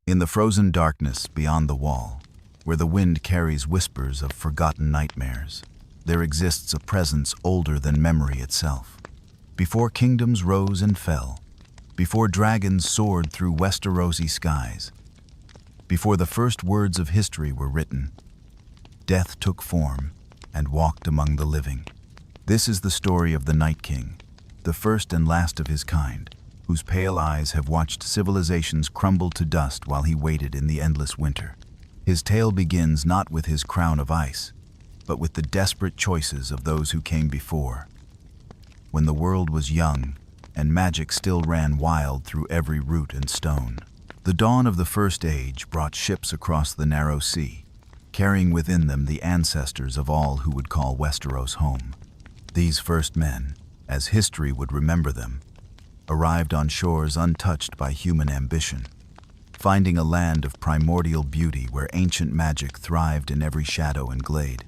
In the frozen darkness beyond the wall, where the wind carries whispers of forgotten nightmares, there exists a presence older than memory itself. Before kingdoms rose and fell, before dragons soared through Westerosi skies, before the first words of history were written, death took form and walked among the living. This is the story of the Night King, the first and last of his kind, whose pale eyes have watched civilizations crumble to dust while he waited in the endless winter. His tale begins not with his crown of ice, but with the desperate choices of those who came before. When the world was young, and magic still ran wild through every root and stone, the dawn of the First Age brought ships across the narrow sea, carrying within them the ancestors of all who would call Westeros home. These first men, as history would remember them, arrived on shores untouched by human ambition, finding a land of primordial beauty where ancient magic thrived in every shadow and glade.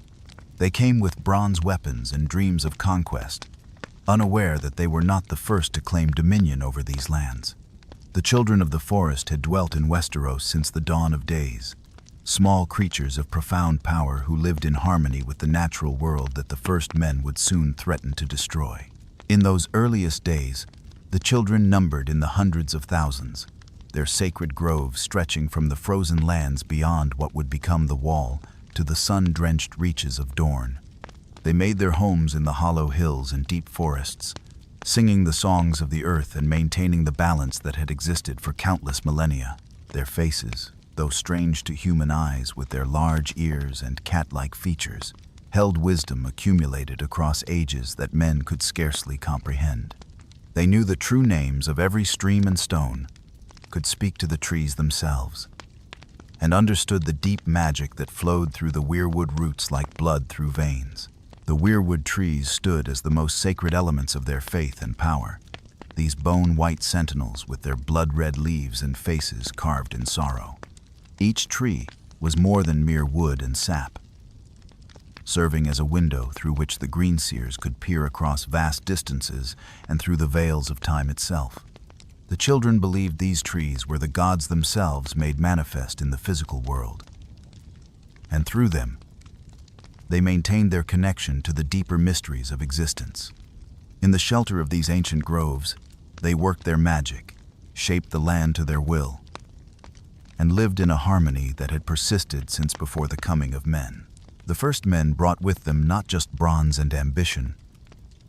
They came with bronze weapons and dreams of conquest, unaware that they were not the first to claim dominion over these lands. The children of the forest had dwelt in Westeros since the dawn of days, small creatures of profound power who lived in harmony with the natural world that the first men would soon threaten to destroy. In those earliest days, the children numbered in the hundreds of thousands, their sacred groves stretching from the frozen lands beyond what would become the Wall to the sun-drenched reaches of Dorne. They made their homes in the hollow hills and deep forests, singing the songs of the earth and maintaining the balance that had existed for countless millennia. Their faces, though strange to human eyes with their large ears and cat-like features, held wisdom accumulated across ages that men could scarcely comprehend. They knew the true names of every stream and stone, could speak to the trees themselves, and understood the deep magic that flowed through the weirwood roots like blood through veins. The weirwood trees stood as the most sacred elements of their faith and power, these bone-white sentinels with their blood-red leaves and faces carved in sorrow. Each tree was more than mere wood and sap, serving as a window through which the greenseers could peer across vast distances and through the veils of time itself. The children believed these trees were the gods themselves made manifest in the physical world, and through them, they maintained their connection to the deeper mysteries of existence. In the shelter of these ancient groves, they worked their magic, shaped the land to their will, and lived in a harmony that had persisted since before the coming of men. The first men brought with them not just bronze and ambition,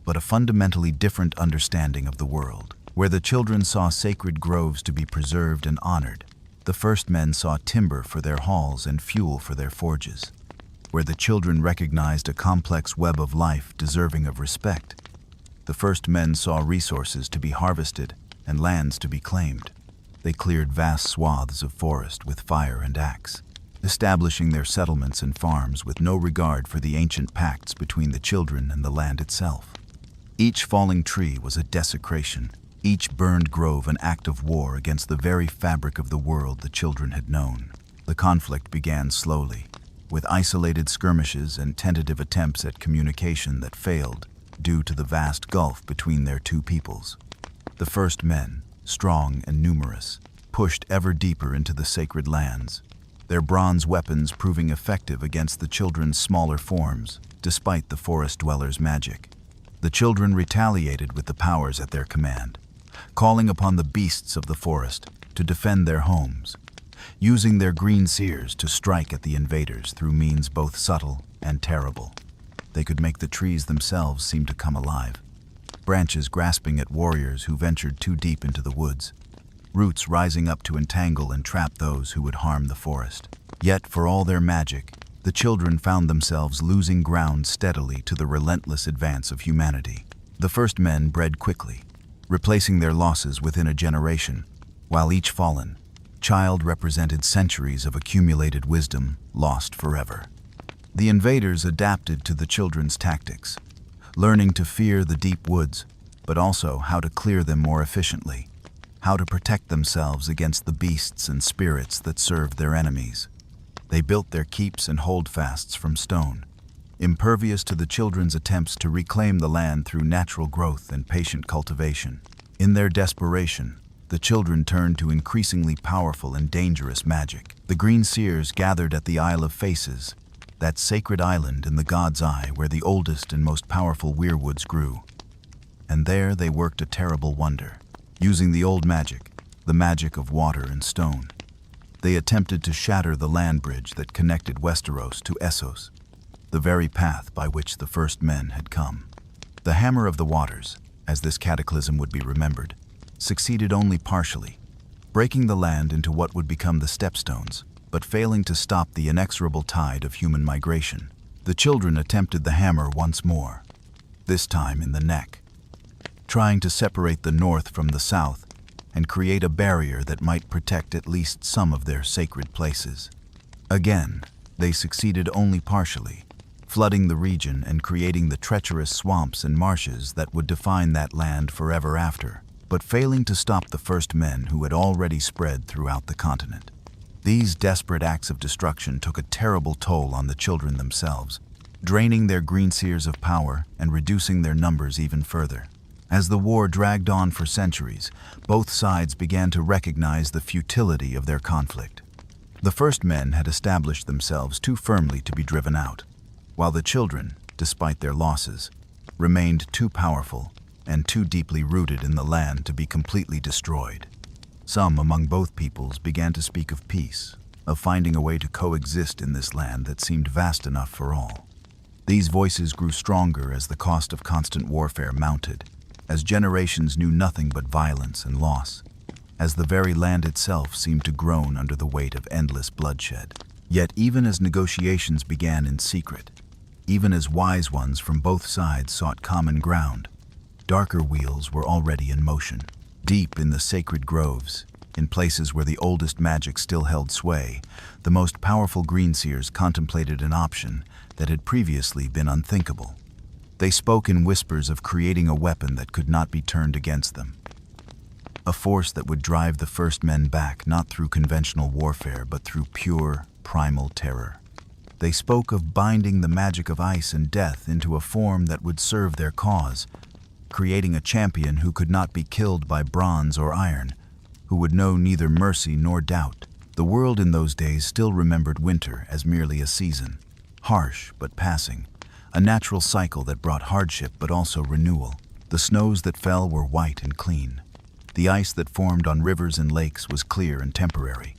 but a fundamentally different understanding of the world. Where the children saw sacred groves to be preserved and honored, the first men saw timber for their halls and fuel for their forges. Where the children recognized a complex web of life deserving of respect, the first men saw resources to be harvested and lands to be claimed. They cleared vast swaths of forest with fire and axe, establishing their settlements and farms with no regard for the ancient pacts between the children and the land itself. Each falling tree was a desecration, each burned grove an act of war against the very fabric of the world the children had known. The conflict began slowly, with isolated skirmishes and tentative attempts at communication that failed due to the vast gulf between their two peoples. The first men, strong and numerous, pushed ever deeper into the sacred lands, their bronze weapons proving effective against the children's smaller forms, despite the forest dwellers' magic. The children retaliated with the powers at their command, calling upon the beasts of the forest to defend their homes, using their green seers to strike at the invaders through means both subtle and terrible. They could make the trees themselves seem to come alive, branches grasping at warriors who ventured too deep into the woods, roots rising up to entangle and trap those who would harm the forest. Yet, for all their magic, the children found themselves losing ground steadily to the relentless advance of humanity. The first men bred quickly, replacing their losses within a generation, while each fallen child represented centuries of accumulated wisdom lost forever. The invaders adapted to the children's tactics, learning to fear the deep woods, but also how to clear them more efficiently, how to protect themselves against the beasts and spirits that served their enemies. They built their keeps and holdfasts from stone, impervious to the children's attempts to reclaim the land through natural growth and patient cultivation. In their desperation, the children turned to increasingly powerful and dangerous magic. The Green Seers gathered at the Isle of Faces, that sacred island in the God's Eye where the oldest and most powerful weirwoods grew. And there they worked a terrible wonder. Using the old magic, the magic of water and stone, they attempted to shatter the land bridge that connected Westeros to Essos, the very path by which the first men had come. The Hammer of the Waters, as this cataclysm would be remembered, succeeded only partially, breaking the land into what would become the Stepstones, but failing to stop the inexorable tide of human migration. The children attempted the hammer once more, this time in the neck, trying to separate the north from the south and create a barrier that might protect at least some of their sacred places. Again, they succeeded only partially, flooding the region and creating the treacherous swamps and marshes that would define that land forever after, but failing to stop the first men who had already spread throughout the continent. These desperate acts of destruction took a terrible toll on the children themselves, draining their Green Seers of power and reducing their numbers even further. As the war dragged on for centuries, both sides began to recognize the futility of their conflict. The first men had established themselves too firmly to be driven out, while the children, despite their losses, remained too powerful and too deeply rooted in the land to be completely destroyed. Some among both peoples began to speak of peace, of finding a way to coexist in this land that seemed vast enough for all. These voices grew stronger as the cost of constant warfare mounted, as generations knew nothing but violence and loss, as the very land itself seemed to groan under the weight of endless bloodshed. Yet even as negotiations began in secret, even as wise ones from both sides sought common ground, darker wheels were already in motion. Deep in the sacred groves, in places where the oldest magic still held sway, the most powerful Green Seers contemplated an option that had previously been unthinkable. They spoke in whispers of creating a weapon that could not be turned against them. A force that would drive the first men back not through conventional warfare but through pure, primal terror. They spoke of binding the magic of ice and death into a form that would serve their cause, creating a champion who could not be killed by bronze or iron, who would know neither mercy nor doubt. The world in those days still remembered winter as merely a season, harsh but passing, a natural cycle that brought hardship but also renewal. The snows that fell were white and clean. The ice that formed on rivers and lakes was clear and temporary.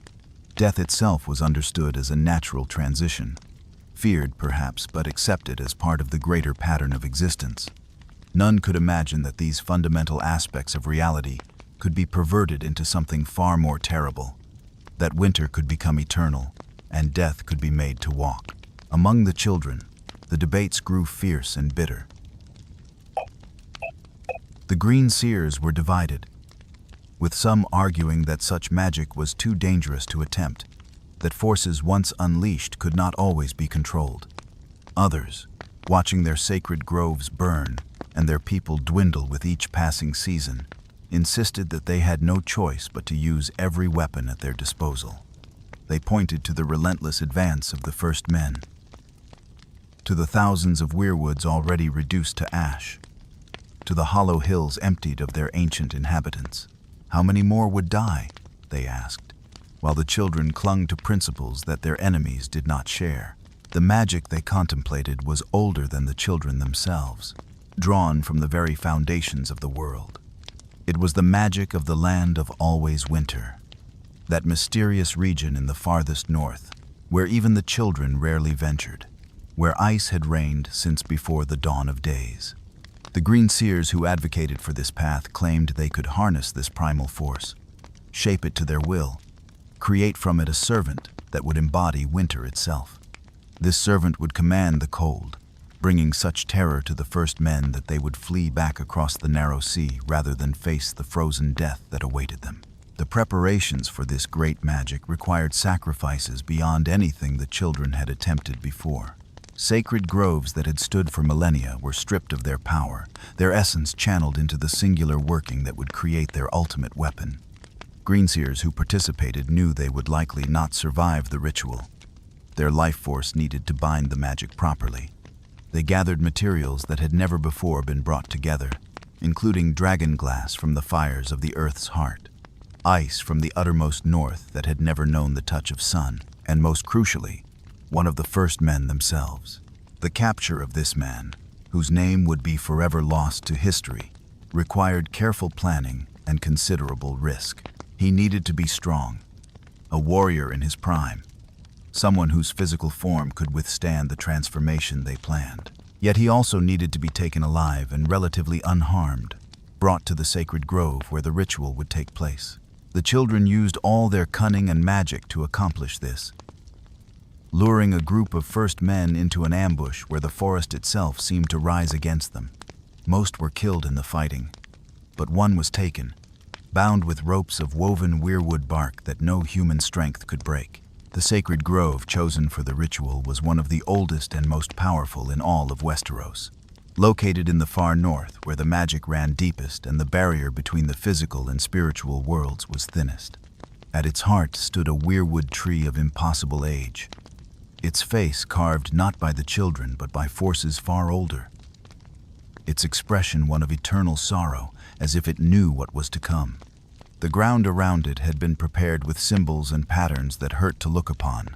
Death itself was understood as a natural transition, feared perhaps but accepted as part of the greater pattern of existence. None could imagine that these fundamental aspects of reality could be perverted into something far more terrible, that winter could become eternal and death could be made to walk. Among the children, the debates grew fierce and bitter. The Green Seers were divided, with some arguing that such magic was too dangerous to attempt, that forces once unleashed could not always be controlled. Others, watching their sacred groves burn and their people dwindle with each passing season, insisted that they had no choice but to use every weapon at their disposal. They pointed to the relentless advance of the first men, to the thousands of weirwoods already reduced to ash, to the hollow hills emptied of their ancient inhabitants. How many more would die, they asked, while the children clung to principles that their enemies did not share. The magic they contemplated was older than the children themselves, drawn from the very foundations of the world. It was the magic of the land of always winter, that mysterious region in the farthest north, where even the children rarely ventured, where ice had reigned since before the dawn of days. The Green Seers who advocated for this path claimed they could harness this primal force, shape it to their will, create from it a servant that would embody winter itself. This servant would command the cold, bringing such terror to the first men that they would flee back across the narrow sea rather than face the frozen death that awaited them. The preparations for this great magic required sacrifices beyond anything the children had attempted before. Sacred groves that had stood for millennia were stripped of their power, their essence channeled into the singular working that would create their ultimate weapon. Green Seers who participated knew they would likely not survive the ritual. Their life force needed to bind the magic properly. They gathered materials that had never before been brought together, including dragon glass from the fires of the earth's heart. ice from the uttermost north that had never known the touch of sun, and most crucially, one of the first men themselves. The capture of this man, whose name would be forever lost to history, required careful planning and considerable risk. He needed to be strong, a warrior in his prime, someone whose physical form could withstand the transformation they planned. Yet he also needed to be taken alive and relatively unharmed, brought to the sacred grove where the ritual would take place. The children used all their cunning and magic to accomplish this, luring a group of first men into an ambush where the forest itself seemed to rise against them. Most were killed in the fighting, but one was taken, bound with ropes of woven weirwood bark that no human strength could break. The sacred grove chosen for the ritual was one of the oldest and most powerful in all of Westeros. Located in the far north, where the magic ran deepest and the barrier between the physical and spiritual worlds was thinnest. At its heart stood a weirwood tree of impossible age, its face carved not by the children but by forces far older, its expression one of eternal sorrow, as if it knew what was to come. The ground around it had been prepared with symbols and patterns that hurt to look upon,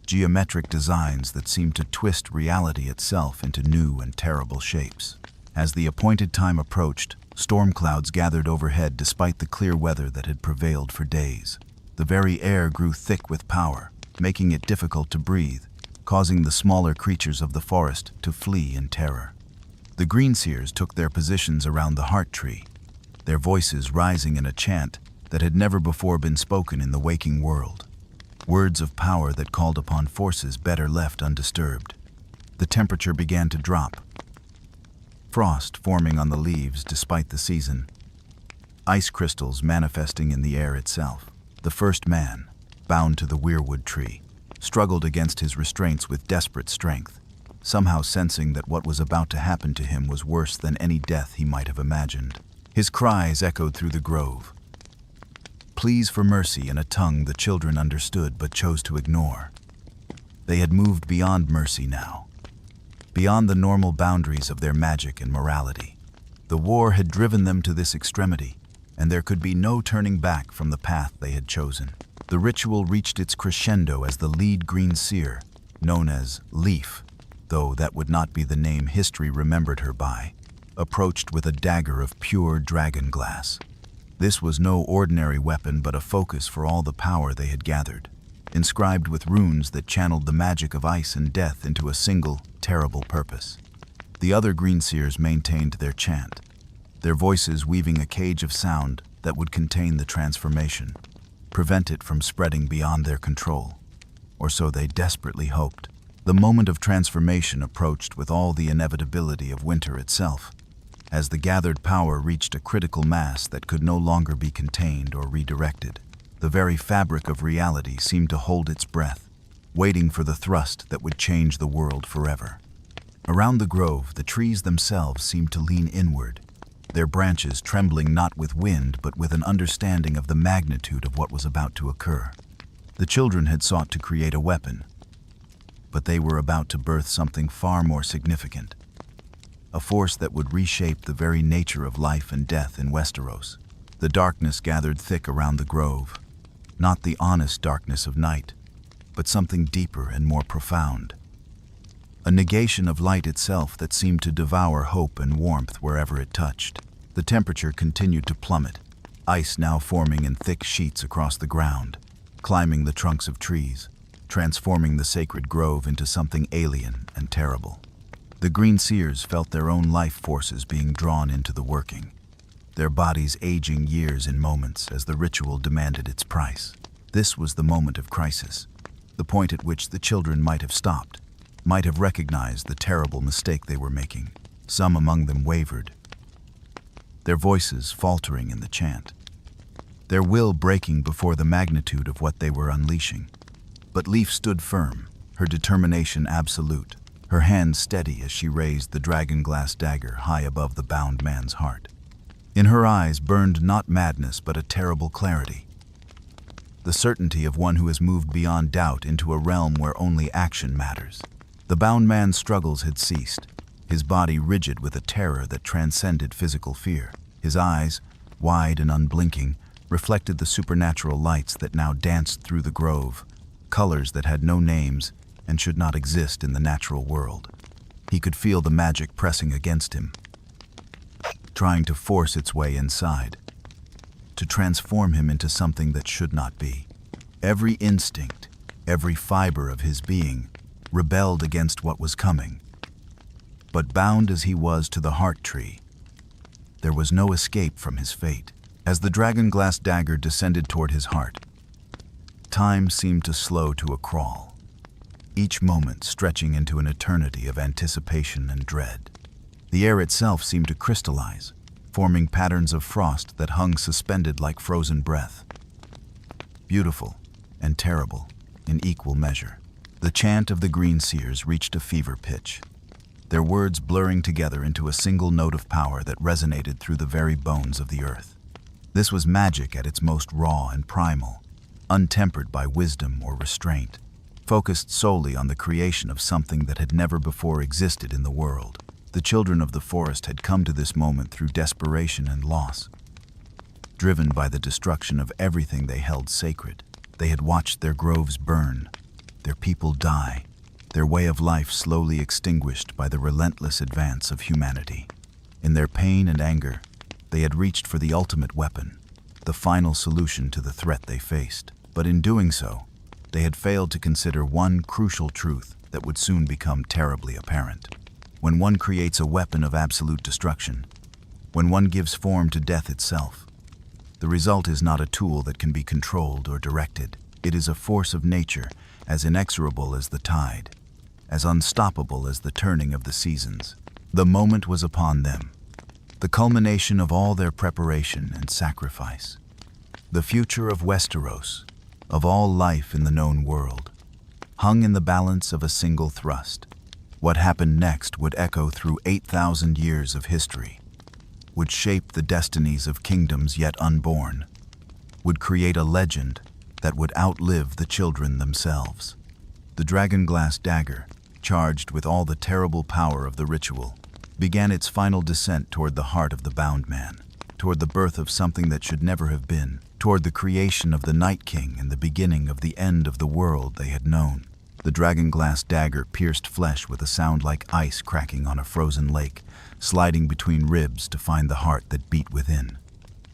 geometric designs that seemed to twist reality itself into new and terrible shapes. As the appointed time approached, storm clouds gathered overhead despite the clear weather that had prevailed for days. The very air grew thick with power, making it difficult to breathe, causing the smaller creatures of the forest to flee in terror. The greenseers took their positions around the heart tree, their voices rising in a chant that had never before been spoken in the waking world. Words of power that called upon forces better left undisturbed. The temperature began to drop, frost forming on the leaves despite the season, ice crystals manifesting in the air itself. The first man, bound to the weirwood tree, struggled against his restraints with desperate strength, somehow sensing that what was about to happen to him was worse than any death he might have imagined. His cries echoed through the grove, pleas for mercy in a tongue the children understood but chose to ignore. They had moved beyond mercy now, beyond the normal boundaries of their magic and morality. The war had driven them to this extremity, and there could be no turning back from the path they had chosen. The ritual reached its crescendo as the lead green seer, known as Leaf, though that would not be the name history remembered her by, approached with a dagger of pure dragon glass. This was no ordinary weapon but a focus for all the power they had gathered, inscribed with runes that channeled the magic of ice and death into a single, terrible purpose. The other greenseers maintained their chant, their voices weaving a cage of sound that would contain the transformation, prevent it from spreading beyond their control. Or so they desperately hoped. The moment of transformation approached with all the inevitability of winter itself, as the gathered power reached a critical mass that could no longer be contained or redirected. The very fabric of reality seemed to hold its breath, waiting for the thrust that would change the world forever. Around the grove, the trees themselves seemed to lean inward, their branches trembling not with wind but with an understanding of the magnitude of what was about to occur. The children had sought to create a weapon, but they were about to birth something far more significant, a force that would reshape the very nature of life and death in Westeros. The darkness gathered thick around the grove, not the honest darkness of night, but something deeper and more profound, a negation of light itself that seemed to devour hope and warmth wherever it touched. The temperature continued to plummet, ice now forming in thick sheets across the ground, climbing the trunks of trees, transforming the sacred grove into something alien and terrible. The greenseers felt their own life forces being drawn into the working, their bodies aging years in moments as the ritual demanded its price. This was the moment of crisis, the point at which the children might have stopped, might have recognized the terrible mistake they were making. Some among them wavered, their voices faltering in the chant, their will breaking before the magnitude of what they were unleashing. But Leaf stood firm, her determination absolute, her hand steady as she raised the dragon-glass dagger high above the bound man's heart. In her eyes burned not madness but a terrible clarity, the certainty of one who has moved beyond doubt into a realm where only action matters. The bound man's struggles had ceased, his body rigid with a terror that transcended physical fear. His eyes, wide and unblinking, reflected the supernatural lights that now danced through the grove, colors that had no names and should not exist in the natural world. He could feel the magic pressing against him, trying to force its way inside, to transform him into something that should not be. Every instinct, every fiber of his being, rebelled against what was coming. But bound as he was to the heart tree, there was no escape from his fate. As the dragon-glass dagger descended toward his heart, time seemed to slow to a crawl, each moment stretching into an eternity of anticipation and dread. The air itself seemed to crystallize, forming patterns of frost that hung suspended like frozen breath. Beautiful and terrible in equal measure. The chant of the green seers reached a fever pitch, their words blurring together into a single note of power that resonated through the very bones of the earth. This was magic at its most raw and primal, untempered by wisdom or restraint, focused solely on the creation of something that had never before existed in the world. The children of the forest had come to this moment through desperation and loss. Driven by the destruction of everything they held sacred, they had watched their groves burn, their people die, their way of life slowly extinguished by the relentless advance of humanity. In their pain and anger, they had reached for the ultimate weapon, the final solution to the threat they faced. But in doing so, they had failed to consider one crucial truth that would soon become terribly apparent. When one creates a weapon of absolute destruction, when one gives form to death itself, the result is not a tool that can be controlled or directed. It is a force of nature as inexorable as the tide, as unstoppable as the turning of the seasons. The moment was upon them, the culmination of all their preparation and sacrifice. The future of Westeros, of all life in the known world, hung in the balance of a single thrust. What happened next would echo through 8,000 years of history, would shape the destinies of kingdoms yet unborn, would create a legend that would outlive the children themselves. The dragon-glass dagger, charged with all the terrible power of the ritual, began its final descent toward the heart of the bound man, toward the birth of something that should never have been, toward the creation of the Night King and the beginning of the end of the world they had known. The dragon-glass dagger pierced flesh with a sound like ice cracking on a frozen lake, sliding between ribs to find the heart that beat within.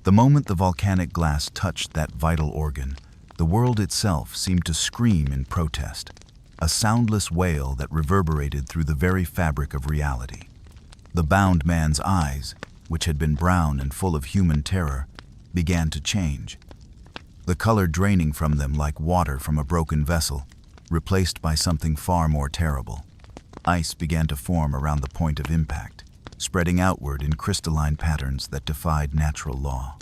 The moment the volcanic glass touched that vital organ, the world itself seemed to scream in protest, a soundless wail that reverberated through the very fabric of reality. The bound man's eyes, which had been brown and full of human terror, began to change, the color draining from them like water from a broken vessel, replaced by something far more terrible. Ice began to form around the point of impact, spreading outward in crystalline patterns that defied natural law,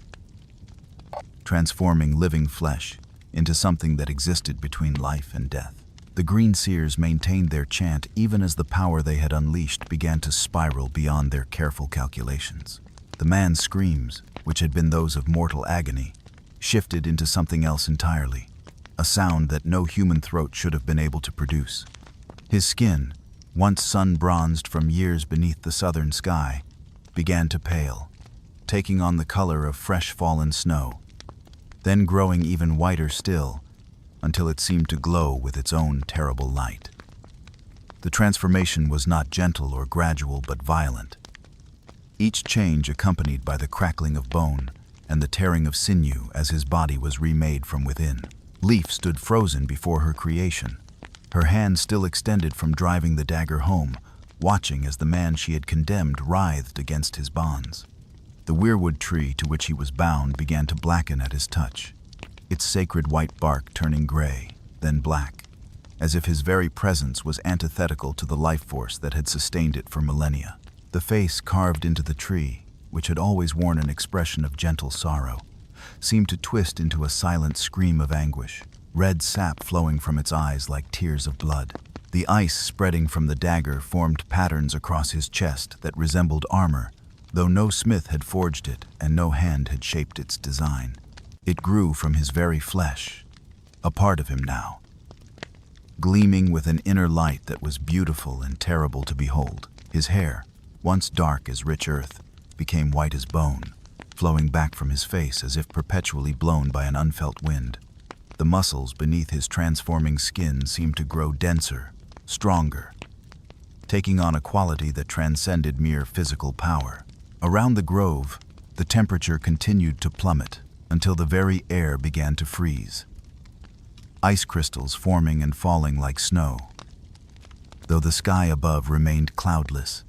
transforming living flesh into something that existed between life and death. The green seers maintained their chant even as the power they had unleashed began to spiral beyond their careful calculations. The man's screams, which had been those of mortal agony, shifted into something else entirely, a sound that no human throat should have been able to produce. His skin, once sun-bronzed from years beneath the southern sky, began to pale, taking on the color of fresh fallen snow, then growing even whiter still, until it seemed to glow with its own terrible light. The transformation was not gentle or gradual but violent, each change accompanied by the crackling of bone and the tearing of sinew as his body was remade from within. Leaf stood frozen before her creation, her hand still extended from driving the dagger home, watching as the man she had condemned writhed against his bonds. The weirwood tree to which he was bound began to blacken at his touch, its sacred white bark turning gray, then black, as if his very presence was antithetical to the life force that had sustained it for millennia. The face carved into the tree, which had always worn an expression of gentle sorrow, seemed to twist into a silent scream of anguish, red sap flowing from its eyes like tears of blood. The ice spreading from the dagger formed patterns across his chest that resembled armor, though no smith had forged it and no hand had shaped its design. It grew from his very flesh, a part of him now, gleaming with an inner light that was beautiful and terrible to behold. His hair, once dark as rich earth, became white as bone, flowing back from his face as if perpetually blown by an unfelt wind. The muscles beneath his transforming skin seemed to grow denser, stronger, taking on a quality that transcended mere physical power. Around the grove, the temperature continued to plummet until the very air began to freeze, ice crystals forming and falling like snow, though the sky above remained cloudless.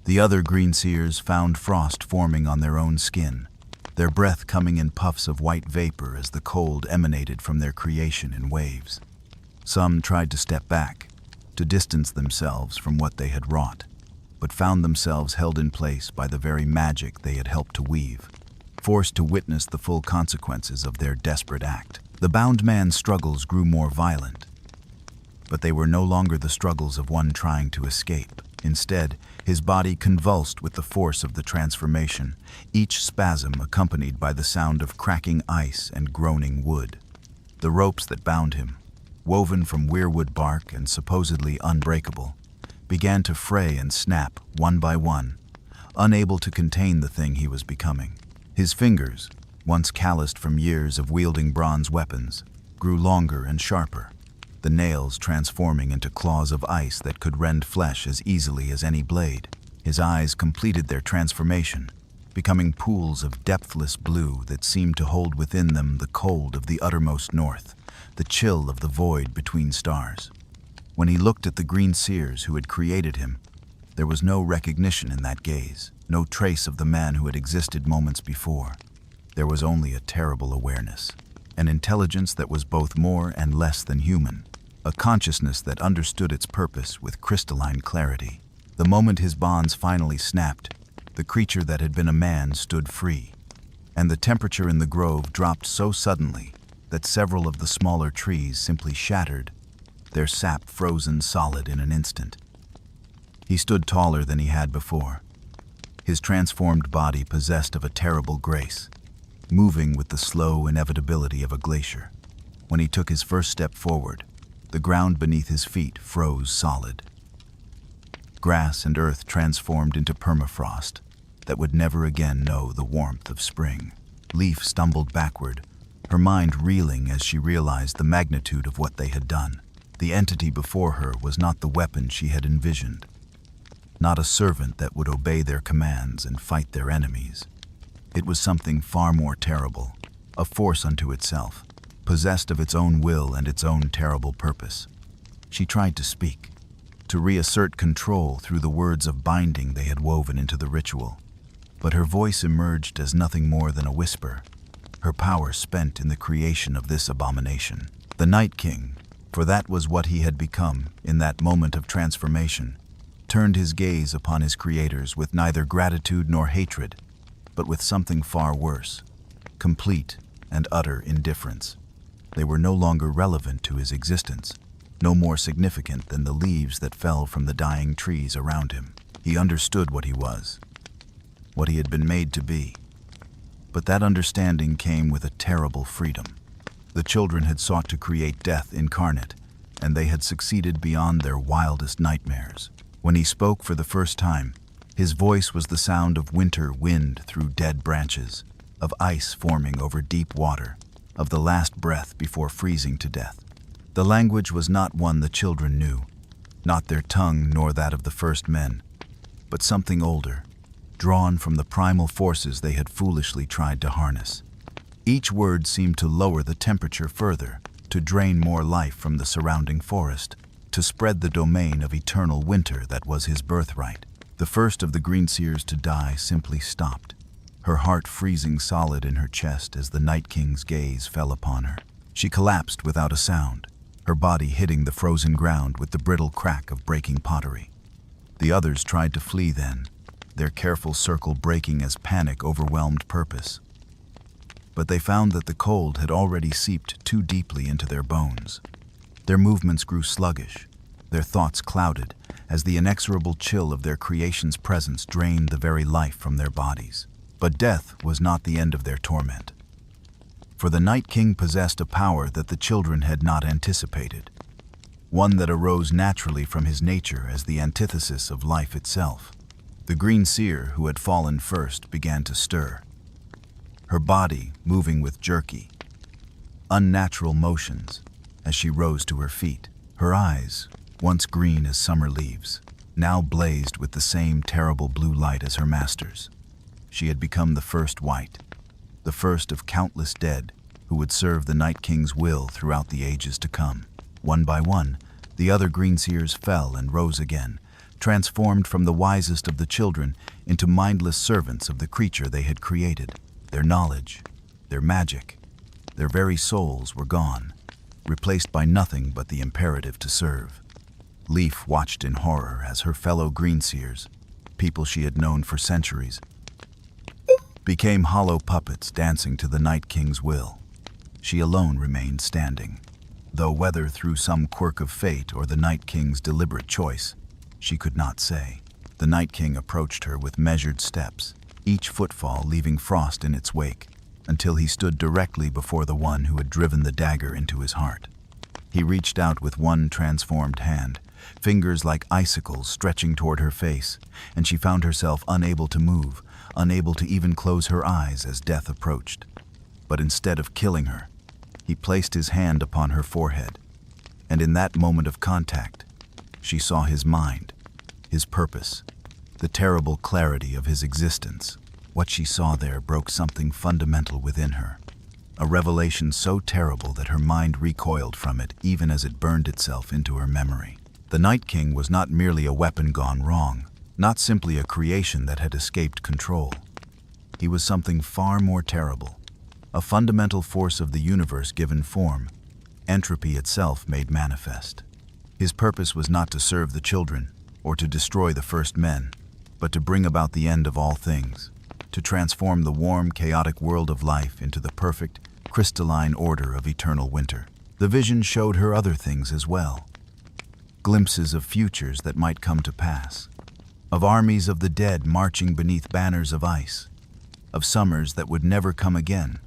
The other greenseers found frost forming on their own skin, their breath coming in puffs of white vapor as the cold emanated from their creation in waves. Some tried to step back, to distance themselves from what they had wrought, but found themselves held in place by the very magic they had helped to weave, forced to witness the full consequences of their desperate act. The bound man's struggles grew more violent, but they were no longer the struggles of one trying to escape. Instead, his body convulsed with the force of the transformation, each spasm accompanied by the sound of cracking ice and groaning wood. The ropes that bound him, woven from weirwood bark and supposedly unbreakable, began to fray and snap one by one, unable to contain the thing he was becoming. His fingers, once calloused from years of wielding bronze weapons, grew longer and sharper, the nails transforming into claws of ice that could rend flesh as easily as any blade. His eyes completed their transformation, becoming pools of depthless blue that seemed to hold within them the cold of the uttermost north, the chill of the void between stars. When he looked at the green seers who had created him, there was no recognition in that gaze, no trace of the man who had existed moments before. There was only a terrible awareness, an intelligence that was both more and less than human, a consciousness that understood its purpose with crystalline clarity. The moment his bonds finally snapped, the creature that had been a man stood free, and the temperature in the grove dropped so suddenly that several of the smaller trees simply shattered, their sap frozen solid in an instant. He stood taller than he had before, his transformed body possessed of a terrible grace, moving with the slow inevitability of a glacier. When he took his first step forward, the ground beneath his feet froze solid. Grass and earth transformed into permafrost that would never again know the warmth of spring. Leaf stumbled backward, her mind reeling as she realized the magnitude of what they had done. The entity before her was not the weapon she had envisioned, not a servant that would obey their commands and fight their enemies. It was something far more terrible, a force unto itself, possessed of its own will and its own terrible purpose. She tried to speak, to reassert control through the words of binding they had woven into the ritual, but her voice emerged as nothing more than a whisper, her power spent in the creation of this abomination. The Night King, for that was what he had become in that moment of transformation, turned his gaze upon his creators with neither gratitude nor hatred, but with something far worse, complete and utter indifference. They were no longer relevant to his existence, no more significant than the leaves that fell from the dying trees around him. He understood what he was, what he had been made to be. But that understanding came with a terrible freedom. The children had sought to create death incarnate, and they had succeeded beyond their wildest nightmares. When he spoke for the first time, his voice was the sound of winter wind through dead branches, of ice forming over deep water, of the last breath before freezing to death. The language was not one the children knew, not their tongue nor that of the first men, but something older, drawn from the primal forces they had foolishly tried to harness. Each word seemed to lower the temperature further, to drain more life from the surrounding forest, to spread the domain of eternal winter that was his birthright. The first of the greenseers to die simply stopped, her heart freezing solid in her chest as the Night King's gaze fell upon her. She collapsed without a sound, her body hitting the frozen ground with the brittle crack of breaking pottery. The others tried to flee then, their careful circle breaking as panic overwhelmed purpose. But they found that the cold had already seeped too deeply into their bones. Their movements grew sluggish, their thoughts clouded, as the inexorable chill of their creation's presence drained the very life from their bodies. But death was not the end of their torment. For the Night King possessed a power that the children had not anticipated, one that arose naturally from his nature as the antithesis of life itself. The green seer who had fallen first began to stir. her body moving with jerky, unnatural motions as she rose to her feet. Her eyes, once green as summer leaves, now blazed with the same terrible blue light as her master's. She had become the first white, the first of countless dead who would serve the Night King's will throughout the ages to come. One by one, the other greenseers fell and rose again, transformed from the wisest of the children into mindless servants of the creature they had created. Their knowledge, their magic, their very souls were gone, replaced by nothing but the imperative to serve. Leaf watched in horror as her fellow greenseers, people she had known for centuries, became hollow puppets dancing to the Night King's will. She alone remained standing, though whether through some quirk of fate or the Night King's deliberate choice, she could not say. The Night King approached her with measured steps, each footfall leaving frost in its wake, until he stood directly before the one who had driven the dagger into his heart. He reached out with one transformed hand, fingers like icicles stretching toward her face, and she found herself unable to move, unable to even close her eyes as death approached. But instead of killing her, he placed his hand upon her forehead, and in that moment of contact, she saw his mind, his purpose, the terrible clarity of his existence. What she saw there broke something fundamental within her, a revelation so terrible that her mind recoiled from it even as it burned itself into her memory. The Night King was not merely a weapon gone wrong, not simply a creation that had escaped control. He was something far more terrible, a fundamental force of the universe given form, entropy itself made manifest. His purpose was not to serve the children or to destroy the first men, but to bring about the end of all things, to transform the warm, chaotic world of life into the perfect, crystalline order of eternal winter. The vision showed her other things as well, glimpses of futures that might come to pass, of armies of the dead marching beneath banners of ice, of summers that would never come again,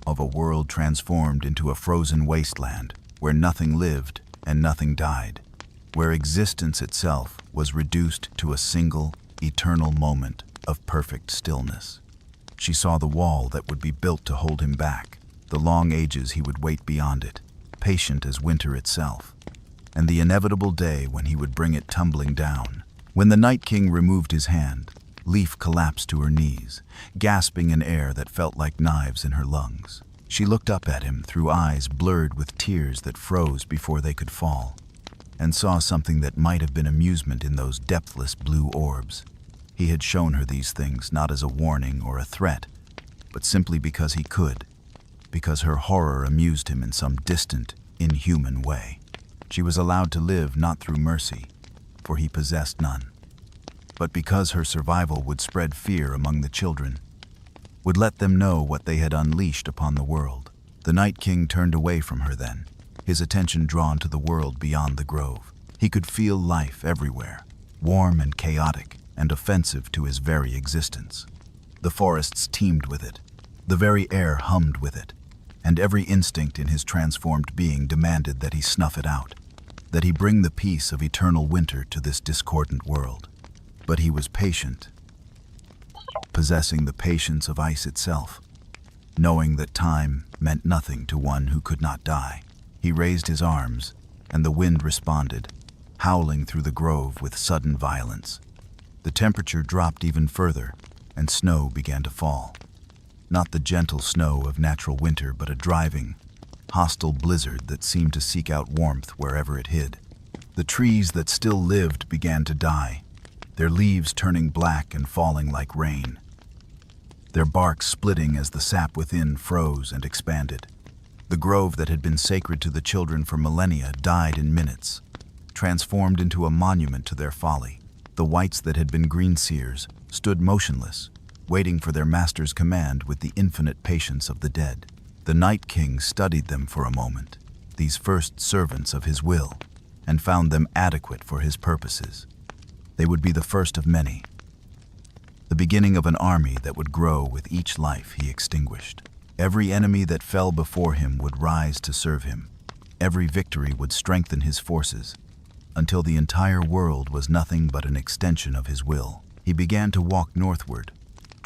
of a world transformed into a frozen wasteland where nothing lived and nothing died, where existence itself was reduced to a single, eternal moment of perfect stillness. She saw the wall that would be built to hold him back, the long ages he would wait beyond it, patient as winter itself, and the inevitable day when he would bring it tumbling down. When the Night King removed his hand, Leaf collapsed to her knees, gasping in air that felt like knives in her lungs. She looked up at him through eyes blurred with tears that froze before they could fall, and saw something that might have been amusement in those depthless blue orbs. He had shown her these things not as a warning or a threat, but simply because he could, because her horror amused him in some distant, inhuman way. She was allowed to live not through mercy, for he possessed none, but because her survival would spread fear among the children, would let them know what they had unleashed upon the world. The Night King turned away from her then, his attention drawn to the world beyond the grove. He could feel life everywhere, warm and chaotic and offensive to his very existence. The forests teemed with it, the very air hummed with it, and every instinct in his transformed being demanded that he snuff it out, that he bring the peace of eternal winter to this discordant world. But he was patient, possessing the patience of ice itself, knowing that time meant nothing to one who could not die. He raised his arms, and the wind responded, howling through the grove with sudden violence. The temperature dropped even further, and snow began to fall. Not the gentle snow of natural winter, but a driving, hostile blizzard that seemed to seek out warmth wherever it hid. The trees that still lived began to die, their leaves turning black and falling like rain, their bark splitting as the sap within froze and expanded. The grove that had been sacred to the children for millennia died in minutes, transformed into a monument to their folly. The whites that had been greenseers stood motionless, waiting for their master's command with the infinite patience of the dead. The Night King studied them for a moment, these first servants of his will, and found them adequate for his purposes. They would be the first of many, the beginning of an army that would grow with each life he extinguished. Every enemy that fell before him would rise to serve him. Every victory would strengthen his forces, until the entire world was nothing but an extension of his will. He began to walk northward,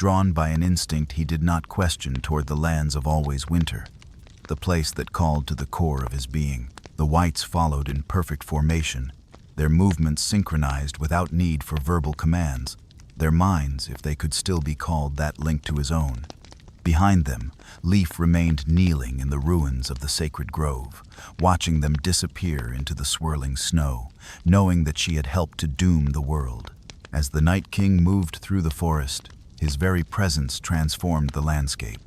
Drawn by an instinct he did not question toward the lands of always winter, the place that called to the core of his being. The whites followed in perfect formation, their movements synchronized without need for verbal commands, their minds, if they could still be called that, linked to his own. Behind them, Leaf remained kneeling in the ruins of the sacred grove, watching them disappear into the swirling snow, knowing that she had helped to doom the world. As the Night King moved through the forest, his very presence transformed the landscape.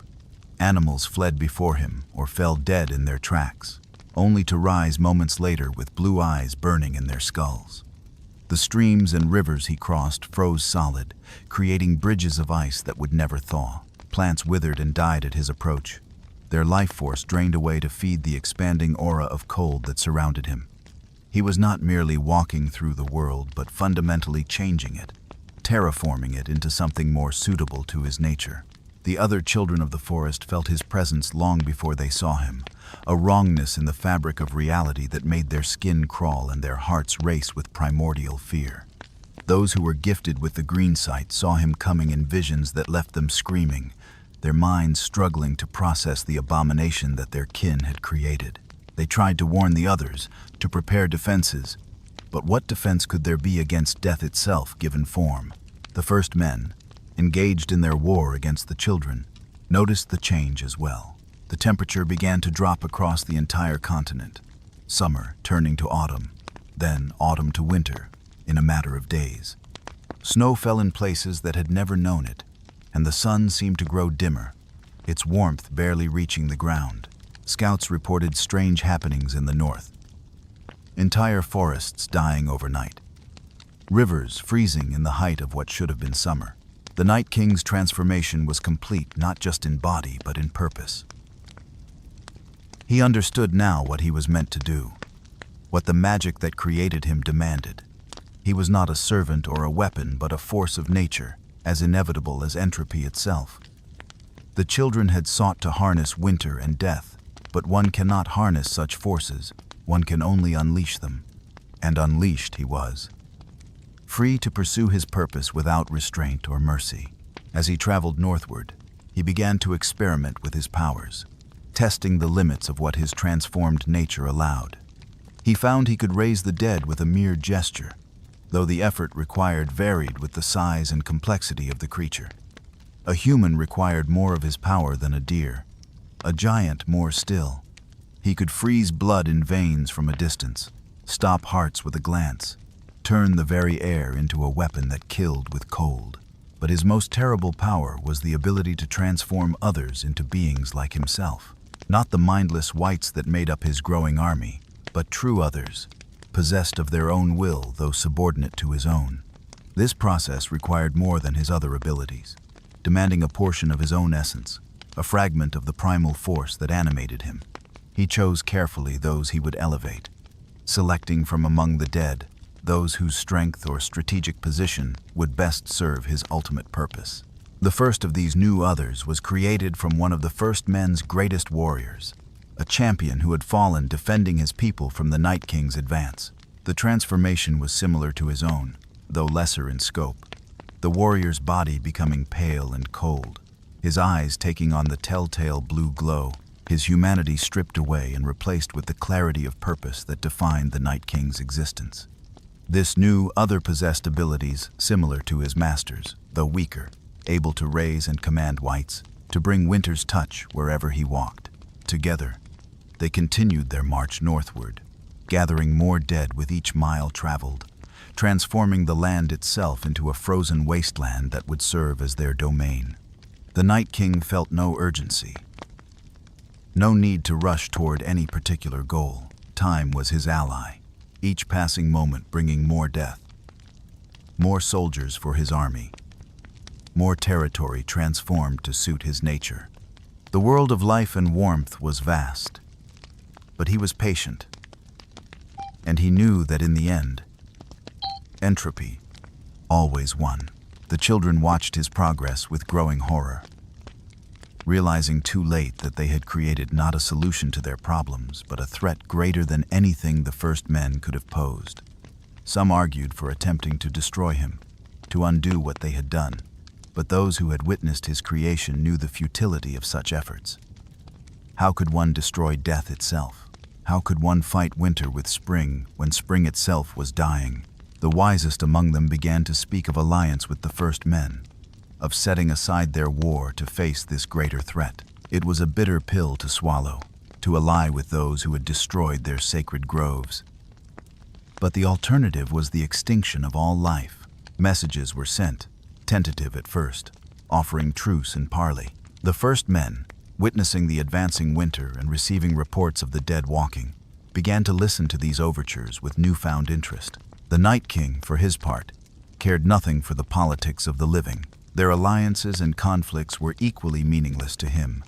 Animals fled before him or fell dead in their tracks, only to rise moments later with blue eyes burning in their skulls. The streams and rivers he crossed froze solid, creating bridges of ice that would never thaw. Plants withered and died at his approach, their life force drained away to feed the expanding aura of cold that surrounded him. He was not merely walking through the world, but fundamentally changing it, terraforming it into something more suitable to his nature. The other children of the forest felt his presence long before they saw him, a wrongness in the fabric of reality that made their skin crawl and their hearts race with primordial fear. Those who were gifted with the green sight saw him coming in visions that left them screaming, their minds struggling to process the abomination that their kin had created. They tried to warn the others, to prepare defenses, but what defense could there be against death itself given form? The first men, engaged in their war against the children, noticed the change as well. The temperature began to drop across the entire continent, summer turning to autumn, then autumn to winter, in a matter of days. Snow fell in places that had never known it, and the sun seemed to grow dimmer, its warmth barely reaching the ground. Scouts reported strange happenings in the north. Entire forests dying overnight. Rivers freezing in the height of what should have been summer. The Night King's transformation was complete not just in body but in purpose. He understood now what he was meant to do, what the magic that created him demanded. He was not a servant or a weapon, but a force of nature, as inevitable as entropy itself. The children had sought to harness winter and death, but one cannot harness such forces, one can only unleash them. And unleashed he was, free to pursue his purpose without restraint or mercy. As he traveled northward, he began to experiment with his powers, testing the limits of what his transformed nature allowed. He found he could raise the dead with a mere gesture, though the effort required varied with the size and complexity of the creature. A human required more of his power than a deer, a giant more still. He could freeze blood in veins from a distance, stop hearts with a glance, turn the very air into a weapon that killed with cold. But his most terrible power was the ability to transform others into beings like himself. Not the mindless whites that made up his growing army, but true others, possessed of their own will though subordinate to his own. This process required more than his other abilities, demanding a portion of his own essence, a fragment of the primal force that animated him. He chose carefully those he would elevate, selecting from among the dead those whose strength or strategic position would best serve his ultimate purpose. The first of these new others was created from one of the first men's greatest warriors, a champion who had fallen defending his people from the Night King's advance. The transformation was similar to his own, though lesser in scope, the warrior's body becoming pale and cold, his eyes taking on the telltale blue glow, his humanity stripped away and replaced with the clarity of purpose that defined the Night King's existence. This new other possessed abilities similar to his master's, though weaker, able to raise and command whites, to bring winter's touch wherever he walked. Together, they continued their march northward, gathering more dead with each mile traveled, transforming the land itself into a frozen wasteland that would serve as their domain. The Night King felt no urgency, no need to rush toward any particular goal. Time was his ally, each passing moment bringing more death, more soldiers for his army, more territory transformed to suit his nature. The world of life and warmth was vast, but he was patient, and he knew that in the end, entropy always won. The children watched his progress with growing horror, realizing too late that they had created not a solution to their problems, but a threat greater than anything the first men could have posed. Some argued for attempting to destroy him, to undo what they had done. but those who had witnessed his creation knew the futility of such efforts. How could one destroy death itself? How could one fight winter with spring when spring itself was dying? The wisest among them began to speak of alliance with the first men, of setting aside their war to face this greater threat. It was a bitter pill to swallow, to ally with those who had destroyed their sacred groves. But the alternative was the extinction of all life. Messages were sent, tentative at first, offering truce and parley. The first men, witnessing the advancing winter and receiving reports of the dead walking, began to listen to these overtures with newfound interest. The Night King, for his part, cared nothing for the politics of the living. Their alliances and conflicts were equally meaningless to him,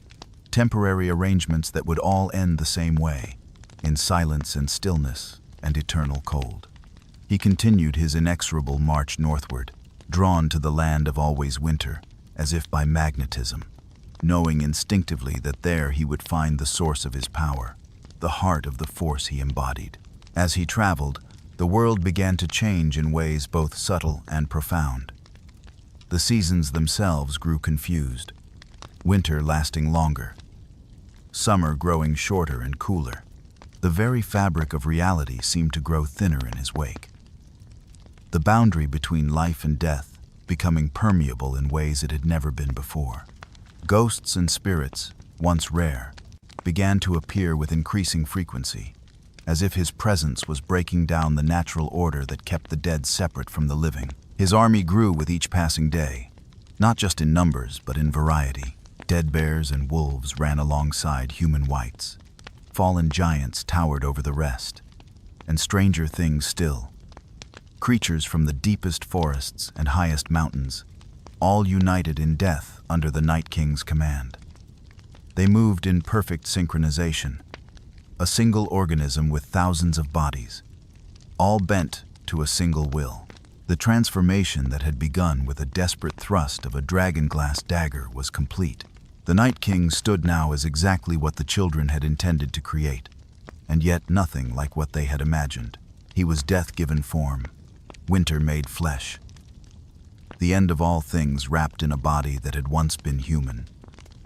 temporary arrangements that would all end the same way, in silence and stillness and eternal cold. He continued his inexorable march northward, drawn to the land of always winter, as if by magnetism, knowing instinctively that there he would find the source of his power, the heart of the force he embodied. As he traveled, the world began to change in ways both subtle and profound. The seasons themselves grew confused, winter lasting longer, summer growing shorter and cooler. The very fabric of reality seemed to grow thinner in his wake. The boundary between life and death becoming permeable in ways it had never been before. Ghosts and spirits, once rare, began to appear with increasing frequency, as if his presence was breaking down the natural order that kept the dead separate from the living. His army grew with each passing day, not just in numbers but in variety. Dead bears and wolves ran alongside human wights. Fallen giants towered over the rest, and stranger things still, creatures from the deepest forests and highest mountains, all united in death under the Night King's command. They moved in perfect synchronization, a single organism with thousands of bodies, all bent to a single will. The transformation that had begun with a desperate thrust of a dragonglass dagger was complete. The Night King stood now as exactly what the children had intended to create, and yet nothing like what they had imagined. He was death given form, winter made flesh, the end of all things wrapped in a body that had once been human,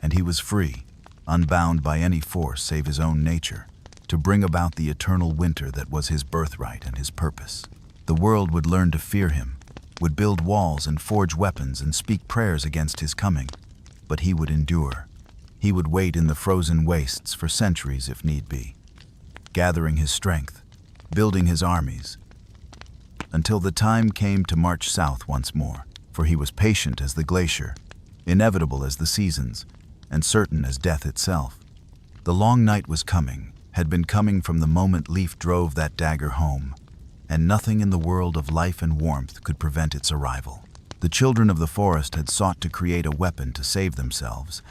and he was free, unbound by any force save his own nature, to bring about the eternal winter that was his birthright and his purpose. The world would learn to fear him, would build walls and forge weapons and speak prayers against his coming. But he would endure. He would wait in the frozen wastes for centuries if need be, gathering his strength, building his armies, until the time came to march south once more, for he was patient as the glacier, inevitable as the seasons, and certain as death itself. The long night was coming, had been coming from the moment Leaf drove that dagger home, and nothing in the world of life and warmth could prevent its arrival. The children of the forest had sought to create a weapon to save themselves,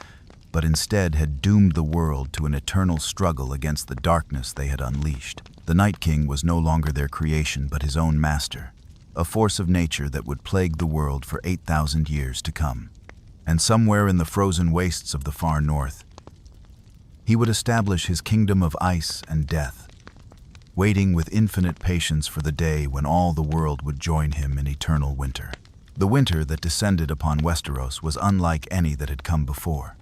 but instead had doomed the world to an eternal struggle against the darkness they had unleashed. The Night King was no longer their creation but his own master, a force of nature that would plague the world for 8,000 years to come. And somewhere in the frozen wastes of the far north, he would establish his kingdom of ice and death, waiting with infinite patience for the day when all the world would join him in eternal winter. The winter that descended upon Westeros was unlike any that had come before,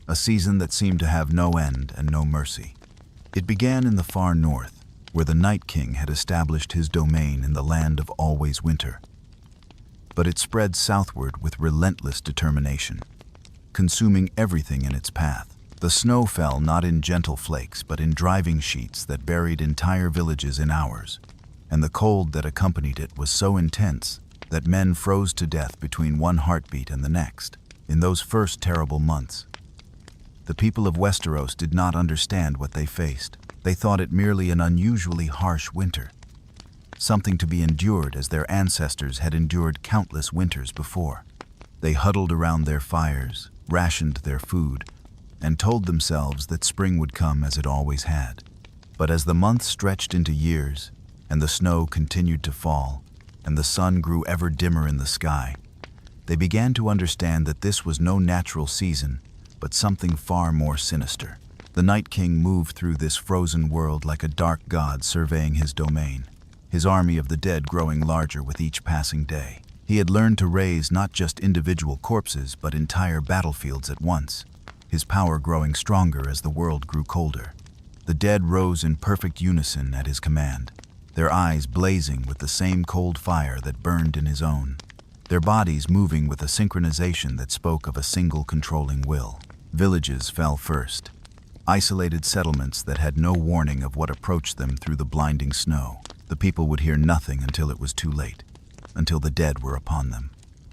a season that seemed to have no end and no mercy. It began in the far north, where the Night King had established his domain in the land of always winter. But it spread southward with relentless determination, consuming everything in its path. The snow fell not in gentle flakes but in driving sheets that buried entire villages in hours, and the cold that accompanied it was so intense that men froze to death between one heartbeat and the next. In those first terrible months, the people of Westeros did not understand what they faced. They thought it merely an unusually harsh winter, something to be endured as their ancestors had endured countless winters before. They huddled around their fires, rationed their food, and told themselves that spring would come as it always had. But as the months stretched into years, and the snow continued to fall, and the sun grew ever dimmer in the sky, they began to understand that this was no natural season, but something far more sinister. The Night King moved through this frozen world like a dark god surveying his domain, his army of the dead growing larger with each passing day. He had learned to raise not just individual corpses but entire battlefields at once, his power growing stronger as the world grew colder. The dead rose in perfect unison at his command, their eyes blazing with the same cold fire that burned in his own, their bodies moving with a synchronization that spoke of a single controlling will. Villages fell first, isolated settlements that had no warning of what approached them through the blinding snow. The people would hear nothing until it was too late, until the dead were upon them,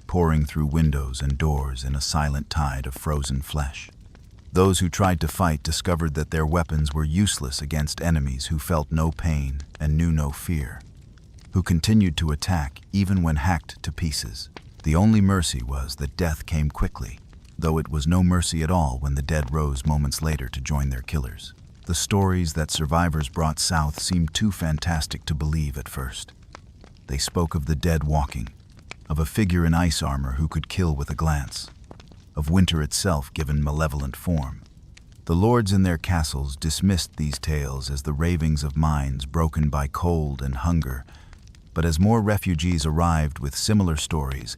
pouring through windows and doors in a silent tide of frozen flesh. Those who tried to fight discovered that their weapons were useless against enemies who felt no pain and knew no fear, who continued to attack even when hacked to pieces. The only mercy was that death came quickly, though it was no mercy at all when the dead rose moments later to join their killers. The stories that survivors brought south seemed too fantastic to believe at first. They spoke of the dead walking, of a figure in ice armor who could kill with a glance, of winter itself given malevolent form. The lords in their castles dismissed these tales as the ravings of minds broken by cold and hunger, but as more refugees arrived with similar stories,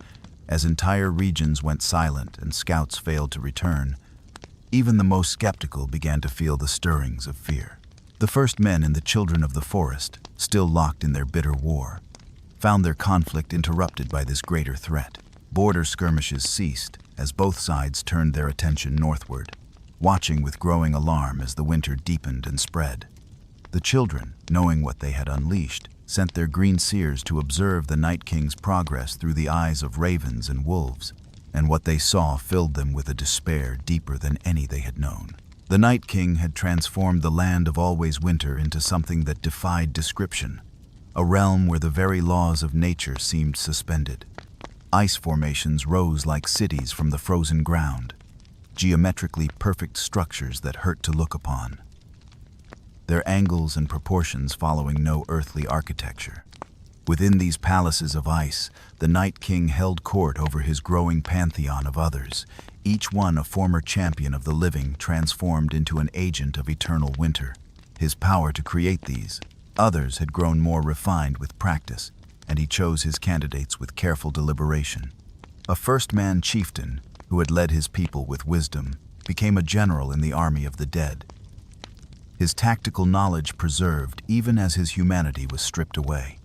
as entire regions went silent and scouts failed to return, even the most skeptical began to feel the stirrings of fear. The first men and the children of the forest, still locked in their bitter war, found their conflict interrupted by this greater threat. Border skirmishes ceased as both sides turned their attention northward, watching with growing alarm as the winter deepened and spread. The children, knowing what they had unleashed, sent their green seers to observe the Night King's progress through the eyes of ravens and wolves, and what they saw filled them with a despair deeper than any they had known. The Night King had transformed the land of always winter into something that defied description, a realm where the very laws of nature seemed suspended. Ice formations rose like cities from the frozen ground, geometrically perfect structures that hurt to look upon, their angles and proportions following no earthly architecture. Within these palaces of ice, the Night King held court over his growing pantheon of others, each one a former champion of the living transformed into an agent of eternal winter. His power to create these others had grown more refined with practice, and he chose his candidates with careful deliberation. A first-man chieftain, who had led his people with wisdom, became a general in the army of the dead, his tactical knowledge preserved even as his humanity was stripped away.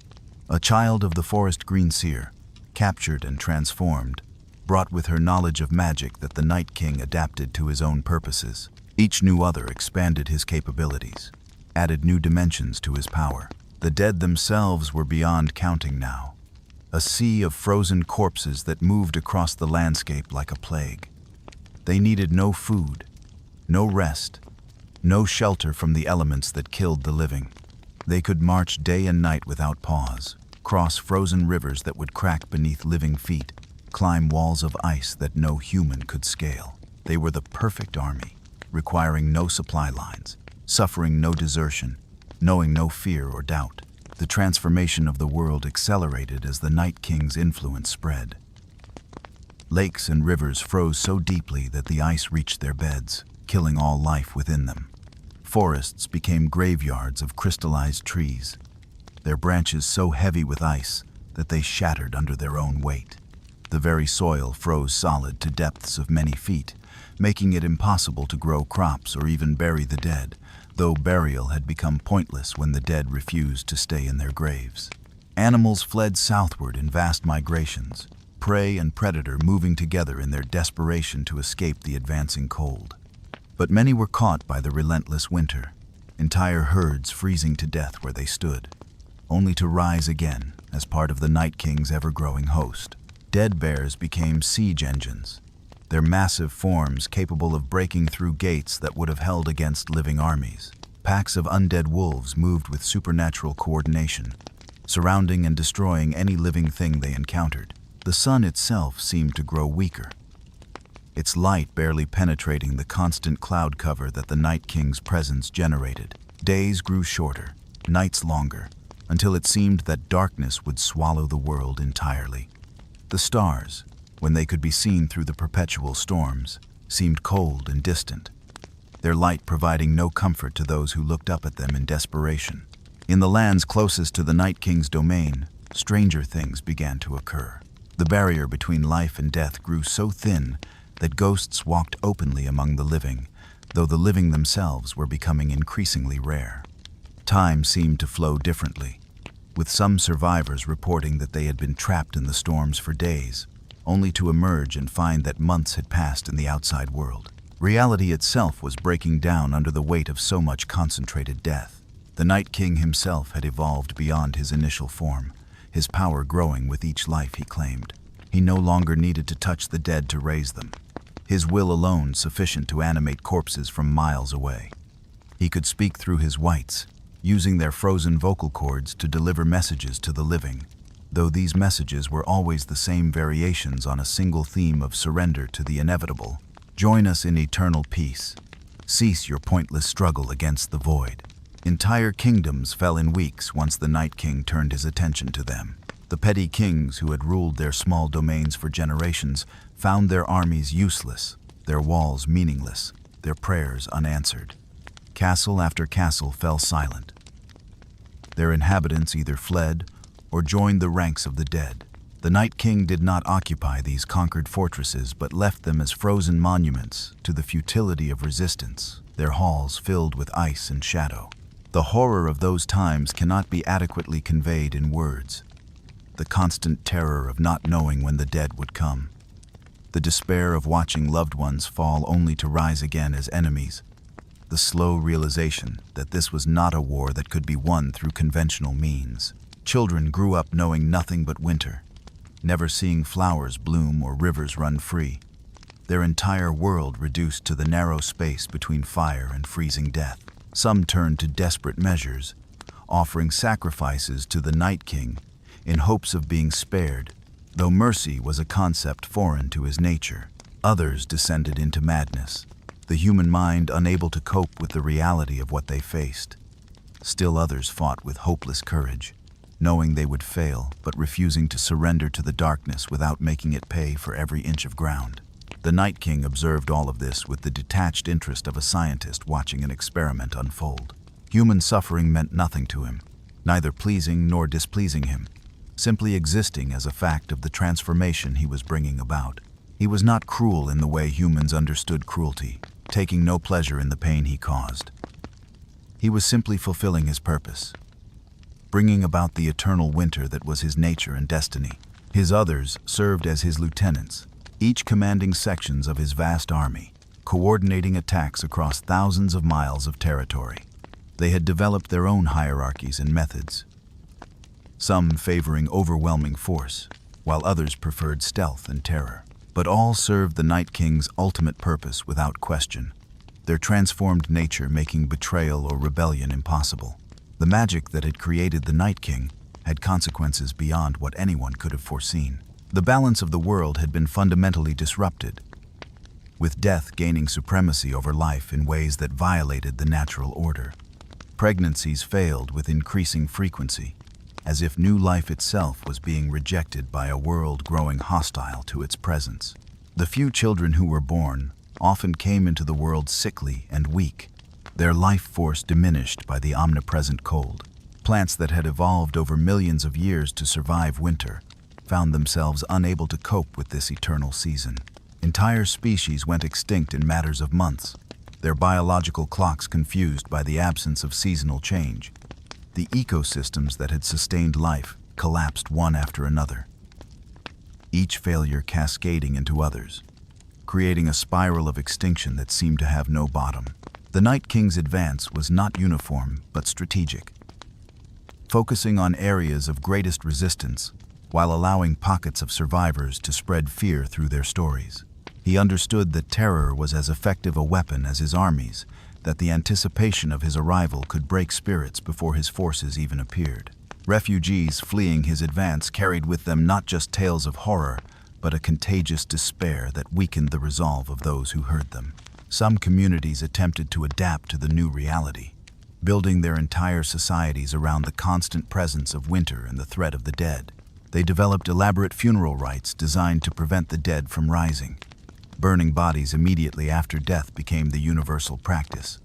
A child of the forest green seer, captured and transformed, brought with her knowledge of magic that the Night King adapted to his own purposes. Each new other expanded his capabilities, added new dimensions to his power. The dead themselves were beyond counting now, a sea of frozen corpses that moved across the landscape like a plague. They needed no food, no rest, no shelter from the elements that killed the living. They could march day and night without pause, cross frozen rivers that would crack beneath living feet, climb walls of ice that no human could scale. They were the perfect army, requiring no supply lines, suffering no desertion, knowing no fear or doubt. The transformation of the world accelerated as the Night King's influence spread. Lakes and rivers froze so deeply that the ice reached their beds, killing all life within them. Forests became graveyards of crystallized trees, their branches so heavy with ice that they shattered under their own weight. The very soil froze solid to depths of many feet, making it impossible to grow crops or even bury the dead, though burial had become pointless when the dead refused to stay in their graves. Animals fled southward in vast migrations, prey and predator moving together in their desperation to escape the advancing cold. But many were caught by the relentless winter, entire herds freezing to death where they stood, only to rise again as part of the Night King's ever-growing host. Dead bears became siege engines, their massive forms capable of breaking through gates that would have held against living armies. Packs of undead wolves moved with supernatural coordination, surrounding and destroying any living thing they encountered. The sun itself seemed to grow weaker, its light barely penetrating the constant cloud cover that the Night King's presence generated. Days grew shorter, nights longer, until it seemed that darkness would swallow the world entirely. The stars, when they could be seen through the perpetual storms, seemed cold and distant, their light providing no comfort to those who looked up at them in desperation. In the lands closest to the Night King's domain, stranger things began to occur. The barrier between life and death grew so thin that ghosts walked openly among the living, though the living themselves were becoming increasingly rare. Time seemed to flow differently, with some survivors reporting that they had been trapped in the storms for days, only to emerge and find that months had passed in the outside world. Reality itself was breaking down under the weight of so much concentrated death. The Night King himself had evolved beyond his initial form, his power growing with each life he claimed. He no longer needed to touch the dead to raise them, his will alone sufficient to animate corpses from miles away. He could speak through his whites, using their frozen vocal cords to deliver messages to the living, though these messages were always the same variations on a single theme of surrender to the inevitable. Join us in eternal peace. Cease your pointless struggle against the void. Entire kingdoms fell in weeks once the Night King turned his attention to them. The petty kings who had ruled their small domains for generations found their armies useless, their walls meaningless, their prayers unanswered. Castle after castle fell silent. Their inhabitants either fled or joined the ranks of the dead. The Night King did not occupy these conquered fortresses but left them as frozen monuments to the futility of resistance, their halls filled with ice and shadow. The horror of those times cannot be adequately conveyed in words. The constant terror of not knowing when the dead would come. The despair of watching loved ones fall only to rise again as enemies. The slow realization that this was not a war that could be won through conventional means. Children grew up knowing nothing but winter, never seeing flowers bloom or rivers run free. Their entire world reduced to the narrow space between fire and freezing death. Some turned to desperate measures, offering sacrifices to the Night King in hopes of being spared, though mercy was a concept foreign to his nature. Others descended into madness, the human mind unable to cope with the reality of what they faced. Still others fought with hopeless courage, knowing they would fail but refusing to surrender to the darkness without making it pay for every inch of ground. The Night King observed all of this with the detached interest of a scientist watching an experiment unfold. Human suffering meant nothing to him, neither pleasing nor displeasing him, simply existing as a fact of the transformation he was bringing about. He was not cruel in the way humans understood cruelty, taking no pleasure in the pain he caused. He was simply fulfilling his purpose, bringing about the eternal winter that was his nature and destiny. His others served as his lieutenants, each commanding sections of his vast army, coordinating attacks across thousands of miles of territory. They had developed their own hierarchies and methods, some favoring overwhelming force, while others preferred stealth and terror. But all served the Night King's ultimate purpose without question, their transformed nature making betrayal or rebellion impossible. The magic that had created the Night King had consequences beyond what anyone could have foreseen. The balance of the world had been fundamentally disrupted, with death gaining supremacy over life in ways that violated the natural order. Pregnancies failed with increasing frequency, as if new life itself was being rejected by a world growing hostile to its presence. The few children who were born often came into the world sickly and weak, their life force diminished by the omnipresent cold. Plants that had evolved over millions of years to survive winter found themselves unable to cope with this eternal season. Entire species went extinct in matters of months, their biological clocks confused by the absence of seasonal change. The ecosystems that had sustained life collapsed one after another, each failure cascading into others, creating a spiral of extinction that seemed to have no bottom. The Night King's advance was not uniform but strategic, focusing on areas of greatest resistance while allowing pockets of survivors to spread fear through their stories. He understood that terror was as effective a weapon as his armies, that the anticipation of his arrival could break spirits before his forces even appeared. Refugees fleeing his advance carried with them not just tales of horror, but a contagious despair that weakened the resolve of those who heard them. Some communities attempted to adapt to the new reality, building their entire societies around the constant presence of winter and the threat of the dead. They developed elaborate funeral rites designed to prevent the dead from rising. Burning bodies immediately after death became the universal practice.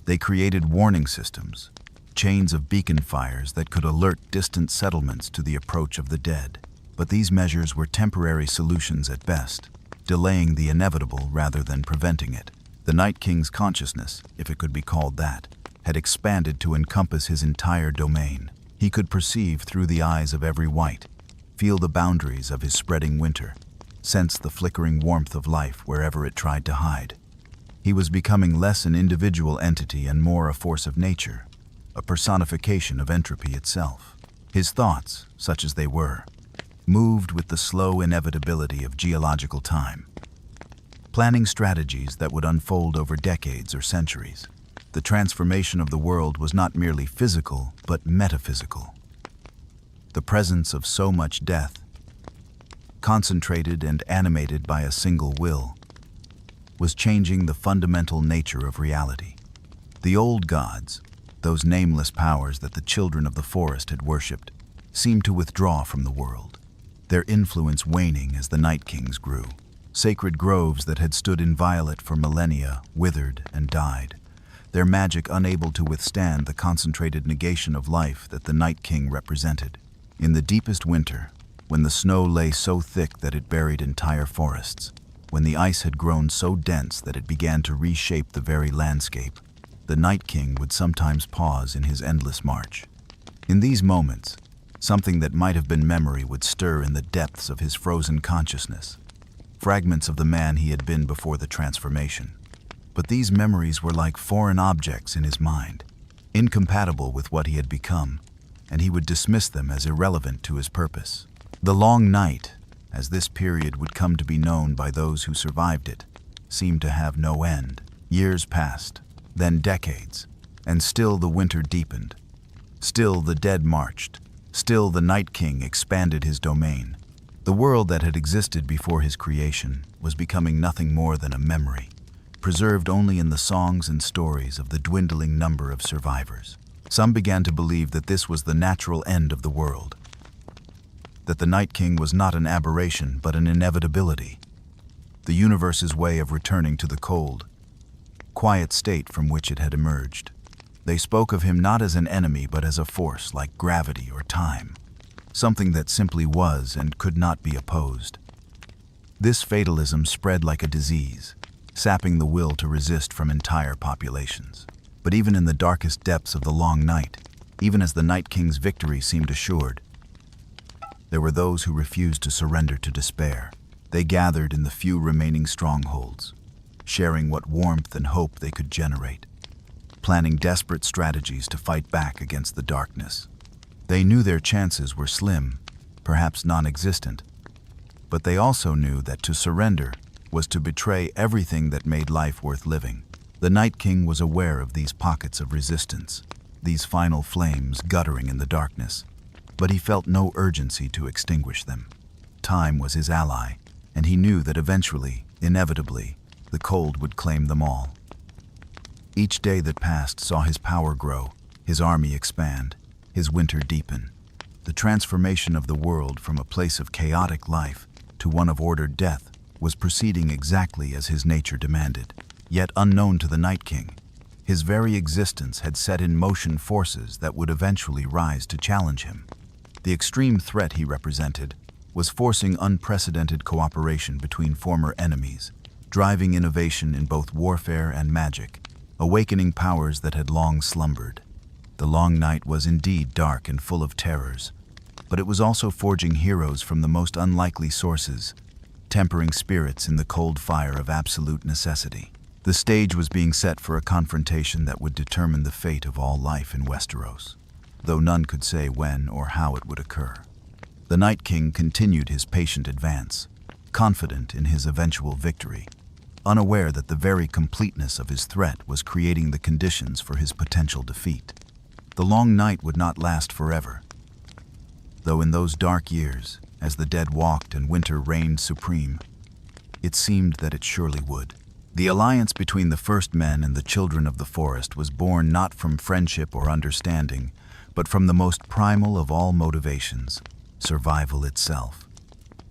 They created warning systems, chains of beacon fires that could alert distant settlements to the approach of the dead. But these measures were temporary solutions at best, delaying the inevitable rather than preventing it. The Night King's consciousness, if it could be called that, had expanded to encompass his entire domain. He could perceive through the eyes of every wight, feel the boundaries of his spreading winter, sense the flickering warmth of life wherever it tried to hide. He was becoming less an individual entity and more a force of nature, a personification of entropy itself. His thoughts, such as they were, moved with the slow inevitability of geological time, planning strategies that would unfold over decades or centuries. The transformation of the world was not merely physical, but metaphysical. The presence of so much death, concentrated and animated by a single will, was changing the fundamental nature of reality. The old gods, those nameless powers that the children of the forest had worshipped, seemed to withdraw from the world, their influence waning as the Night Kings grew. Sacred groves that had stood inviolate for millennia withered and died, their magic unable to withstand the concentrated negation of life that the Night King represented. In the deepest winter, when the snow lay so thick that it buried entire forests, when the ice had grown so dense that it began to reshape the very landscape, the Night King would sometimes pause in his endless march. In these moments, something that might have been memory would stir in the depths of his frozen consciousness, fragments of the man he had been before the transformation. But these memories were like foreign objects in his mind, incompatible with what he had become, and he would dismiss them as irrelevant to his purpose. The long night, as this period would come to be known by those who survived it, seemed to have no end. Years passed, then decades, and still the winter deepened. Still the dead marched. Still the Night King expanded his domain. The world that had existed before his creation was becoming nothing more than a memory, preserved only in the songs and stories of the dwindling number of survivors. Some began to believe that this was the natural end of the world, that the Night King was not an aberration but an inevitability, the universe's way of returning to the cold, quiet state from which it had emerged. They spoke of him not as an enemy but as a force like gravity or time, something that simply was and could not be opposed. This fatalism spread like a disease, sapping the will to resist from entire populations. But even in the darkest depths of the long night, even as the Night King's victory seemed assured, there were those who refused to surrender to despair. They gathered in the few remaining strongholds, sharing what warmth and hope they could generate, planning desperate strategies to fight back against the darkness. They knew their chances were slim, perhaps non-existent, but they also knew that to surrender was to betray everything that made life worth living. The Night King was aware of these pockets of resistance, these final flames guttering in the darkness, but he felt no urgency to extinguish them. Time was his ally, and he knew that eventually, inevitably, the cold would claim them all. Each day that passed saw his power grow, his army expand, his winter deepen. The transformation of the world from a place of chaotic life to one of ordered death was proceeding exactly as his nature demanded. Yet unknown to the Night King, his very existence had set in motion forces that would eventually rise to challenge him. The extreme threat he represented was forcing unprecedented cooperation between former enemies, driving innovation in both warfare and magic, awakening powers that had long slumbered. The long night was indeed dark and full of terrors, but it was also forging heroes from the most unlikely sources, tempering spirits in the cold fire of absolute necessity. The stage was being set for a confrontation that would determine the fate of all life in Westeros, though none could say when or how it would occur. The Night King continued his patient advance, confident in his eventual victory, unaware that the very completeness of his threat was creating the conditions for his potential defeat. The long night would not last forever, though in those dark years, as the dead walked and winter reigned supreme, it seemed that it surely would. The alliance between the first men and the children of the forest was born not from friendship or understanding, but from the most primal of all motivations, survival itself.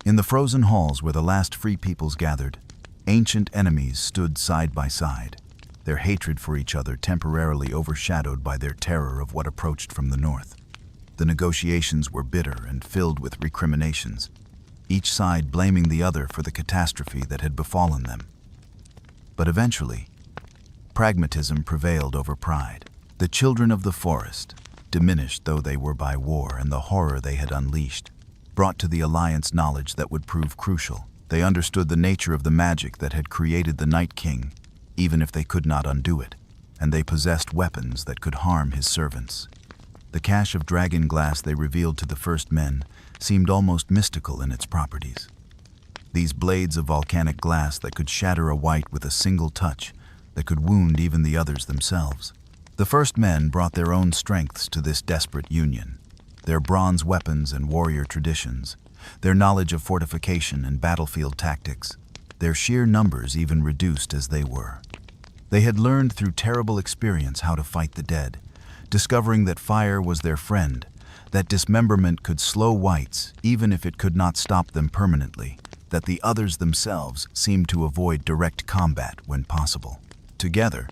In the frozen halls where the last free peoples gathered, ancient enemies stood side by side, their hatred for each other temporarily overshadowed by their terror of what approached from the north. The negotiations were bitter and filled with recriminations, each side blaming the other for the catastrophe that had befallen them. But eventually, pragmatism prevailed over pride. The children of the forest, diminished though they were by war and the horror they had unleashed, brought to the alliance knowledge that would prove crucial. They understood the nature of the magic that had created the Night King, even if they could not undo it, and they possessed weapons that could harm his servants. The cache of dragon glass they revealed to the first men seemed almost mystical in its properties. These blades of volcanic glass that could shatter a wight with a single touch, that could wound even the others themselves. The first men brought their own strengths to this desperate union, their bronze weapons and warrior traditions, their knowledge of fortification and battlefield tactics, their sheer numbers even reduced as they were. They had learned through terrible experience how to fight the dead, discovering that fire was their friend, that dismemberment could slow wights even if it could not stop them permanently, that the others themselves seemed to avoid direct combat when possible. Together,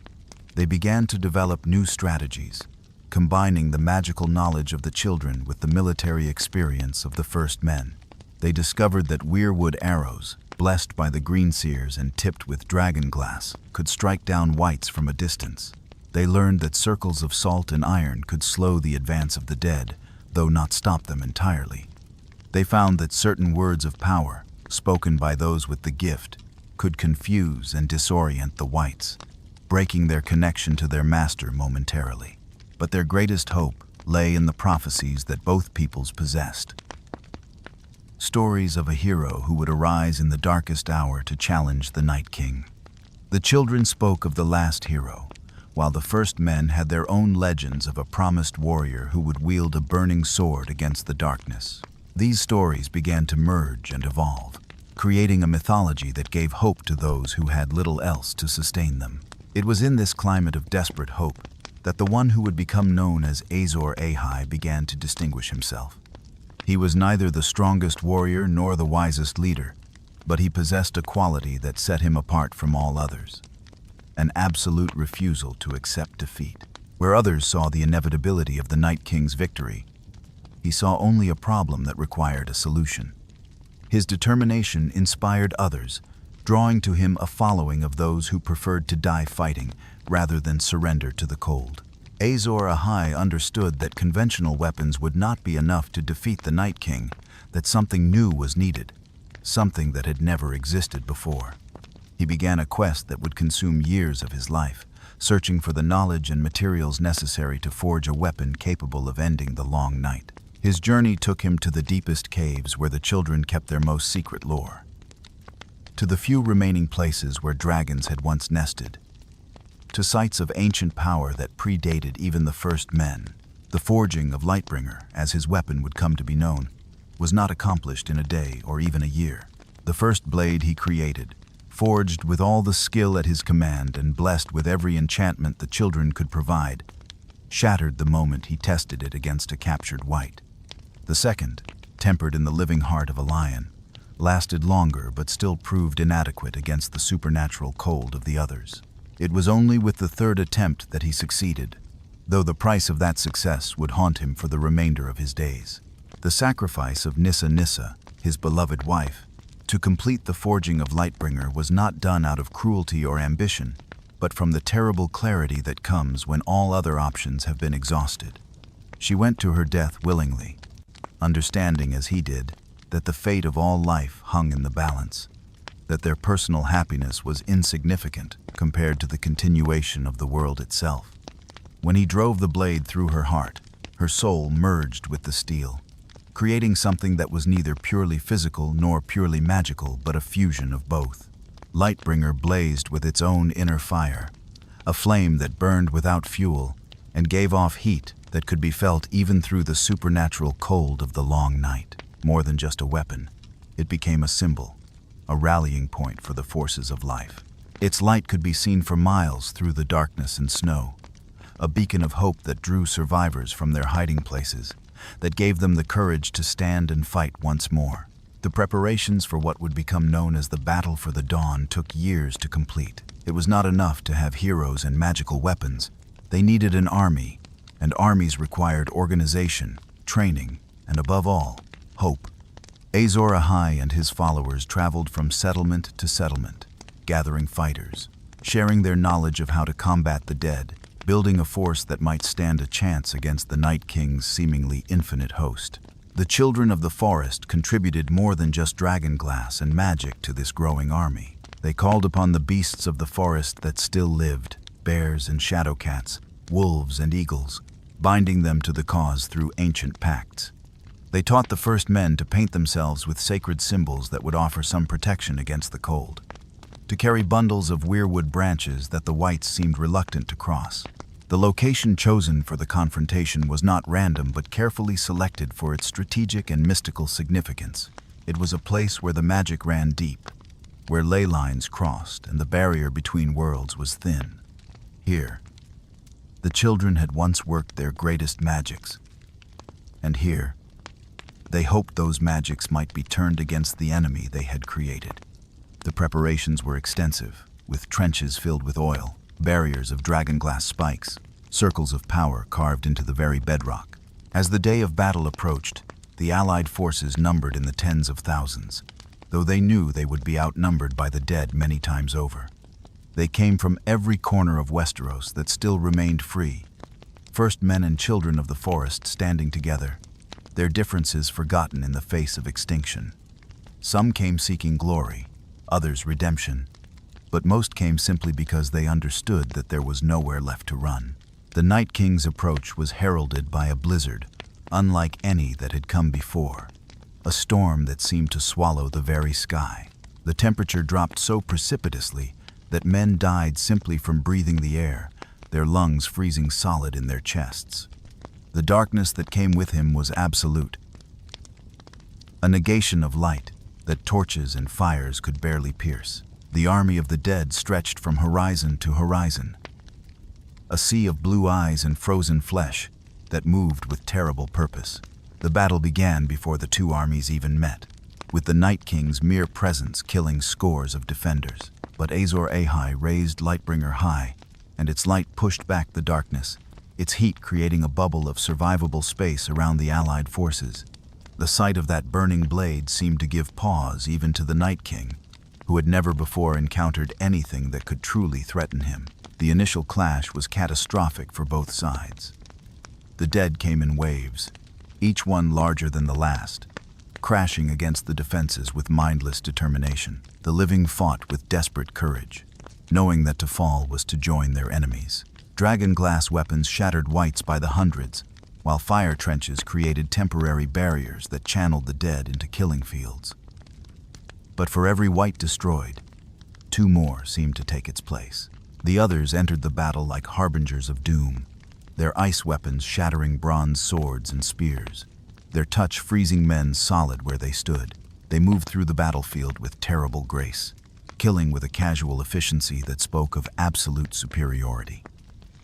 they began to develop new strategies, combining the magical knowledge of the children with the military experience of the first men. They discovered that weirwood arrows, blessed by the greenseers and tipped with dragon glass, could strike down wights from a distance. They learned that circles of salt and iron could slow the advance of the dead, though not stop them entirely. They found that certain words of power, spoken by those with the gift, could confuse and disorient the wights, breaking their connection to their master momentarily. But their greatest hope lay in the prophecies that both peoples possessed. Stories of a hero who would arise in the darkest hour to challenge the Night King. The children spoke of the last hero, while the first men had their own legends of a promised warrior who would wield a burning sword against the darkness. These stories began to merge and evolve, creating a mythology that gave hope to those who had little else to sustain them. It was in this climate of desperate hope that the one who would become known as Azor Ahai began to distinguish himself. He was neither the strongest warrior nor the wisest leader, but he possessed a quality that set him apart from all others: an absolute refusal to accept defeat. Where others saw the inevitability of the Night King's victory, he saw only a problem that required a solution. His determination inspired others, drawing to him a following of those who preferred to die fighting rather than surrender to the cold. Azor Ahai understood that conventional weapons would not be enough to defeat the Night King, that something new was needed, something that had never existed before. He began a quest that would consume years of his life, searching for the knowledge and materials necessary to forge a weapon capable of ending the long night. His journey took him to the deepest caves where the children kept their most secret lore, to the few remaining places where dragons had once nested, to sites of ancient power that predated even the first men. The forging of Lightbringer, as his weapon would come to be known, was not accomplished in a day or even a year. The first blade he created, forged with all the skill at his command and blessed with every enchantment the children could provide, shattered the moment he tested it against a captured wight. The second, tempered in the living heart of a lion, lasted longer but still proved inadequate against the supernatural cold of the others. It was only with the third attempt that he succeeded, though the price of that success would haunt him for the remainder of his days. The sacrifice of Nissa, his beloved wife, to complete the forging of Lightbringer was not done out of cruelty or ambition, but from the terrible clarity that comes when all other options have been exhausted. She went to her death willingly, understanding as he did that the fate of all life hung in the balance, that their personal happiness was insignificant compared to the continuation of the world itself. When he drove the blade through her heart, her soul merged with the steel, creating something that was neither purely physical nor purely magical, but a fusion of both. Lightbringer blazed with its own inner fire, a flame that burned without fuel and gave off heat that could be felt even through the supernatural cold of the long night. More than just a weapon, it became a symbol, a rallying point for the forces of life. Its light could be seen for miles through the darkness and snow, a beacon of hope that drew survivors from their hiding places, that gave them the courage to stand and fight once more. The preparations for what would become known as the Battle for the Dawn took years to complete. It was not enough to have heroes and magical weapons. They needed an army, and armies required organization, training, and above all, hope. Azor Ahai and his followers traveled from settlement to settlement, gathering fighters, sharing their knowledge of how to combat the dead, building a force that might stand a chance against the Night King's seemingly infinite host. The children of the forest contributed more than just dragonglass and magic to this growing army. They called upon the beasts of the forest that still lived, bears and shadowcats, wolves and eagles, binding them to the cause through ancient pacts. They taught the first men to paint themselves with sacred symbols that would offer some protection against the cold, to carry bundles of weirwood branches that the whites seemed reluctant to cross. The location chosen for the confrontation was not random but carefully selected for its strategic and mystical significance. It was a place where the magic ran deep, where ley lines crossed and the barrier between worlds was thin. Here, the children had once worked their greatest magics, and here, they hoped those magics might be turned against the enemy they had created. The preparations were extensive, with trenches filled with oil, barriers of dragonglass spikes, circles of power carved into the very bedrock. As the day of battle approached, the Allied forces numbered in the tens of thousands, though they knew they would be outnumbered by the dead many times over. They came from every corner of Westeros that still remained free, first men and children of the forest standing together, their differences forgotten in the face of extinction. Some came seeking glory, others redemption, but most came simply because they understood that there was nowhere left to run. The Night King's approach was heralded by a blizzard, unlike any that had come before, a storm that seemed to swallow the very sky. The temperature dropped so precipitously that men died simply from breathing the air, their lungs freezing solid in their chests. The darkness that came with him was absolute, a negation of light that torches and fires could barely pierce. The army of the dead stretched from horizon to horizon, a sea of blue eyes and frozen flesh that moved with terrible purpose. The battle began before the two armies even met, with the Night King's mere presence killing scores of defenders. But Azor Ahai raised Lightbringer high, and its light pushed back the darkness, its heat creating a bubble of survivable space around the Allied forces. The sight of that burning blade seemed to give pause even to the Night King, who had never before encountered anything that could truly threaten him. The initial clash was catastrophic for both sides. The dead came in waves, each one larger than the last, crashing against the defenses with mindless determination. The living fought with desperate courage, knowing that to fall was to join their enemies. Dragonglass weapons shattered whites by the hundreds, while fire trenches created temporary barriers that channeled the dead into killing fields. But for every white destroyed, two more seemed to take its place. The others entered the battle like harbingers of doom, their ice weapons shattering bronze swords and spears, their touch freezing men solid where they stood. They moved through the battlefield with terrible grace, killing with a casual efficiency that spoke of absolute superiority.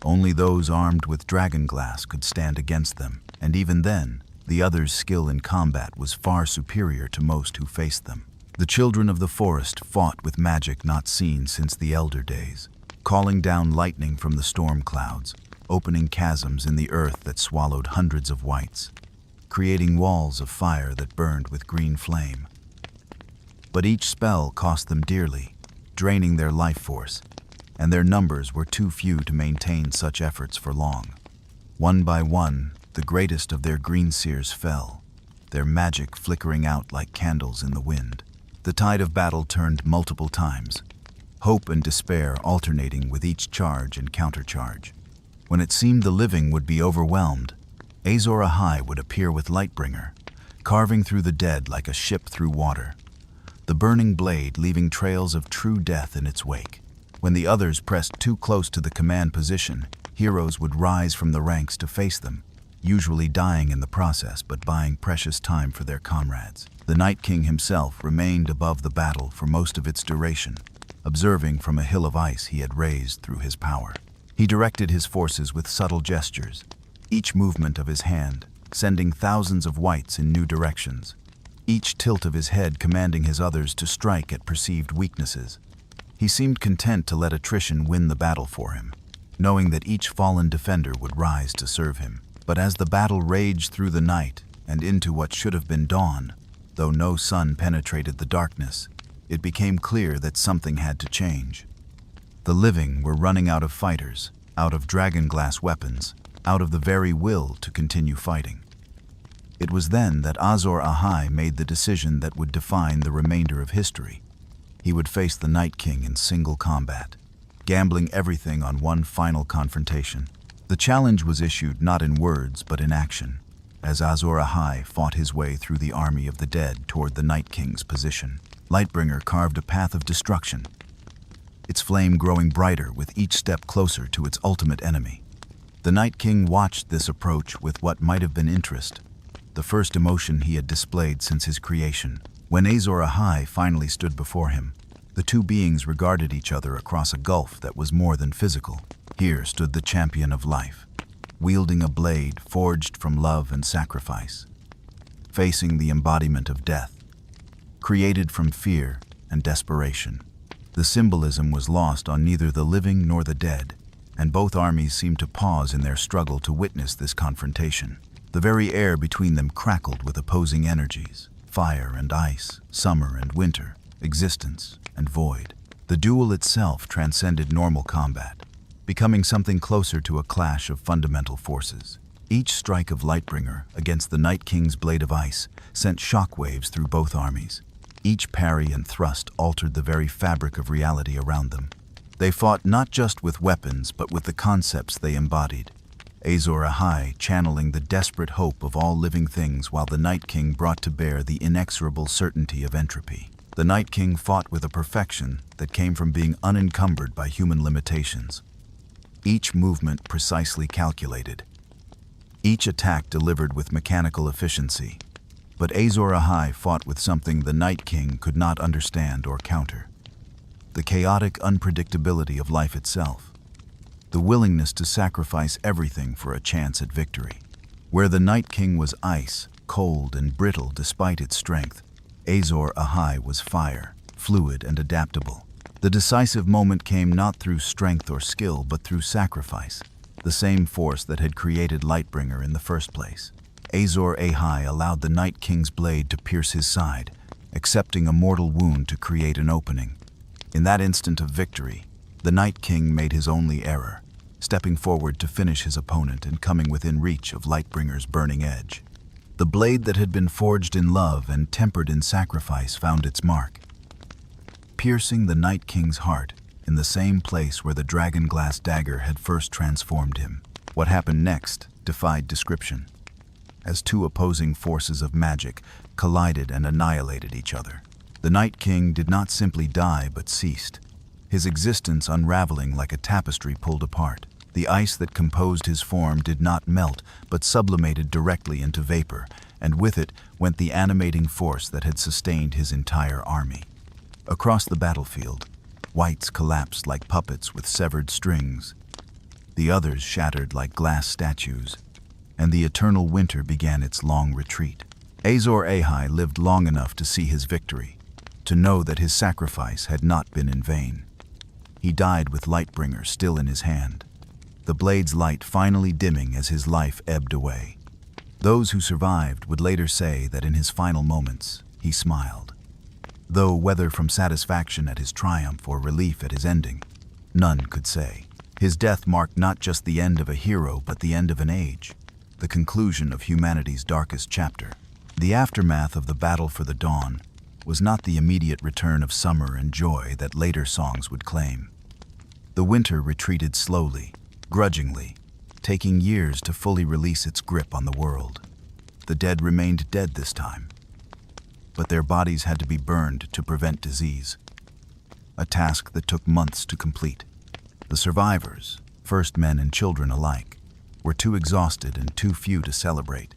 Only those armed with dragonglass could stand against them, and even then, the others' skill in combat was far superior to most who faced them. The children of the forest fought with magic not seen since the elder days, calling down lightning from the storm clouds, opening chasms in the earth that swallowed hundreds of whites, creating walls of fire that burned with green flame. But each spell cost them dearly, draining their life force, and their numbers were too few to maintain such efforts for long. One by one, the greatest of their green seers fell, their magic flickering out like candles in the wind. The tide of battle turned multiple times, hope and despair alternating with each charge and countercharge. When it seemed the living would be overwhelmed, Azor Ahai would appear with Lightbringer, carving through the dead like a ship through water, the burning blade leaving trails of true death in its wake. When the others pressed too close to the command position, heroes would rise from the ranks to face them, usually dying in the process but buying precious time for their comrades. The Night King himself remained above the battle for most of its duration, observing from a hill of ice he had raised through his power. He directed his forces with subtle gestures, each movement of his hand sending thousands of whites in new directions, each tilt of his head commanding his others to strike at perceived weaknesses. He seemed content to let attrition win the battle for him, knowing that each fallen defender would rise to serve him. But as the battle raged through the night and into what should have been dawn, though no sun penetrated the darkness, it became clear that something had to change. The living were running out of fighters, out of dragonglass weapons, out of the very will to continue fighting. It was then that Azor Ahai made the decision that would define the remainder of history. He would face the Night King in single combat, gambling everything on one final confrontation. The challenge was issued not in words but in action, as Azor Ahai fought his way through the army of the dead toward the Night King's position. Lightbringer carved a path of destruction, its flame growing brighter with each step closer to its ultimate enemy. The Night King watched this approach with what might have been interest, the first emotion he had displayed since his creation. When Azor Ahai finally stood before him, the two beings regarded each other across a gulf that was more than physical. Here stood the champion of life, wielding a blade forged from love and sacrifice, facing the embodiment of death, created from fear and desperation. The symbolism was lost on neither the living nor the dead, and both armies seemed to pause in their struggle to witness this confrontation. The very air between them crackled with opposing energies, fire and ice, summer and winter, existence and void. The duel itself transcended normal combat, becoming something closer to a clash of fundamental forces. Each strike of Lightbringer against the Night King's blade of ice sent shockwaves through both armies. Each parry and thrust altered the very fabric of reality around them. They fought not just with weapons, but with the concepts they embodied. Azor Ahai channeling the desperate hope of all living things, while the Night King brought to bear the inexorable certainty of entropy. The Night King fought with a perfection that came from being unencumbered by human limitations. Each movement precisely calculated, each attack delivered with mechanical efficiency. But Azor Ahai fought with something the Night King could not understand or counter: the chaotic unpredictability of life itself, the willingness to sacrifice everything for a chance at victory. Where the Night King was ice, cold and brittle despite its strength, Azor Ahai was fire, fluid and adaptable. The decisive moment came not through strength or skill, but through sacrifice, the same force that had created Lightbringer in the first place. Azor Ahai allowed the Night King's blade to pierce his side, accepting a mortal wound to create an opening. In that instant of victory, the Night King made his only error, stepping forward to finish his opponent and coming within reach of Lightbringer's burning edge. The blade that had been forged in love and tempered in sacrifice found its mark, piercing the Night King's heart in the same place where the dragonglass dagger had first transformed him. What happened next defied description, as two opposing forces of magic collided and annihilated each other. The Night King did not simply die, but ceased, his existence unraveling like a tapestry pulled apart. The ice that composed his form did not melt, but sublimated directly into vapor, and with it went the animating force that had sustained his entire army. Across the battlefield, whites collapsed like puppets with severed strings. The others shattered like glass statues, and the eternal winter began its long retreat. Azor Ahai lived long enough to see his victory, to know that his sacrifice had not been in vain. He died with Lightbringer still in his hand, the blade's light finally dimming as his life ebbed away. Those who survived would later say that in his final moments, he smiled. Though whether from satisfaction at his triumph or relief at his ending, none could say. His death marked not just the end of a hero, but the end of an age, the conclusion of humanity's darkest chapter. The aftermath of the battle for the dawn was not the immediate return of summer and joy that later songs would claim. The winter retreated slowly, grudgingly, taking years to fully release its grip on the world. The dead remained dead this time, but their bodies had to be burned to prevent disease, a task that took months to complete. The survivors, first men and children alike, were too exhausted and too few to celebrate,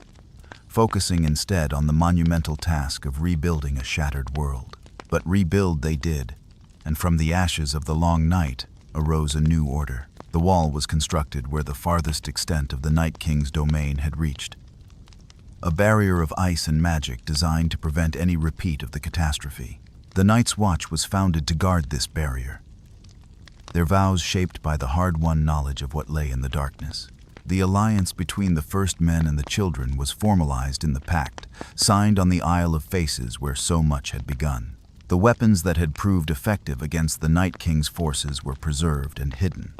focusing instead on the monumental task of rebuilding a shattered world. But rebuild they did, and from the ashes of the long night arose a new order. The wall was constructed where the farthest extent of the Night King's domain had reached, a barrier of ice and magic designed to prevent any repeat of the catastrophe. The Night's Watch was founded to guard this barrier, their vows shaped by the hard-won knowledge of what lay in the darkness. The alliance between the first men and the children was formalized in the pact, signed on the Isle of Faces where so much had begun. The weapons that had proved effective against the Night King's forces were preserved and hidden.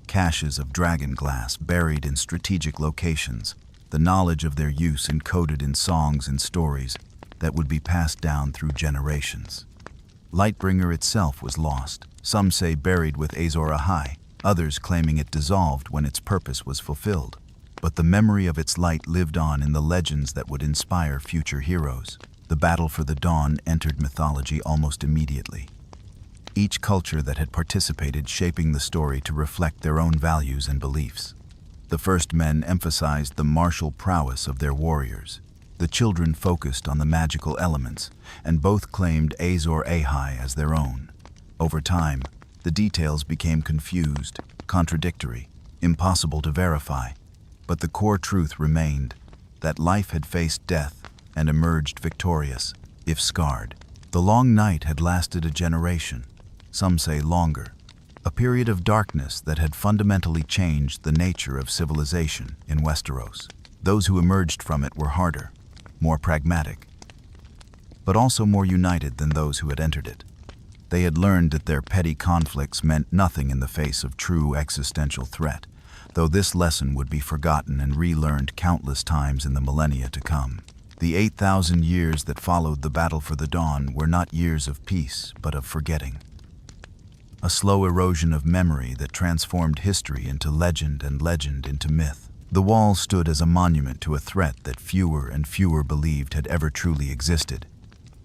Caches of dragon glass buried in strategic locations, the knowledge of their use encoded in songs and stories that would be passed down through generations. Lightbringer itself was lost, some say buried with Azor Ahai, others claiming it dissolved when its purpose was fulfilled. But the memory of its light lived on in the legends that would inspire future heroes. The battle for the dawn entered mythology almost immediately. Each culture that had participated shaping the story to reflect their own values and beliefs. The first men emphasized the martial prowess of their warriors. The children focused on the magical elements, and both claimed Azor Ahai as their own. Over time, the details became confused, contradictory, impossible to verify, but the core truth remained that life had faced death and emerged victorious, if scarred. The long night had lasted a generation, some say longer, a period of darkness that had fundamentally changed the nature of civilization in Westeros. Those who emerged from it were harder, more pragmatic, but also more united than those who had entered it. They had learned that their petty conflicts meant nothing in the face of true existential threat, though this lesson would be forgotten and relearned countless times in the millennia to come. The 8,000 years that followed the battle for the dawn were not years of peace, but of forgetting. A slow erosion of memory that transformed history into legend and legend into myth. The wall stood as a monument to a threat that fewer and fewer believed had ever truly existed.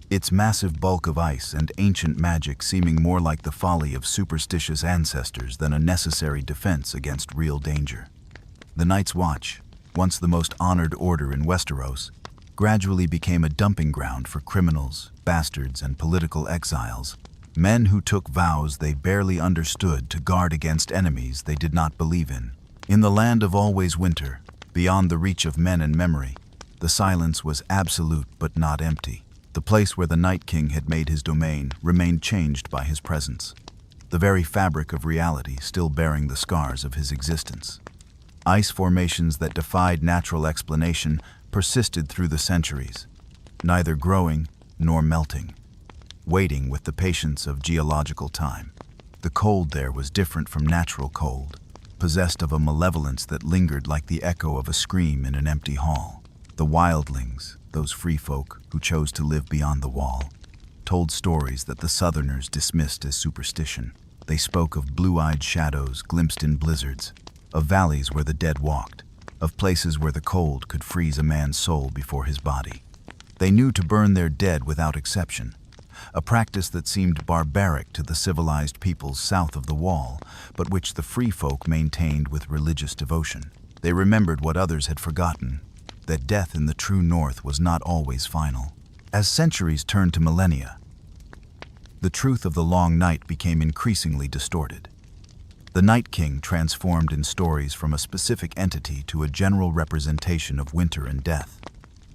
Its massive bulk of ice and ancient magic seeming more like the folly of superstitious ancestors than a necessary defense against real danger. The Night's Watch, once the most honored order in Westeros, gradually became a dumping ground for criminals, bastards, and political exiles, men who took vows they barely understood to guard against enemies they did not believe in. In the land of always winter, beyond the reach of men and memory, the silence was absolute but not empty. The place where the Night King had made his domain remained changed by his presence, the very fabric of reality still bearing the scars of his existence. Ice formations that defied natural explanation persisted through the centuries, neither growing nor melting, waiting with the patience of geological time. The cold there was different from natural cold, possessed of a malevolence that lingered like the echo of a scream in an empty hall. The wildlings, those free folk who chose to live beyond the wall, told stories that the Southerners dismissed as superstition. They spoke of blue-eyed shadows glimpsed in blizzards, of valleys where the dead walked, of places where the cold could freeze a man's soul before his body. They knew to burn their dead without exception, a practice that seemed barbaric to the civilized peoples south of the wall, but which the free folk maintained with religious devotion. They remembered what others had forgotten, that death in the true north was not always final. As centuries turned to millennia, the truth of the long night became increasingly distorted. The Night King transformed in stories from a specific entity to a general representation of winter and death.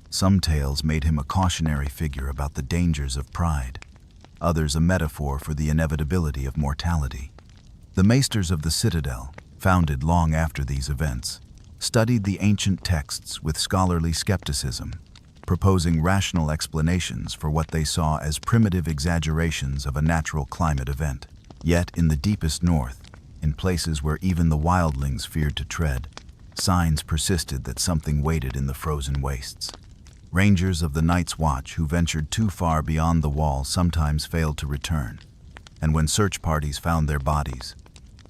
Some tales made him a cautionary figure about the dangers of pride, others a metaphor for the inevitability of mortality. The maesters of the Citadel, founded long after these events, studied the ancient texts with scholarly skepticism, proposing rational explanations for what they saw as primitive exaggerations of a natural climate event. Yet in the deepest north, in places where even the wildlings feared to tread, signs persisted that something waited in the frozen wastes. Rangers of the Night's Watch who ventured too far beyond the wall sometimes failed to return, and when search parties found their bodies,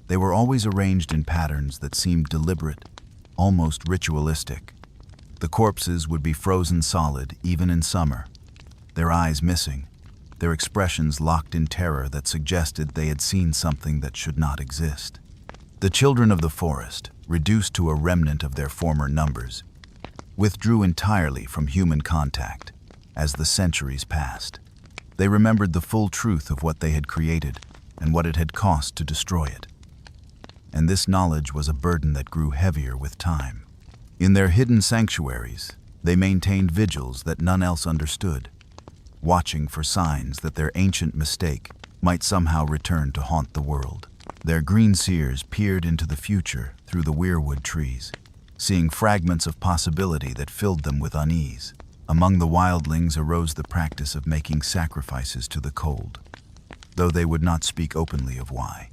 they were always arranged in patterns that seemed deliberate, almost ritualistic. The corpses would be frozen solid even in summer, their eyes missing, their expressions locked in terror that suggested they had seen something that should not exist. The children of the forest, reduced to a remnant of their former numbers, withdrew entirely from human contact as the centuries passed. They remembered the full truth of what they had created and what it had cost to destroy it. And this knowledge was a burden that grew heavier with time. In their hidden sanctuaries, they maintained vigils that none else understood, watching for signs that their ancient mistake might somehow return to haunt the world. Their green seers peered into the future through the weirwood trees, seeing fragments of possibility that filled them with unease. Among the wildlings arose the practice of making sacrifices to the cold, though they would not speak openly of why.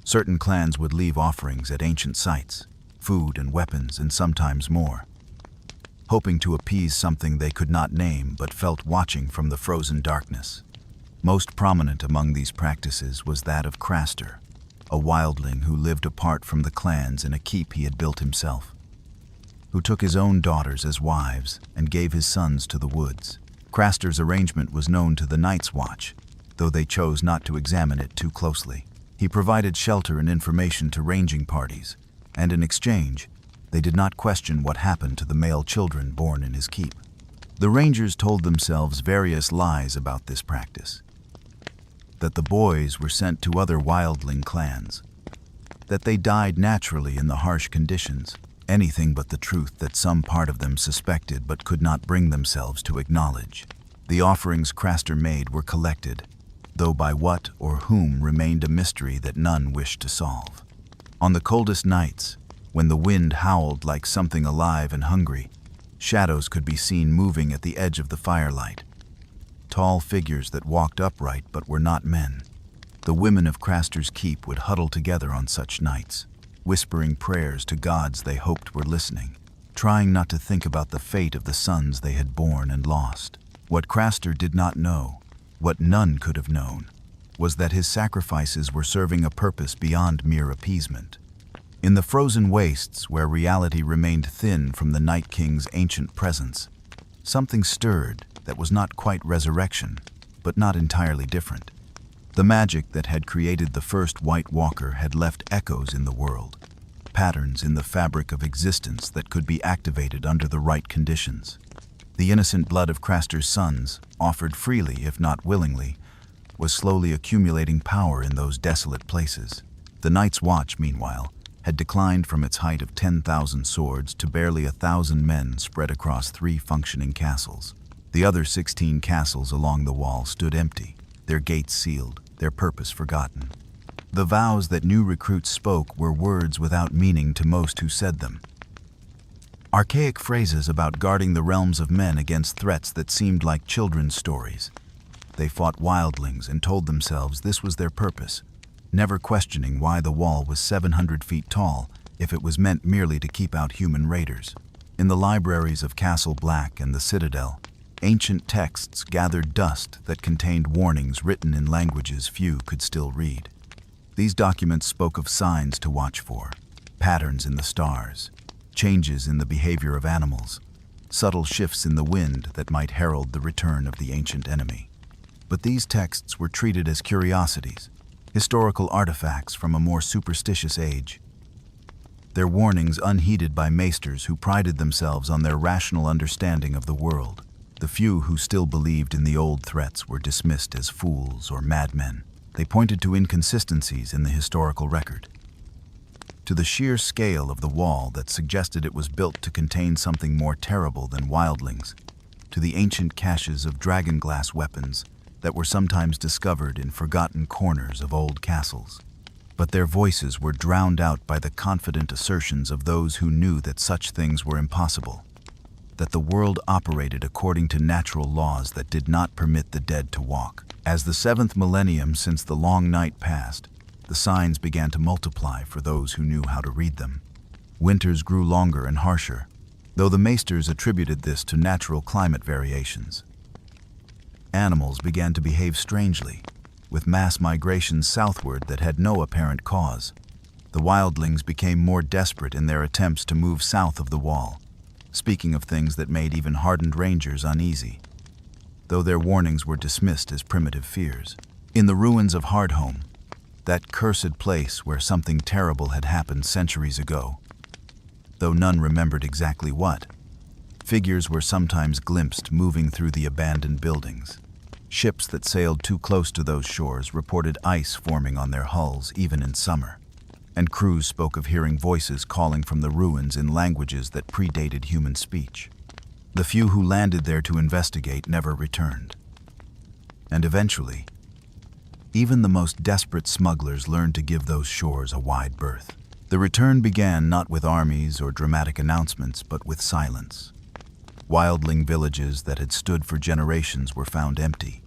Certain clans would leave offerings at ancient sites, food and weapons and sometimes more, hoping to appease something they could not name but felt watching from the frozen darkness. Most prominent among these practices was that of Craster, a wildling who lived apart from the clans in a keep he had built himself, who took his own daughters as wives and gave his sons to the woods. Craster's arrangement was known to the Night's Watch, though they chose not to examine it too closely. He provided shelter and information to ranging parties, and in exchange, they did not question what happened to the male children born in his keep. The rangers told themselves various lies about this practice: that the boys were sent to other wildling clans, that they died naturally in the harsh conditions, anything but the truth that some part of them suspected but could not bring themselves to acknowledge. The offerings Craster made were collected, though by what or whom remained a mystery that none wished to solve. On the coldest nights, when the wind howled like something alive and hungry, shadows could be seen moving at the edge of the firelight. Tall figures that walked upright but were not men. The women of Craster's keep would huddle together on such nights, whispering prayers to gods they hoped were listening, trying not to think about the fate of the sons they had born and lost. What Craster did not know, what none could have known, was that his sacrifices were serving a purpose beyond mere appeasement. In the frozen wastes where reality remained thin from the Night King's ancient presence, something stirred that was not quite resurrection, but not entirely different. The magic that had created the first White Walker had left echoes in the world, patterns in the fabric of existence that could be activated under the right conditions. The innocent blood of Craster's sons, offered freely if not willingly, was slowly accumulating power in those desolate places. The Night's Watch, meanwhile, had declined from its height of 10,000 swords to barely 1,000 men spread across 3 functioning castles. The other 16 castles along the wall stood empty, their gates sealed, their purpose forgotten. The vows that new recruits spoke were words without meaning to most who said them. Archaic phrases about guarding the realms of men against threats that seemed like children's stories. They fought wildlings and told themselves this was their purpose, never questioning why the wall was 700 feet tall if it was meant merely to keep out human raiders. In the libraries of Castle Black and the Citadel, ancient texts gathered dust that contained warnings written in languages few could still read. These documents spoke of signs to watch for, patterns in the stars, changes in the behavior of animals, subtle shifts in the wind that might herald the return of the ancient enemy. But these texts were treated as curiosities, historical artifacts from a more superstitious age. Their warnings unheeded by maesters who prided themselves on their rational understanding of the world. The few who still believed in the old threats were dismissed as fools or madmen. They pointed to inconsistencies in the historical record, to the sheer scale of the wall that suggested it was built to contain something more terrible than wildlings, to the ancient caches of dragonglass weapons that were sometimes discovered in forgotten corners of old castles. But their voices were drowned out by the confident assertions of those who knew that such things were impossible, that the world operated according to natural laws that did not permit the dead to walk. As the 7th millennium since the long night passed, the signs began to multiply for those who knew how to read them. Winters grew longer and harsher, though the maesters attributed this to natural climate variations. Animals began to behave strangely, with mass migrations southward that had no apparent cause. The wildlings became more desperate in their attempts to move south of the wall, speaking of things that made even hardened rangers uneasy, though their warnings were dismissed as primitive fears. In the ruins of Hardhome, that cursed place where something terrible had happened centuries ago, though none remembered exactly what, figures were sometimes glimpsed moving through the abandoned buildings. Ships that sailed too close to those shores reported ice forming on their hulls even in summer, and crews spoke of hearing voices calling from the ruins in languages that predated human speech. The few who landed there to investigate never returned. And eventually, even the most desperate smugglers learned to give those shores a wide berth. The return began not with armies or dramatic announcements, but with silence. Wildling villages that had stood for generations were found empty.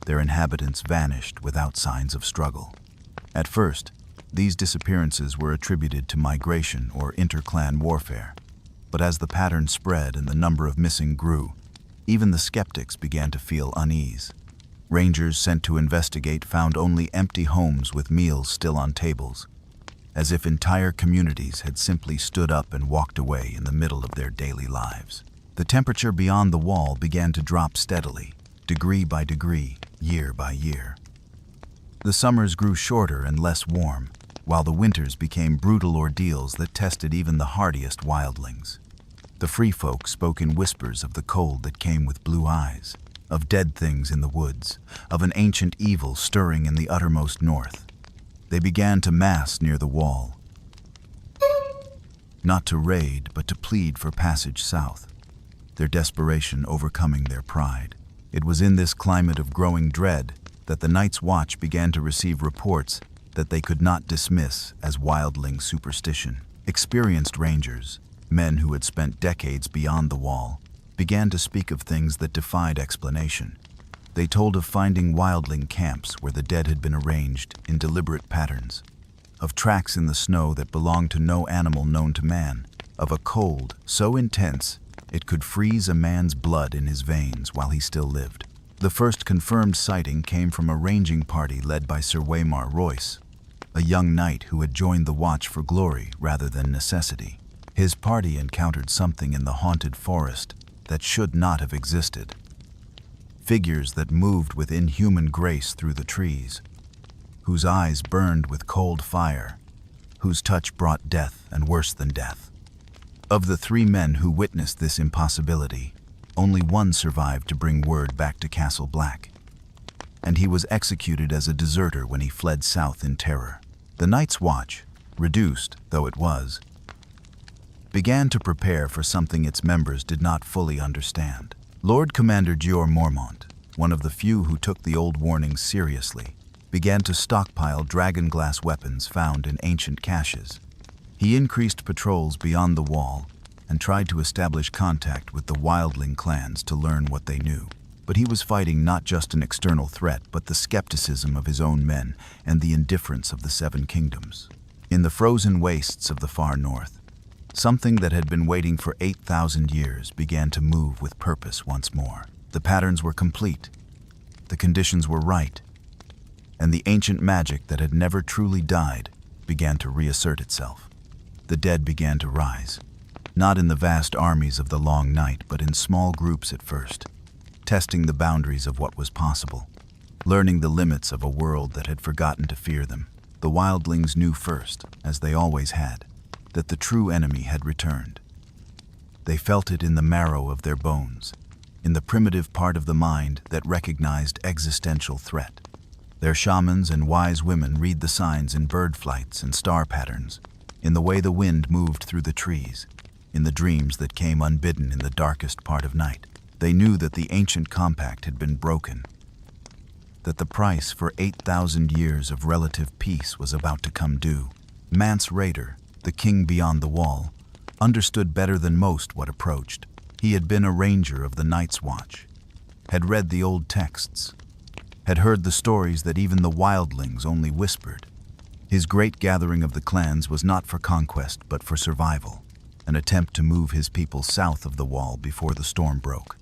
Their inhabitants vanished without signs of struggle. At first, these disappearances were attributed to migration or inter-clan warfare. But as the pattern spread and the number of missing grew, even the skeptics began to feel unease. Rangers sent to investigate found only empty homes with meals still on tables, as if entire communities had simply stood up and walked away in the middle of their daily lives. The temperature beyond the wall began to drop steadily, degree by degree, year by year. The summers grew shorter and less warm, while the winters became brutal ordeals that tested even the hardiest wildlings. The free folk spoke in whispers of the cold that came with blue eyes, of dead things in the woods, of an ancient evil stirring in the uttermost north. They began to mass near the wall, not to raid, but to plead for passage south, their desperation overcoming their pride. It was in this climate of growing dread that the Night's Watch began to receive reports that they could not dismiss as wildling superstition. Experienced rangers, men who had spent decades beyond the wall, began to speak of things that defied explanation. They told of finding wildling camps where the dead had been arranged in deliberate patterns, of tracks in the snow that belonged to no animal known to man, of a cold so intense it could freeze a man's blood in his veins while he still lived. The first confirmed sighting came from a ranging party led by Sir Waymar Royce, a young knight who had joined the watch for glory rather than necessity. His party encountered something in the haunted forest that should not have existed. Figures that moved with inhuman grace through the trees, whose eyes burned with cold fire, whose touch brought death and worse than death. Of the 3 men who witnessed this impossibility, only one survived to bring word back to Castle Black, and he was executed as a deserter when he fled south in terror. The Night's Watch, reduced though it was, began to prepare for something its members did not fully understand. Lord Commander Gior Mormont, one of the few who took the old warnings seriously, began to stockpile dragonglass weapons found in ancient caches. He increased patrols beyond the wall and tried to establish contact with the wildling clans to learn what they knew. But he was fighting not just an external threat, but the skepticism of his own men and the indifference of the 7 kingdoms. In the frozen wastes of the far north, something that had been waiting for 8,000 years began to move with purpose once more. The patterns were complete, the conditions were right, and the ancient magic that had never truly died began to reassert itself. The dead began to rise, not in the vast armies of the long night, but in small groups at first, testing the boundaries of what was possible, learning the limits of a world that had forgotten to fear them. The wildlings knew first, as they always had, that the true enemy had returned. They felt it in the marrow of their bones, in the primitive part of the mind that recognized existential threat. Their shamans and wise women read the signs in bird flights and star patterns, in the way the wind moved through the trees, in the dreams that came unbidden in the darkest part of night. They knew that the ancient compact had been broken, that the price for 8,000 years of relative peace was about to come due. Mance Rayder, the king beyond the wall, understood better than most what approached. He had been a ranger of the Night's Watch, had read the old texts, had heard the stories that even the wildlings only whispered. His great gathering of the clans was not for conquest, but for survival, an attempt to move his people south of the wall before the storm broke.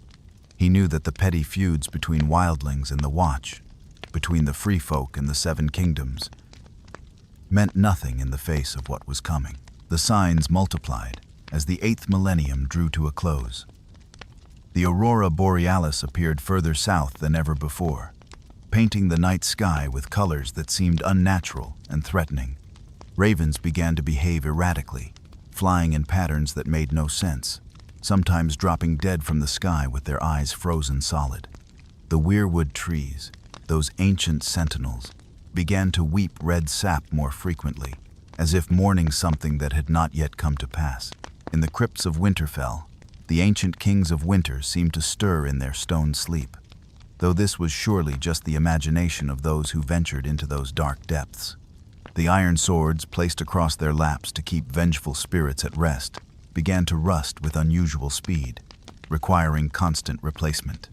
He knew that the petty feuds between wildlings and the Watch, between the free folk and the 7 kingdoms, meant nothing in the face of what was coming. The signs multiplied as the 8th millennium drew to a close. The aurora borealis appeared further south than ever before, painting the night sky with colors that seemed unnatural and threatening. Ravens began to behave erratically, flying in patterns that made no sense, sometimes dropping dead from the sky with their eyes frozen solid. The weirwood trees, those ancient sentinels, began to weep red sap more frequently, as if mourning something that had not yet come to pass. In the crypts of Winterfell, the ancient kings of winter seemed to stir in their stone sleep, though this was surely just the imagination of those who ventured into those dark depths. The iron swords, placed across their laps to keep vengeful spirits at rest, began to rust with unusual speed, requiring constant replacement.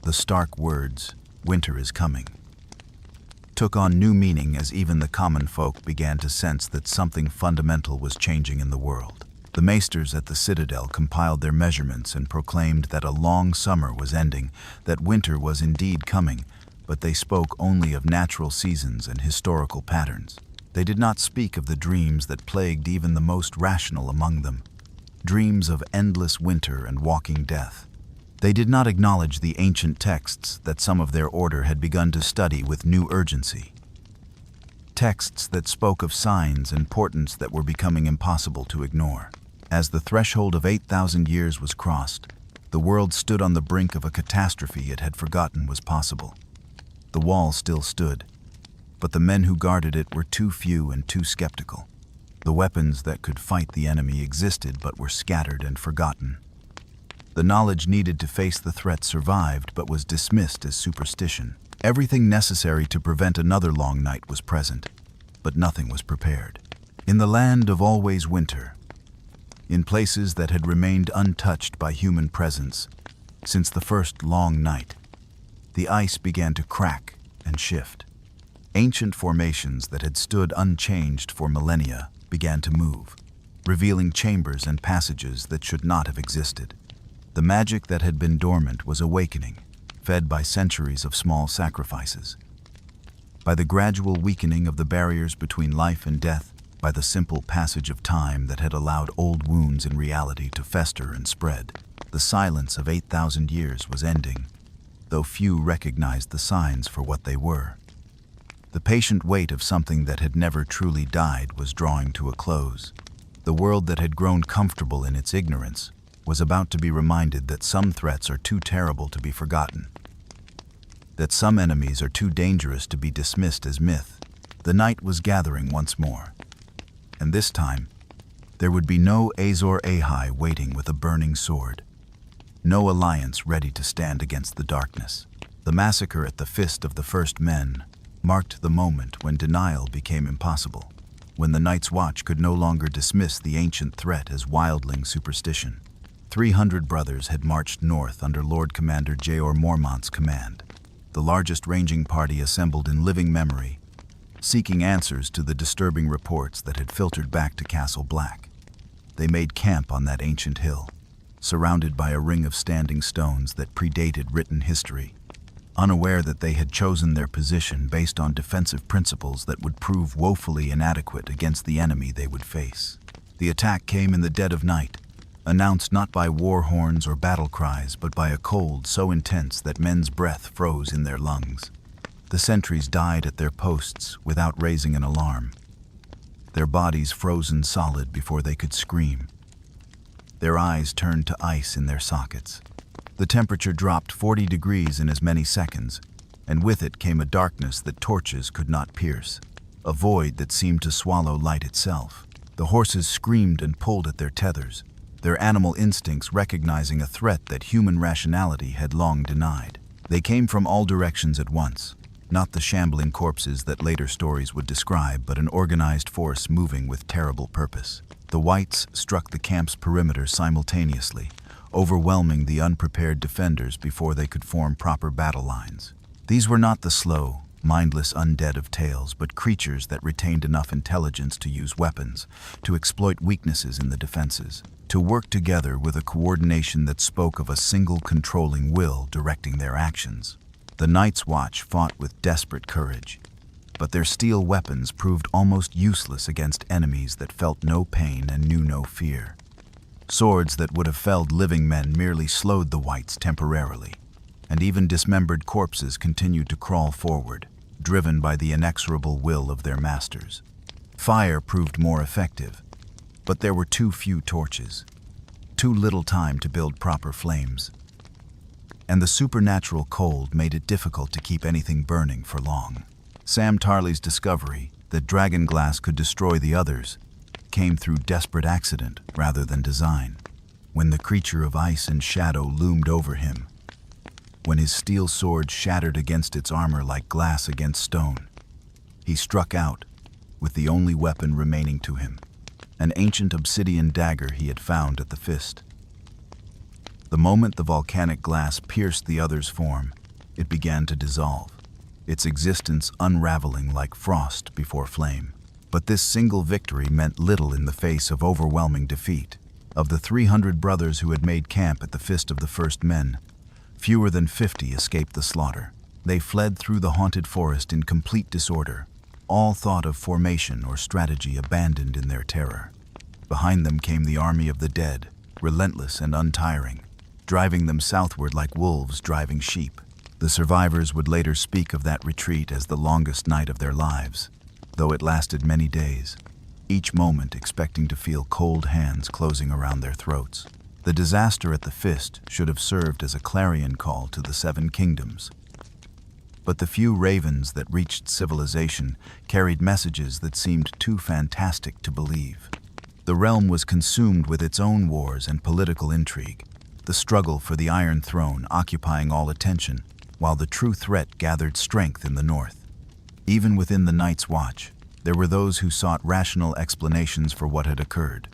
The stark words, "Winter is coming," took on new meaning as even the common folk began to sense that something fundamental was changing in the world. The maesters at the citadel compiled their measurements and proclaimed that a long summer was ending, that winter was indeed coming, but they spoke only of natural seasons and historical patterns. They did not speak of the dreams that plagued even the most rational among them, dreams of endless winter and walking death. They did not acknowledge the ancient texts that some of their order had begun to study with new urgency. Texts that spoke of signs and portents that were becoming impossible to ignore. As the threshold of 8,000 years was crossed, the world stood on the brink of a catastrophe it had forgotten was possible. The wall still stood, but the men who guarded it were too few and too skeptical. The weapons that could fight the enemy existed but were scattered and forgotten. The knowledge needed to face the threat survived but was dismissed as superstition. Everything necessary to prevent another long night was present, but nothing was prepared. In the land of always winter, in places that had remained untouched by human presence since the first long night, the ice began to crack and shift. Ancient formations that had stood unchanged for millennia began to move, revealing chambers and passages that should not have existed. The magic that had been dormant was awakening, fed by centuries of small sacrifices. By the gradual weakening of the barriers between life and death, by the simple passage of time that had allowed old wounds in reality to fester and spread. The silence of 8,000 years was ending, though few recognized the signs for what they were. The patient wait of something that had never truly died was drawing to a close. The world that had grown comfortable in its ignorance was about to be reminded that some threats are too terrible to be forgotten, that some enemies are too dangerous to be dismissed as myth. The night was gathering once more, and this time there would be no Azor Ahai waiting with a burning sword, no alliance ready to stand against the darkness. The massacre at the Fist of the First Men marked the moment when denial became impossible, when the Night's Watch could no longer dismiss the ancient threat as wildling superstition. 300 brothers had marched north under Lord Commander Jeor Mormont's command, the largest ranging party assembled in living memory, seeking answers to the disturbing reports that had filtered back to Castle Black. They made camp on that ancient hill, surrounded by a ring of standing stones that predated written history, unaware that they had chosen their position based on defensive principles that would prove woefully inadequate against the enemy they would face. The attack came in the dead of night, announced not by war horns or battle cries, but by a cold so intense that men's breath froze in their lungs. The sentries died at their posts without raising an alarm, their bodies frozen solid before they could scream. Their eyes turned to ice in their sockets. The temperature dropped 40 degrees in as many seconds, and with it came a darkness that torches could not pierce, a void that seemed to swallow light itself. The horses screamed and pulled at their tethers, their animal instincts recognizing a threat that human rationality had long denied. They came from all directions at once, not the shambling corpses that later stories would describe, but an organized force moving with terrible purpose. The Whites struck the camp's perimeter simultaneously, overwhelming the unprepared defenders before they could form proper battle lines. These were not the slow, mindless undead of tales, but creatures that retained enough intelligence to use weapons, to exploit weaknesses in the defenses, to work together with a coordination that spoke of a single controlling will directing their actions. The Night's Watch fought with desperate courage, but their steel weapons proved almost useless against enemies that felt no pain and knew no fear. Swords that would have felled living men merely slowed the Whites temporarily, and even dismembered corpses continued to crawl forward, driven by the inexorable will of their masters. Fire proved more effective, but there were too few torches, too little time to build proper flames, and the supernatural cold made it difficult to keep anything burning for long. Sam Tarly's discovery that dragon glass could destroy the others came through desperate accident rather than design. When the creature of ice and shadow loomed over him, when his steel sword shattered against its armor like glass against stone, he struck out, with the only weapon remaining to him, an ancient obsidian dagger he had found at the fist. The moment the volcanic glass pierced the other's form, it began to dissolve, its existence unraveling like frost before flame. But this single victory meant little in the face of overwhelming defeat. Of the 300 brothers who had made camp at the Fist of the First Men, fewer than 50 escaped the slaughter. They fled through the haunted forest in complete disorder, all thought of formation or strategy abandoned in their terror. Behind them came the army of the dead, relentless and untiring, driving them southward like wolves driving sheep. The survivors would later speak of that retreat as the longest night of their lives, though it lasted many days, each moment expecting to feel cold hands closing around their throats. The disaster at the Fist should have served as a clarion call to the Seven Kingdoms. But the few ravens that reached civilization carried messages that seemed too fantastic to believe. The realm was consumed with its own wars and political intrigue, the struggle for the Iron Throne occupying all attention, while the true threat gathered strength in the north. Even within the Night's Watch, there were those who sought rational explanations for what had occurred,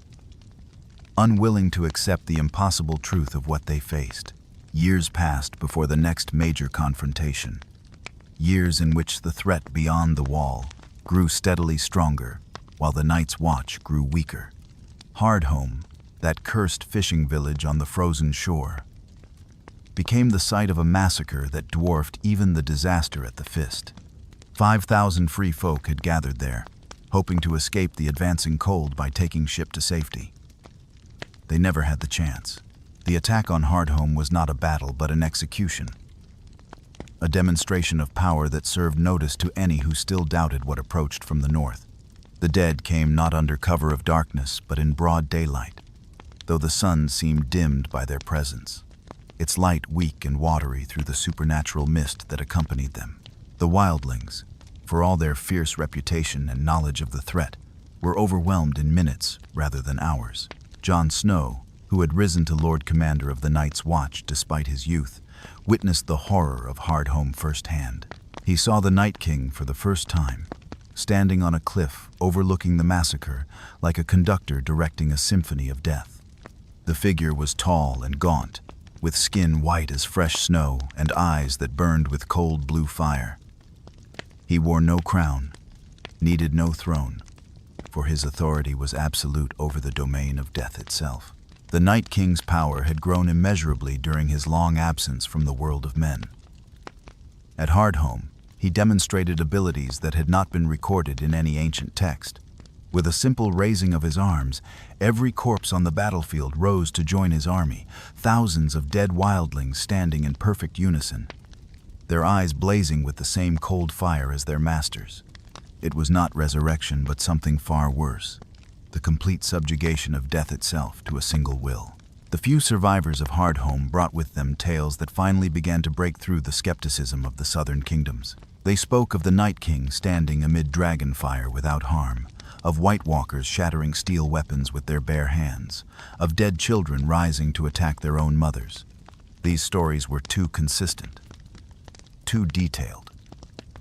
unwilling to accept the impossible truth of what they faced. Years passed before the next major confrontation, years in which the threat beyond the wall grew steadily stronger, while the Night's Watch grew weaker. Hardhome, that cursed fishing village on the frozen shore, became the site of a massacre that dwarfed even the disaster at the Fist. 5,000 free folk had gathered there, hoping to escape the advancing cold by taking ship to safety. They never had the chance. The attack on Hardhome was not a battle but an execution, a demonstration of power that served notice to any who still doubted what approached from the north. The dead came not under cover of darkness but in broad daylight, though the sun seemed dimmed by their presence, its light weak and watery through the supernatural mist that accompanied them. The wildlings, for all their fierce reputation and knowledge of the threat, were overwhelmed in minutes rather than hours. Jon Snow, who had risen to Lord Commander of the Night's Watch despite his youth, witnessed the horror of Hardhome firsthand. He saw the Night King for the first time, standing on a cliff overlooking the massacre like a conductor directing a symphony of death. The figure was tall and gaunt, with skin white as fresh snow and eyes that burned with cold blue fire. He wore no crown, needed no throne, for his authority was absolute over the domain of death itself. The Night King's power had grown immeasurably during his long absence from the world of men. At Hardhome, he demonstrated abilities that had not been recorded in any ancient text. With a simple raising of his arms, every corpse on the battlefield rose to join his army, thousands of dead wildlings standing in perfect unison, their eyes blazing with the same cold fire as their masters. It was not resurrection, but something far worse, the complete subjugation of death itself to a single will. The few survivors of Hardhome brought with them tales that finally began to break through the skepticism of the southern kingdoms. They spoke of the Night King standing amid dragon fire without harm, of White Walkers shattering steel weapons with their bare hands, of dead children rising to attack their own mothers. These stories were too consistent, too detailed,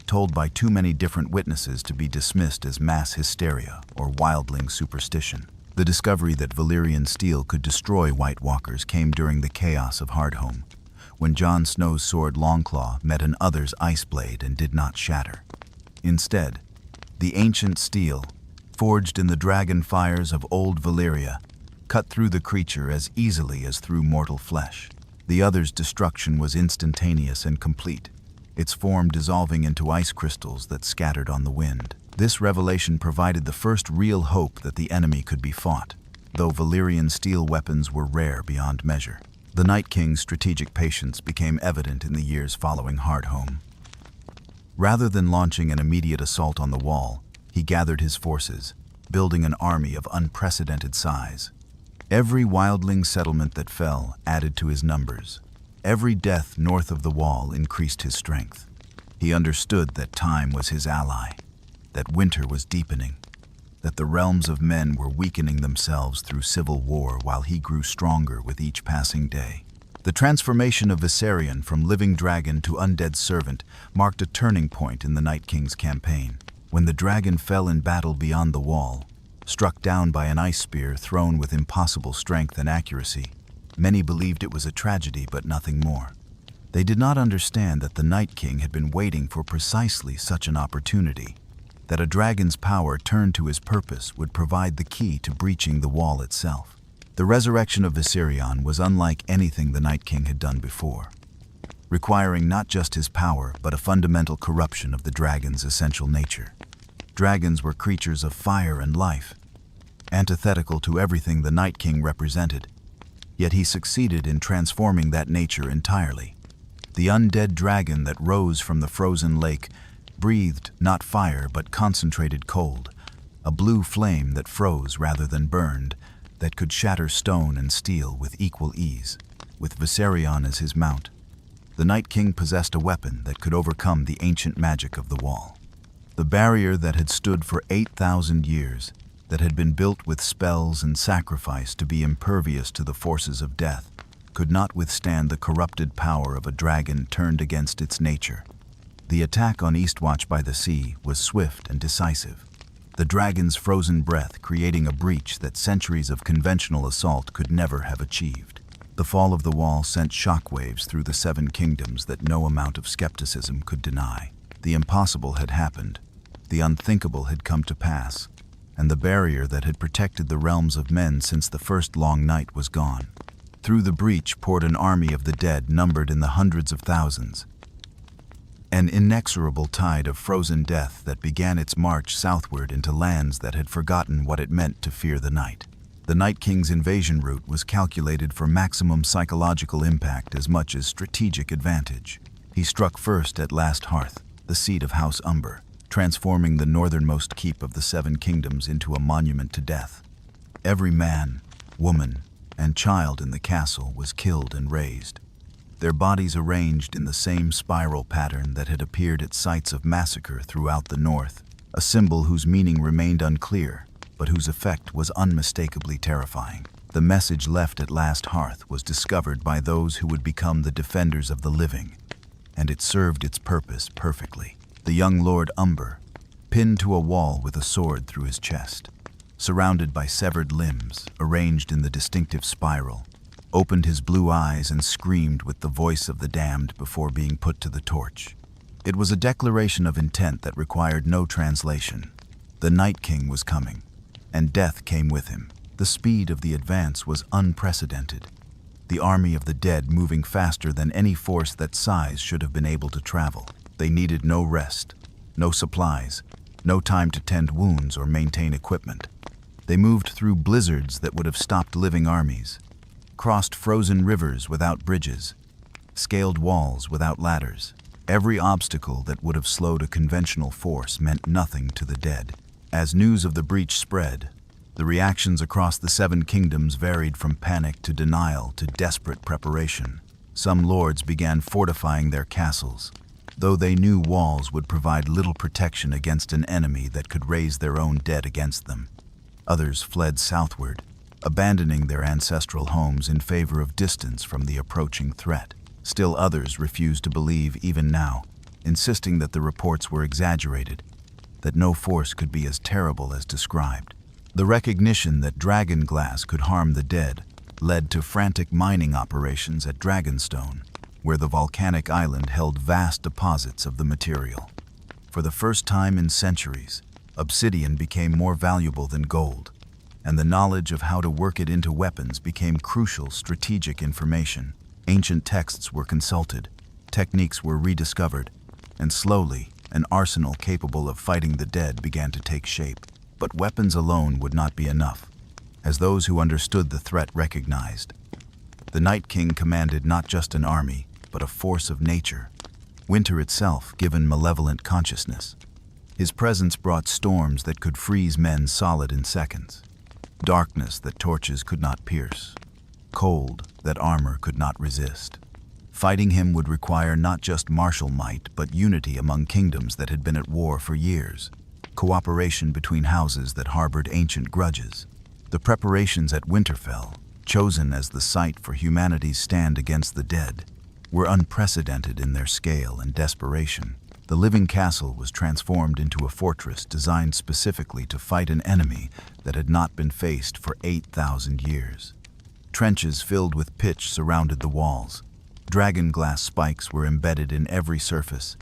told by too many different witnesses to be dismissed as mass hysteria or wildling superstition. The discovery that Valyrian steel could destroy White Walkers came during the chaos of Hardhome, when Jon Snow's sword Longclaw met an other's ice blade and did not shatter. Instead, the ancient steel, forged in the dragon fires of old Valyria, cut through the creature as easily as through mortal flesh. The other's destruction was instantaneous and complete, its form dissolving into ice crystals that scattered on the wind. This revelation provided the first real hope that the enemy could be fought, though Valyrian steel weapons were rare beyond measure. The Night King's strategic patience became evident in the years following Hardhome. Rather than launching an immediate assault on the wall, he gathered his forces, building an army of unprecedented size. Every wildling settlement that fell added to his numbers. Every death north of the wall increased his strength. He understood that time was his ally, that winter was deepening, that the realms of men were weakening themselves through civil war while he grew stronger with each passing day. The transformation of Viserion from living dragon to undead servant marked a turning point in the Night King's campaign. When the dragon fell in battle beyond the wall, struck down by an ice spear thrown with impossible strength and accuracy, many believed it was a tragedy but nothing more. They did not understand that the Night King had been waiting for precisely such an opportunity, that a dragon's power turned to his purpose would provide the key to breaching the wall itself. The resurrection of Viserion was unlike anything the Night King had done before, requiring not just his power but a fundamental corruption of the dragon's essential nature. Dragons were creatures of fire and life, antithetical to everything the Night King represented, yet he succeeded in transforming that nature entirely. The undead dragon that rose from the frozen lake breathed not fire but concentrated cold, a blue flame that froze rather than burned, that could shatter stone and steel with equal ease. With Viserion as his mount, the Night King possessed a weapon that could overcome the ancient magic of the wall. The barrier that had stood for 8,000 years, that had been built with spells and sacrifice to be impervious to the forces of death, could not withstand the corrupted power of a dragon turned against its nature. The attack on Eastwatch by the Sea was swift and decisive, the dragon's frozen breath creating a breach that centuries of conventional assault could never have achieved. The fall of the wall sent shockwaves through the Seven Kingdoms that no amount of skepticism could deny. The impossible had happened, the unthinkable had come to pass, and the barrier that had protected the realms of men since the first long night was gone. Through the breach poured an army of the dead numbered in the hundreds of thousands, an inexorable tide of frozen death that began its march southward into lands that had forgotten what it meant to fear the night. The Night King's invasion route was calculated for maximum psychological impact as much as strategic advantage. He struck first at Last Hearth, the seat of House Umber, transforming the northernmost keep of the Seven Kingdoms into a monument to death. Every man, woman, and child in the castle was killed and razed, their bodies arranged in the same spiral pattern that had appeared at sites of massacre throughout the north, a symbol whose meaning remained unclear, but whose effect was unmistakably terrifying. The message left at Last Hearth was discovered by those who would become the defenders of the living, and it served its purpose perfectly. The young Lord Umber, pinned to a wall with a sword through his chest, surrounded by severed limbs arranged in the distinctive spiral, opened his blue eyes and screamed with the voice of the damned before being put to the torch. It was a declaration of intent that required no translation. The Night King was coming, and death came with him. The speed of the advance was unprecedented, the army of the dead moving faster than any force that size should have been able to travel. They needed no rest, no supplies, no time to tend wounds or maintain equipment. They moved through blizzards that would have stopped living armies, crossed frozen rivers without bridges, scaled walls without ladders. Every obstacle that would have slowed a conventional force meant nothing to the dead. As news of the breach spread, the reactions across the Seven Kingdoms varied from panic to denial to desperate preparation. Some lords began fortifying their castles, though they knew walls would provide little protection against an enemy that could raise their own dead against them. Others fled southward, abandoning their ancestral homes in favor of distance from the approaching threat. Still others refused to believe even now, insisting that the reports were exaggerated, that no force could be as terrible as described. The recognition that dragon glass could harm the dead led to frantic mining operations at Dragonstone, where the volcanic island held vast deposits of the material. For the first time in centuries, obsidian became more valuable than gold, and the knowledge of how to work it into weapons became crucial strategic information. Ancient texts were consulted, techniques were rediscovered, and slowly, an arsenal capable of fighting the dead began to take shape. But weapons alone would not be enough, as those who understood the threat recognized. The Night King commanded not just an army, but a force of nature, winter itself given malevolent consciousness. His presence brought storms that could freeze men solid in seconds, darkness that torches could not pierce, cold that armor could not resist. Fighting him would require not just martial might, but unity among kingdoms that had been at war for years, cooperation between houses that harbored ancient grudges. The preparations at Winterfell, chosen as the site for humanity's stand against the dead, were unprecedented in their scale and desperation. The living castle was transformed into a fortress designed specifically to fight an enemy that had not been faced for 8,000 years. Trenches filled with pitch surrounded the walls. Dragon glass spikes were embedded in every surface,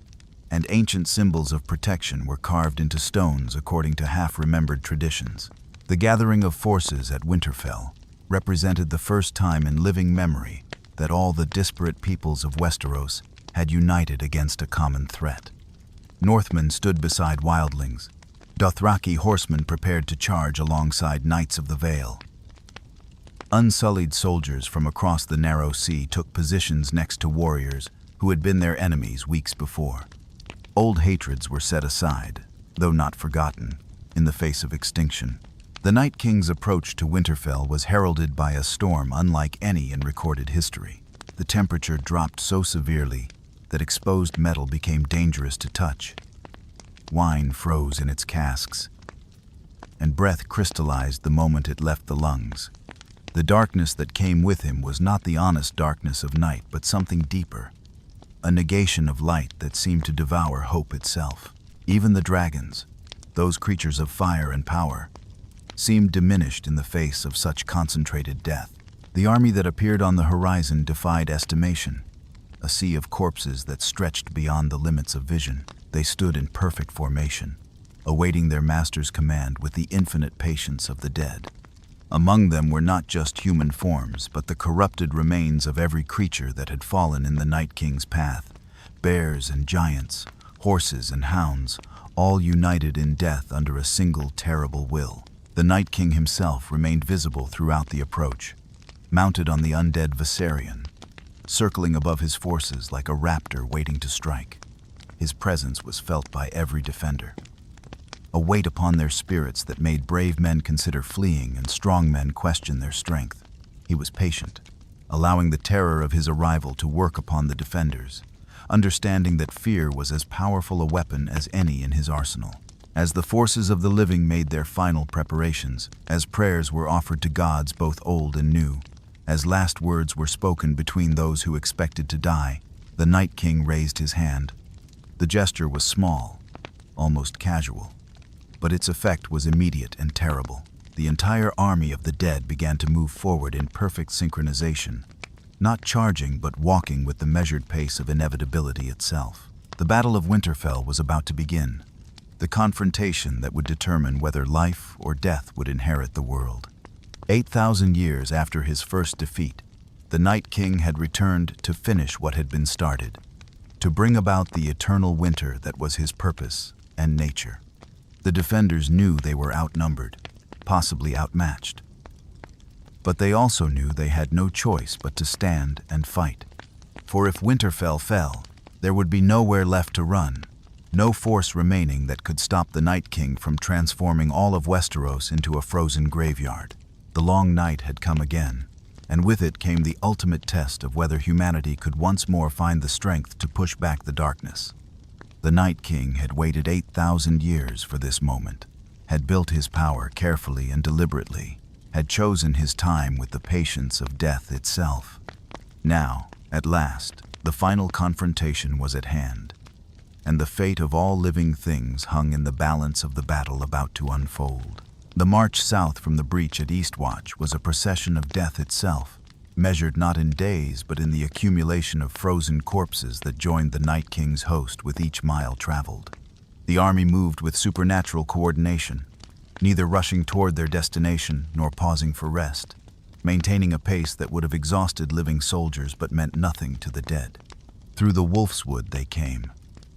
and ancient symbols of protection were carved into stones according to half-remembered traditions. The gathering of forces at Winterfell represented the first time in living memory that all the disparate peoples of Westeros had united against a common threat. Northmen stood beside wildlings. Dothraki horsemen prepared to charge alongside Knights of the Vale. Unsullied soldiers from across the narrow sea took positions next to warriors who had been their enemies weeks before. Old hatreds were set aside, though not forgotten, in the face of extinction. The Night King's approach to Winterfell was heralded by a storm unlike any in recorded history. The temperature dropped so severely that exposed metal became dangerous to touch. Wine froze in its casks, and breath crystallized the moment it left the lungs. The darkness that came with him was not the honest darkness of night, but something deeper, a negation of light that seemed to devour hope itself. Even the dragons, those creatures of fire and power, seemed diminished in the face of such concentrated death. The army that appeared on the horizon defied estimation, a sea of corpses that stretched beyond the limits of vision. They stood in perfect formation, awaiting their master's command with the infinite patience of the dead. Among them were not just human forms, but the corrupted remains of every creature that had fallen in the Night King's path. Bears and giants, horses and hounds, all united in death under a single terrible will. The Night King himself remained visible throughout the approach, mounted on the undead Viserion, circling above his forces like a raptor waiting to strike. His presence was felt by every defender, a weight upon their spirits that made brave men consider fleeing and strong men question their strength. He was patient, allowing the terror of his arrival to work upon the defenders, understanding that fear was as powerful a weapon as any in his arsenal. As the forces of the living made their final preparations, as prayers were offered to gods both old and new, as last words were spoken between those who expected to die, the Night King raised his hand. The gesture was small, almost casual, but its effect was immediate and terrible. The entire army of the dead began to move forward in perfect synchronization, not charging but walking with the measured pace of inevitability itself. The Battle of Winterfell was about to begin, the confrontation that would determine whether life or death would inherit the world. 8,000 years after his first defeat, the Night King had returned to finish what had been started, to bring about the eternal winter that was his purpose and nature. The defenders knew they were outnumbered, possibly outmatched. But they also knew they had no choice but to stand and fight. For if Winterfell fell, there would be nowhere left to run, no force remaining that could stop the Night King from transforming all of Westeros into a frozen graveyard. The long night had come again, and with it came the ultimate test of whether humanity could once more find the strength to push back the darkness. The Night King had waited 8,000 years for this moment, had built his power carefully and deliberately, had chosen his time with the patience of death itself. Now, at last, the final confrontation was at hand, and the fate of all living things hung in the balance of the battle about to unfold. The march south from the breach at Eastwatch was a procession of death itself, measured not in days but in the accumulation of frozen corpses that joined the Night King's host with each mile traveled. The army moved with supernatural coordination, neither rushing toward their destination nor pausing for rest, maintaining a pace that would have exhausted living soldiers but meant nothing to the dead. Through the Wolf's Wood they came,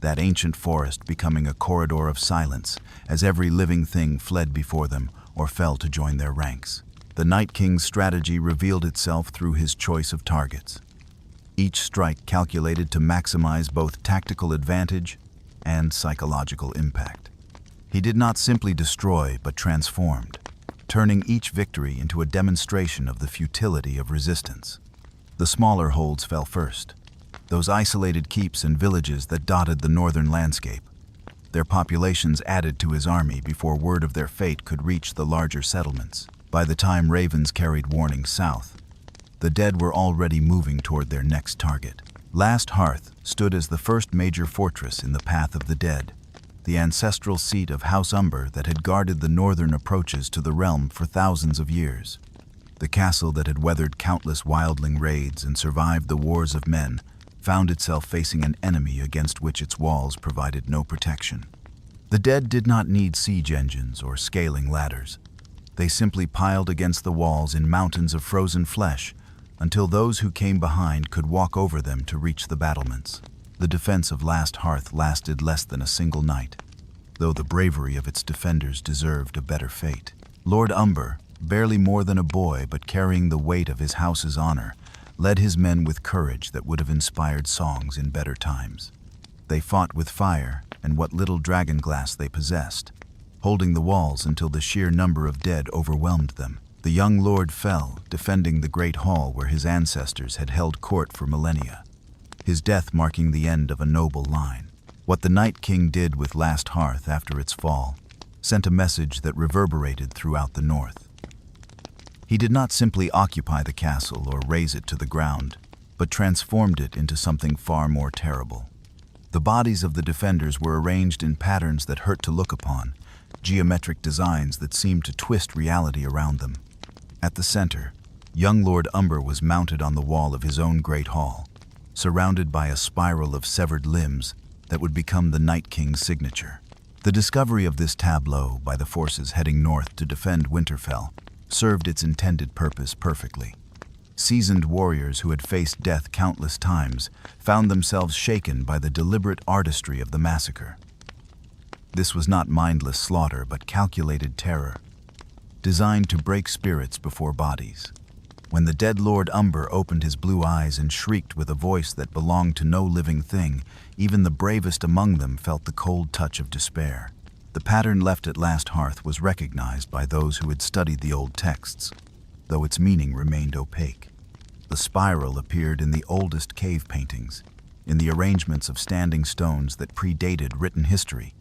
that ancient forest becoming a corridor of silence as every living thing fled before them or fell to join their ranks. The Night King's strategy revealed itself through his choice of targets, each strike calculated to maximize both tactical advantage and psychological impact. He did not simply destroy but transformed, turning each victory into a demonstration of the futility of resistance. The smaller holds fell first, those isolated keeps and villages that dotted the northern landscape. Their populations added to his army before word of their fate could reach the larger settlements. By the time ravens carried warning south, the dead were already moving toward their next target. Last Hearth, stood as the first major fortress in the Path of the Dead, the ancestral seat of House Umber that had guarded the northern approaches to the realm for thousands of years. The castle that had weathered countless wildling raids and survived the wars of men found itself facing an enemy against which its walls provided no protection. The dead did not need siege engines or scaling ladders. They simply piled against the walls in mountains of frozen flesh until those who came behind could walk over them to reach the battlements. The defense of Last Hearth lasted less than a single night, though the bravery of its defenders deserved a better fate. Lord Umber, barely more than a boy but carrying the weight of his house's honor, led his men with courage that would have inspired songs in better times. They fought with fire and what little dragon glass they possessed, holding the walls until the sheer number of dead overwhelmed them. The young lord fell, defending the great hall where his ancestors had held court for millennia, his death marking the end of a noble line. What the Night King did with Last Hearth after its fall sent a message that reverberated throughout the north. He did not simply occupy the castle or raze it to the ground, but transformed it into something far more terrible. The bodies of the defenders were arranged in patterns that hurt to look upon, geometric designs that seemed to twist reality around them. At the center, young Lord Umber was mounted on the wall of his own great hall, surrounded by a spiral of severed limbs that would become the Night King's signature. The discovery of this tableau by the forces heading north to defend Winterfell served its intended purpose perfectly. Seasoned warriors who had faced death countless times found themselves shaken by the deliberate artistry of the massacre. This was not mindless slaughter, but calculated terror, designed to break spirits before bodies. When the dead Lord Umber opened his blue eyes and shrieked with a voice that belonged to no living thing, even the bravest among them felt the cold touch of despair. The pattern left at Last Hearth was recognized by those who had studied the old texts, though its meaning remained opaque. The spiral appeared in the oldest cave paintings, in the arrangements of standing stones that predated written history,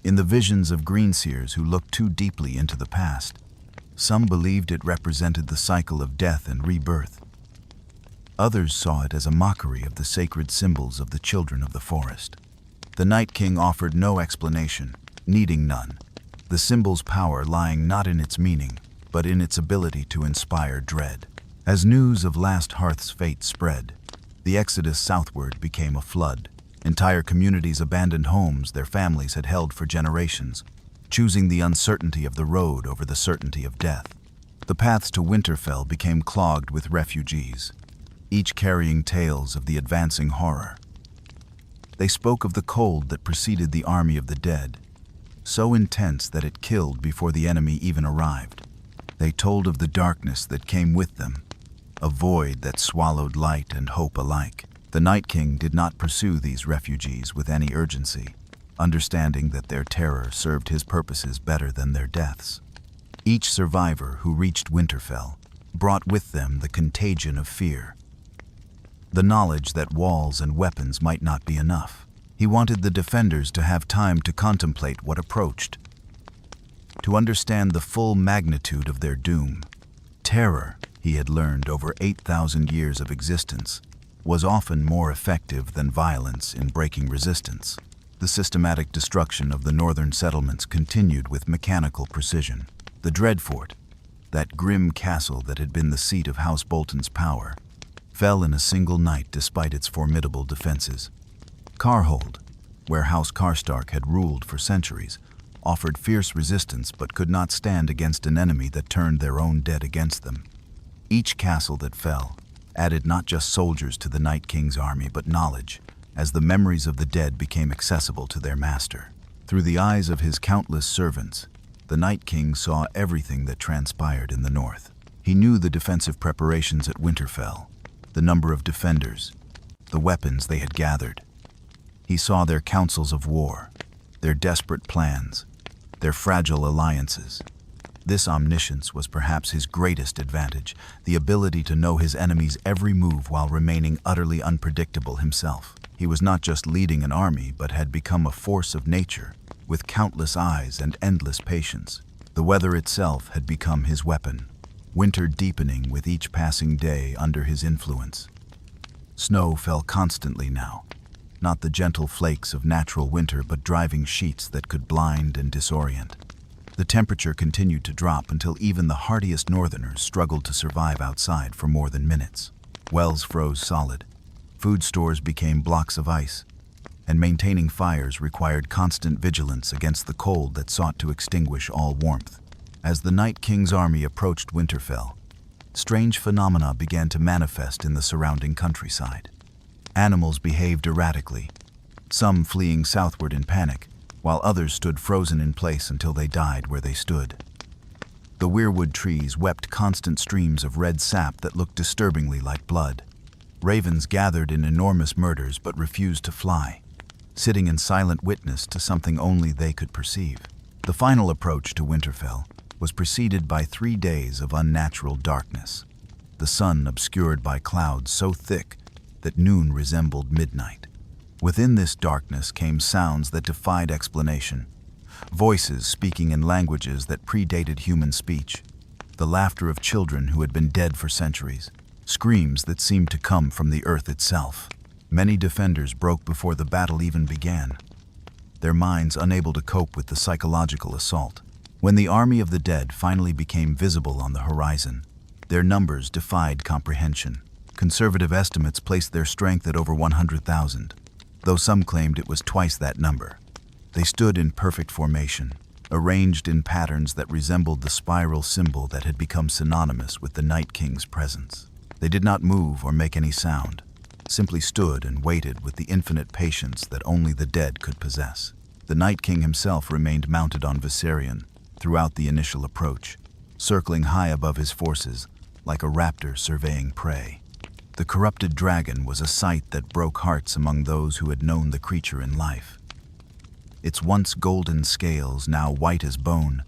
in the visions of greenseers who looked too deeply into the past. Some believed it represented the cycle of death and rebirth. Others saw it as a mockery of the sacred symbols of the children of the forest. The Night King offered no explanation, needing none, the symbol's power lying not in its meaning, but in its ability to inspire dread. As news of Last Hearth's fate spread, the exodus southward became a flood. Entire communities abandoned homes their families had held for generations, choosing the uncertainty of the road over the certainty of death. The paths to Winterfell became clogged with refugees, each carrying tales of the advancing horror. They spoke of the cold that preceded the army of the dead, so intense that it killed before the enemy even arrived. They told of the darkness that came with them, a void that swallowed light and hope alike. The Night King did not pursue these refugees with any urgency, understanding that their terror served his purposes better than their deaths. Each survivor who reached Winterfell brought with them the contagion of fear, the knowledge that walls and weapons might not be enough. He wanted the defenders to have time to contemplate what approached, to understand the full magnitude of their doom. Terror, he had learned over 8,000 years of existence, was often more effective than violence in breaking resistance. The systematic destruction of the northern settlements continued with mechanical precision. The Dreadfort, that grim castle that had been the seat of House Bolton's power, fell in a single night despite its formidable defenses. Carhold, where House Karstark had ruled for centuries, offered fierce resistance but could not stand against an enemy that turned their own dead against them. Each castle that fell added not just soldiers to the Night King's army, but knowledge, as the memories of the dead became accessible to their master. Through the eyes of his countless servants, the Night King saw everything that transpired in the north. He knew the defensive preparations at Winterfell, the number of defenders, the weapons they had gathered. He saw their councils of war, their desperate plans, their fragile alliances. This omniscience was perhaps his greatest advantage, the ability to know his enemy's every move while remaining utterly unpredictable himself. He was not just leading an army, but had become a force of nature, with countless eyes and endless patience. The weather itself had become his weapon, winter deepening with each passing day under his influence. Snow fell constantly now, not the gentle flakes of natural winter but driving sheets that could blind and disorient. The temperature continued to drop until even the hardiest northerners struggled to survive outside for more than minutes. Wells froze solid, food stores became blocks of ice, and maintaining fires required constant vigilance against the cold that sought to extinguish all warmth. As the Night King's army approached Winterfell, strange phenomena began to manifest in the surrounding countryside. Animals behaved erratically, some fleeing southward in panic, while others stood frozen in place until they died where they stood. The weirwood trees wept constant streams of red sap that looked disturbingly like blood. Ravens gathered in enormous murders but refused to fly, sitting in silent witness to something only they could perceive. The final approach to Winterfell was preceded by 3 days of unnatural darkness, the sun obscured by clouds so thick that noon resembled midnight. Within this darkness came sounds that defied explanation, voices speaking in languages that predated human speech, the laughter of children who had been dead for centuries, screams that seemed to come from the earth itself. Many defenders broke before the battle even began, their minds unable to cope with the psychological assault. When the army of the dead finally became visible on the horizon, their numbers defied comprehension. Conservative estimates placed their strength at over 100,000, though some claimed it was twice that number. They stood in perfect formation, arranged in patterns that resembled the spiral symbol that had become synonymous with the Night King's presence. They did not move or make any sound, simply stood and waited with the infinite patience that only the dead could possess. The Night King himself remained mounted on Viserion throughout the initial approach, circling high above his forces like a raptor surveying prey. The corrupted dragon was a sight that broke hearts among those who had known the creature in life. Its once golden scales now white as bone,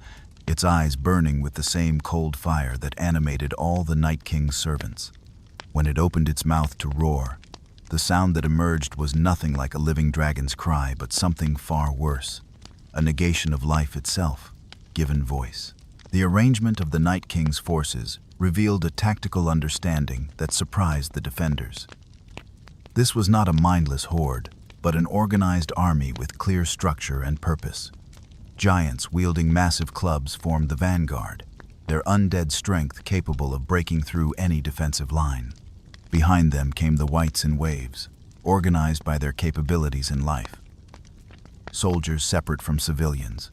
its eyes burning with the same cold fire that animated all the Night King's servants. When it opened its mouth to roar, the sound that emerged was nothing like a living dragon's cry, but something far worse, a negation of life itself, given voice. The arrangement of the Night King's forces revealed a tactical understanding that surprised the defenders. This was not a mindless horde, but an organized army with clear structure and purpose. Giants wielding massive clubs formed the vanguard, their undead strength capable of breaking through any defensive line. Behind them came the whites in waves, organized by their capabilities in life. Soldiers separate from civilians,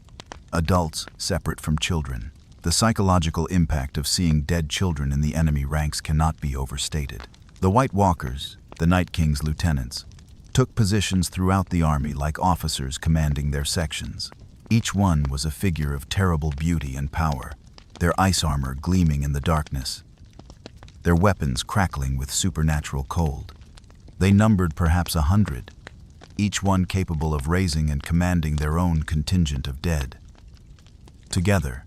adults separate from children. The psychological impact of seeing dead children in the enemy ranks cannot be overstated. The White Walkers, the Night King's lieutenants, took positions throughout the army like officers commanding their sections. Each one was a figure of terrible beauty and power, their ice armor gleaming in the darkness, their weapons crackling with supernatural cold. They numbered perhaps 100, each one capable of raising and commanding their own contingent of dead. Together,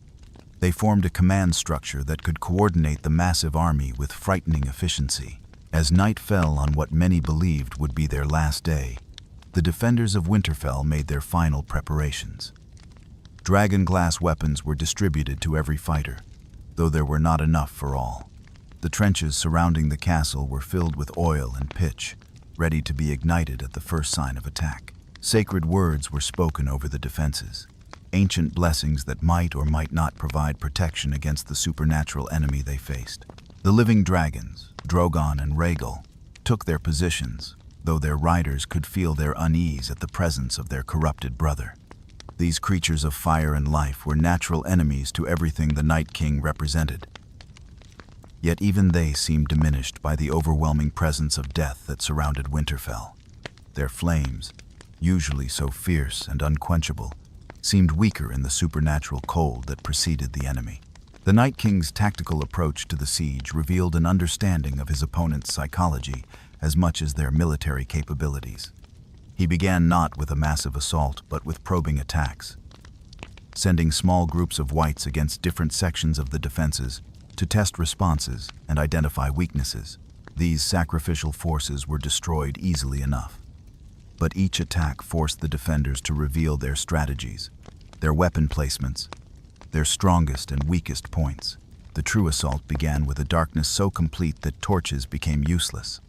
they formed a command structure that could coordinate the massive army with frightening efficiency. As night fell on what many believed would be their last day, the defenders of Winterfell made their final preparations. Dragon glass weapons were distributed to every fighter, though there were not enough for all. The trenches surrounding the castle were filled with oil and pitch, ready to be ignited at the first sign of attack. Sacred words were spoken over the defenses, ancient blessings that might or might not provide protection against the supernatural enemy they faced. The living dragons, Drogon and Rhaegal, took their positions, though their riders could feel their unease at the presence of their corrupted brother. These creatures of fire and life were natural enemies to everything the Night King represented. Yet even they seemed diminished by the overwhelming presence of death that surrounded Winterfell. Their flames, usually so fierce and unquenchable, seemed weaker in the supernatural cold that preceded the enemy. The Night King's tactical approach to the siege revealed an understanding of his opponent's psychology as much as their military capabilities. He began not with a massive assault, but with probing attacks, sending small groups of whites against different sections of the defenses to test responses and identify weaknesses. These sacrificial forces were destroyed easily enough, but each attack forced the defenders to reveal their strategies, their weapon placements, their strongest and weakest points. The true assault began with a darkness so complete that torches became useless.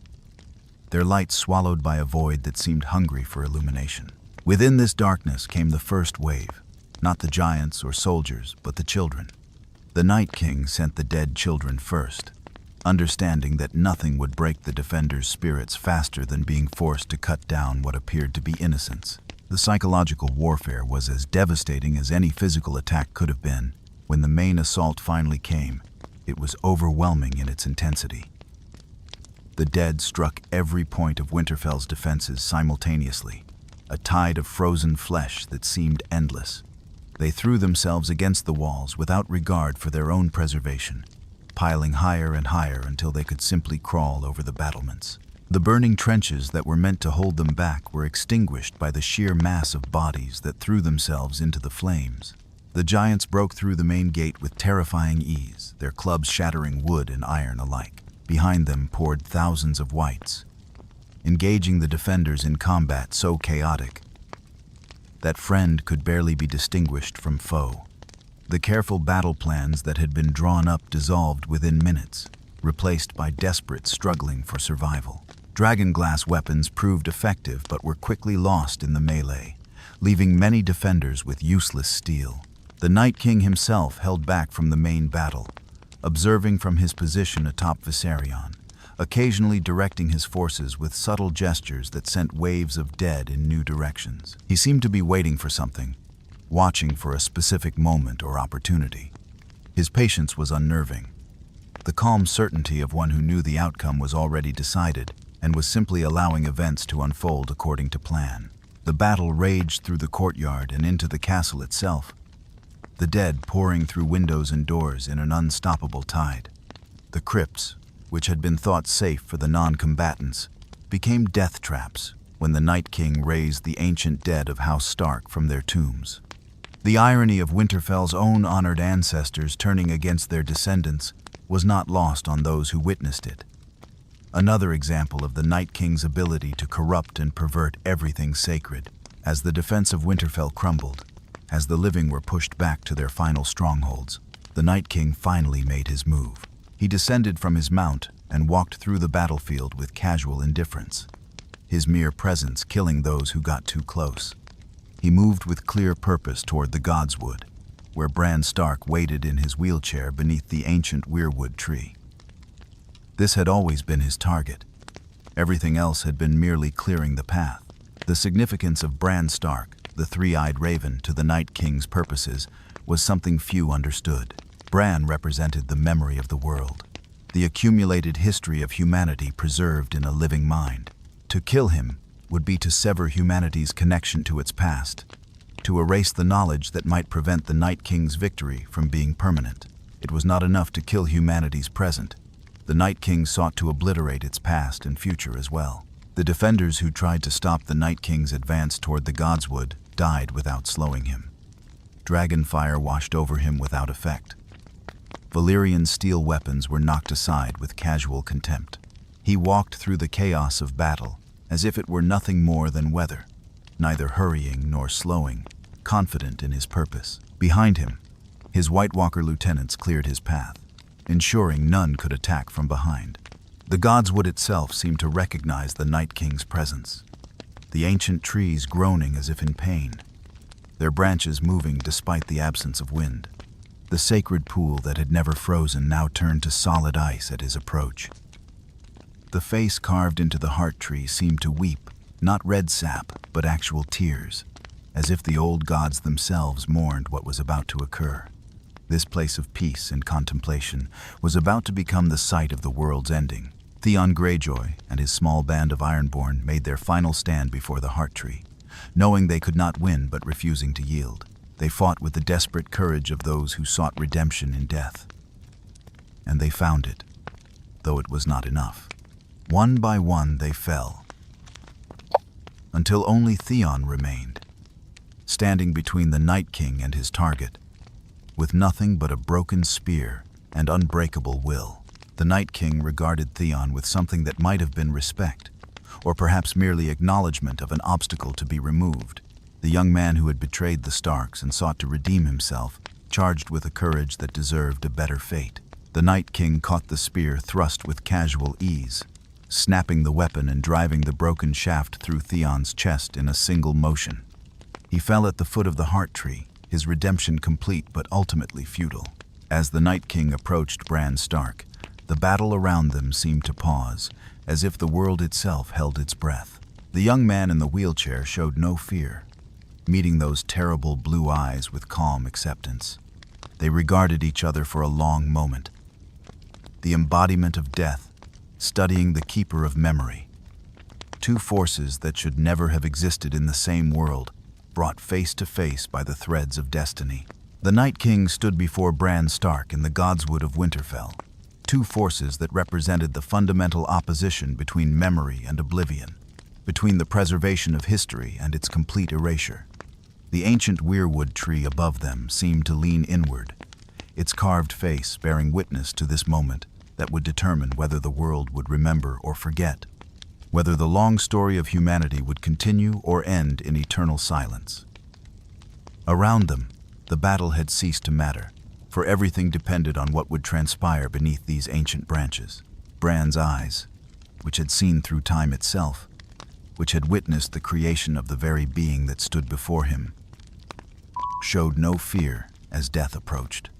their light swallowed by a void that seemed hungry for illumination. Within this darkness came the first wave, not the giants or soldiers, but the children. The Night King sent the dead children first, understanding that nothing would break the defenders' spirits faster than being forced to cut down what appeared to be innocents. The psychological warfare was as devastating as any physical attack could have been. When the main assault finally came, it was overwhelming in its intensity. The dead struck every point of Winterfell's defenses simultaneously, a tide of frozen flesh that seemed endless. They threw themselves against the walls without regard for their own preservation, piling higher and higher until they could simply crawl over the battlements. The burning trenches that were meant to hold them back were extinguished by the sheer mass of bodies that threw themselves into the flames. The giants broke through the main gate with terrifying ease, their clubs shattering wood and iron alike. Behind them poured thousands of whites, engaging the defenders in combat so chaotic that friend could barely be distinguished from foe. The careful battle plans that had been drawn up dissolved within minutes, replaced by desperate struggling for survival. Dragonglass weapons proved effective but were quickly lost in the melee, leaving many defenders with useless steel. The Night King himself held back from the main battle, observing from his position atop Viserion, occasionally directing his forces with subtle gestures that sent waves of dead in new directions. He seemed to be waiting for something, watching for a specific moment or opportunity. His patience was unnerving, the calm certainty of one who knew the outcome was already decided and was simply allowing events to unfold according to plan. The battle raged through the courtyard and into the castle itself, the dead pouring through windows and doors in an unstoppable tide. The crypts, which had been thought safe for the non-combatants, became death traps when the Night King raised the ancient dead of House Stark from their tombs. The irony of Winterfell's own honored ancestors turning against their descendants was not lost on those who witnessed it. Another example of the Night King's ability to corrupt and pervert everything sacred. As the defense of Winterfell crumbled, as the living were pushed back to their final strongholds, the Night King finally made his move. He descended from his mount and walked through the battlefield with casual indifference, his mere presence killing those who got too close. He moved with clear purpose toward the Godswood, where Bran Stark waited in his wheelchair beneath the ancient weirwood tree. This had always been his target. Everything else had been merely clearing the path. The significance of Bran Stark, the three-eyed raven, to the Night King's purposes was something few understood. Bran represented the memory of the world, the accumulated history of humanity preserved in a living mind. To kill him would be to sever humanity's connection to its past, to erase the knowledge that might prevent the Night King's victory from being permanent. It was not enough to kill humanity's present. The Night King sought to obliterate its past and future as well. The defenders who tried to stop the Night King's advance toward the Godswood died without slowing him. Dragonfire washed over him without effect. Valyrian's steel weapons were knocked aside with casual contempt. He walked through the chaos of battle as if it were nothing more than weather, neither hurrying nor slowing, confident in his purpose. Behind him, his White Walker lieutenants cleared his path, ensuring none could attack from behind. The Godswood itself seemed to recognize the Night King's presence, the ancient trees groaning as if in pain, their branches moving despite the absence of wind. The sacred pool that had never frozen now turned to solid ice at his approach. The face carved into the heart tree seemed to weep, not red sap, but actual tears, as if the old gods themselves mourned what was about to occur. This place of peace and contemplation was about to become the site of the world's ending. Theon Greyjoy and his small band of Ironborn made their final stand before the heart tree, knowing they could not win but refusing to yield. They fought with the desperate courage of those who sought redemption in death. And they found it, though it was not enough. One by one they fell, until only Theon remained, standing between the Night King and his target, with nothing but a broken spear and unbreakable will. The Night King regarded Theon with something that might have been respect, or perhaps merely acknowledgement of an obstacle to be removed. The young man who had betrayed the Starks and sought to redeem himself, charged with a courage that deserved a better fate. The Night King caught the spear thrust with casual ease, snapping the weapon and driving the broken shaft through Theon's chest in a single motion. He fell at the foot of the heart tree, his redemption complete but ultimately futile. As the Night King approached Bran Stark, the battle around them seemed to pause, as if the world itself held its breath. The young man in the wheelchair showed no fear, meeting those terrible blue eyes with calm acceptance. They regarded each other for a long moment. The embodiment of death, studying the keeper of memory. Two forces that should never have existed in the same world, brought face to face by the threads of destiny. The Night King stood before Bran Stark in the Godswood of Winterfell, two forces that represented the fundamental opposition between memory and oblivion, between the preservation of history and its complete erasure. The ancient weirwood tree above them seemed to lean inward, its carved face bearing witness to this moment that would determine whether the world would remember or forget, whether the long story of humanity would continue or end in eternal silence. Around them, the battle had ceased to matter, for everything depended on what would transpire beneath these ancient branches. Bran's eyes, which had seen through time itself, which had witnessed the creation of the very being that stood before him, showed no fear as death approached.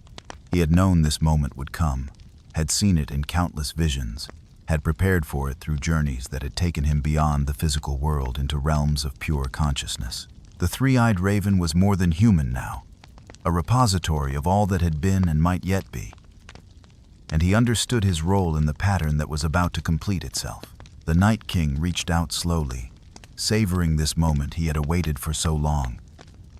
He had known this moment would come, had seen it in countless visions, had prepared for it through journeys that had taken him beyond the physical world into realms of pure consciousness. The three-eyed raven was more than human now, a repository of all that had been and might yet be. And he understood his role in the pattern that was about to complete itself. The Night King reached out slowly, savoring this moment he had awaited for so long,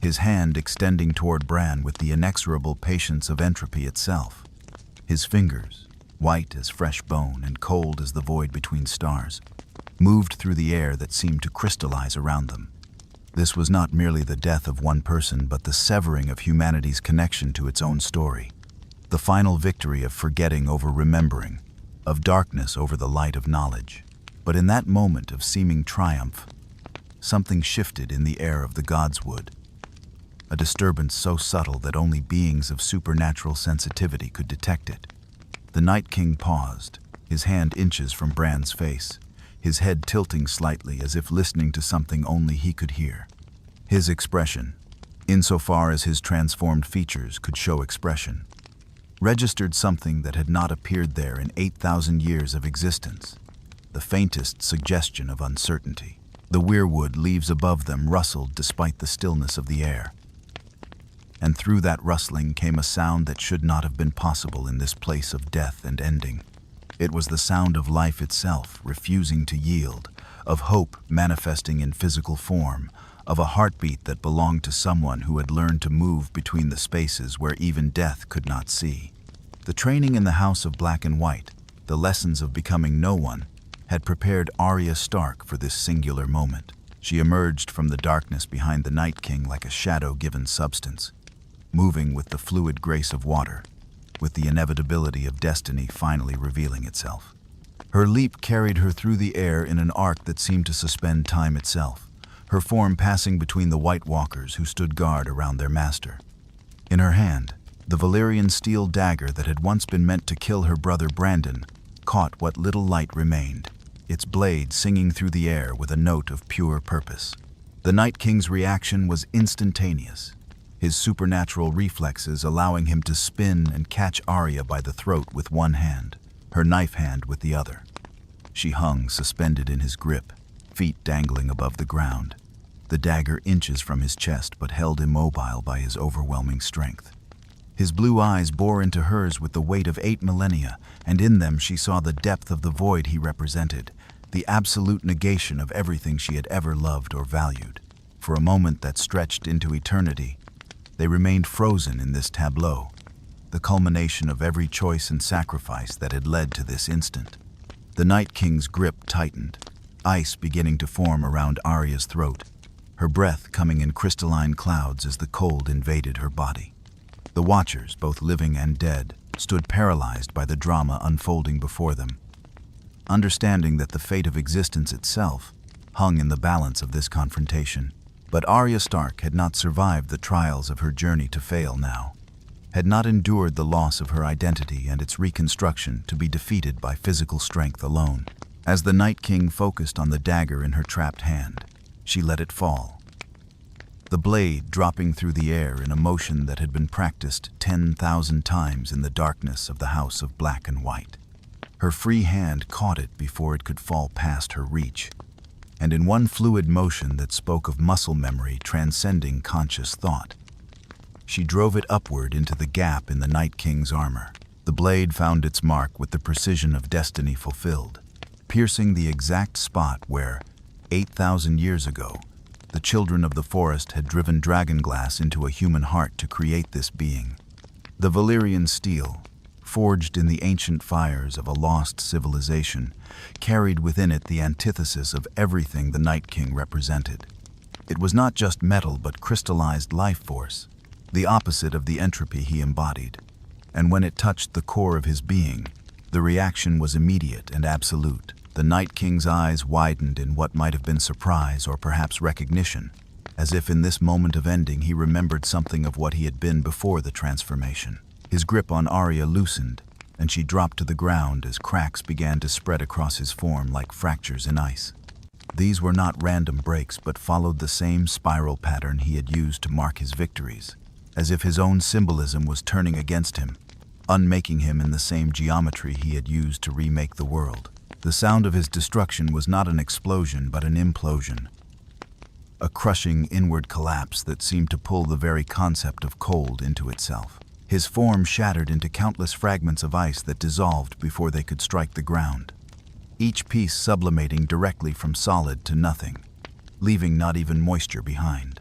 his hand extending toward Bran with the inexorable patience of entropy itself. His fingers, white as fresh bone and cold as the void between stars, moved through the air that seemed to crystallize around them. This was not merely the death of one person, but the severing of humanity's connection to its own story, the final victory of forgetting over remembering, of darkness over the light of knowledge. But in that moment of seeming triumph, something shifted in the air of the Godswood, a disturbance so subtle that only beings of supernatural sensitivity could detect it. The Night King paused, his hand inches from Bran's face, his head tilting slightly as if listening to something only he could hear. His expression, insofar as his transformed features could show expression, registered something that had not appeared there in 8,000 years of existence, the faintest suggestion of uncertainty. The weirwood leaves above them rustled despite the stillness of the air, and through that rustling came a sound that should not have been possible in this place of death and ending. It was the sound of life itself refusing to yield, of hope manifesting in physical form, of a heartbeat that belonged to someone who had learned to move between the spaces where even death could not see. The training in the House of Black and White, the lessons of becoming no one, had prepared Arya Stark for this singular moment. She emerged from the darkness behind the Night King like a shadow given substance, moving with the fluid grace of water, with the inevitability of destiny finally revealing itself. Her leap carried her through the air in an arc that seemed to suspend time itself, her form passing between the White Walkers who stood guard around their master. In her hand, the Valyrian steel dagger that had once been meant to kill her brother Brandon caught what little light remained, its blade singing through the air with a note of pure purpose. The Night King's reaction was instantaneous, his supernatural reflexes allowing him to spin and catch Arya by the throat with one hand, her knife hand with the other. She hung suspended in his grip, feet dangling above the ground, the dagger inches from his chest but held immobile by his overwhelming strength. His blue eyes bore into hers with the weight of 8 millennia, and in them she saw the depth of the void he represented, the absolute negation of everything she had ever loved or valued. For a moment that stretched into eternity, they remained frozen in this tableau, the culmination of every choice and sacrifice that had led to this instant. The Night King's grip tightened, ice beginning to form around Arya's throat, her breath coming in crystalline clouds as the cold invaded her body. The Watchers, both living and dead, stood paralyzed by the drama unfolding before them, understanding that the fate of existence itself hung in the balance of this confrontation. But Arya Stark had not survived the trials of her journey to fail now, had not endured the loss of her identity and its reconstruction to be defeated by physical strength alone. As the Night King focused on the dagger in her trapped hand, she let it fall, the blade dropping through the air in a motion that had been practiced 10,000 times in the darkness of the House of Black and White. Her free hand caught it before it could fall past her reach, and in one fluid motion that spoke of muscle memory transcending conscious thought, she drove it upward into the gap in the Night King's armor. The blade found its mark with the precision of destiny fulfilled, piercing the exact spot where, 8,000 years ago, the children of the forest had driven dragonglass into a human heart to create this being. The Valyrian steel, forged in the ancient fires of a lost civilization, carried within it the antithesis of everything the Night King represented. It was not just metal but crystallized life force, the opposite of the entropy he embodied. And when it touched the core of his being, the reaction was immediate and absolute. The Night King's eyes widened in what might have been surprise or perhaps recognition, as if in this moment of ending he remembered something of what he had been before the transformation. His grip on Arya loosened, and she dropped to the ground as cracks began to spread across his form like fractures in ice. These were not random breaks but followed the same spiral pattern he had used to mark his victories, as if his own symbolism was turning against him, unmaking him in the same geometry he had used to remake the world. The sound of his destruction was not an explosion but an implosion, a crushing inward collapse that seemed to pull the very concept of cold into itself. His form shattered into countless fragments of ice that dissolved before they could strike the ground, each piece sublimating directly from solid to nothing, leaving not even moisture behind.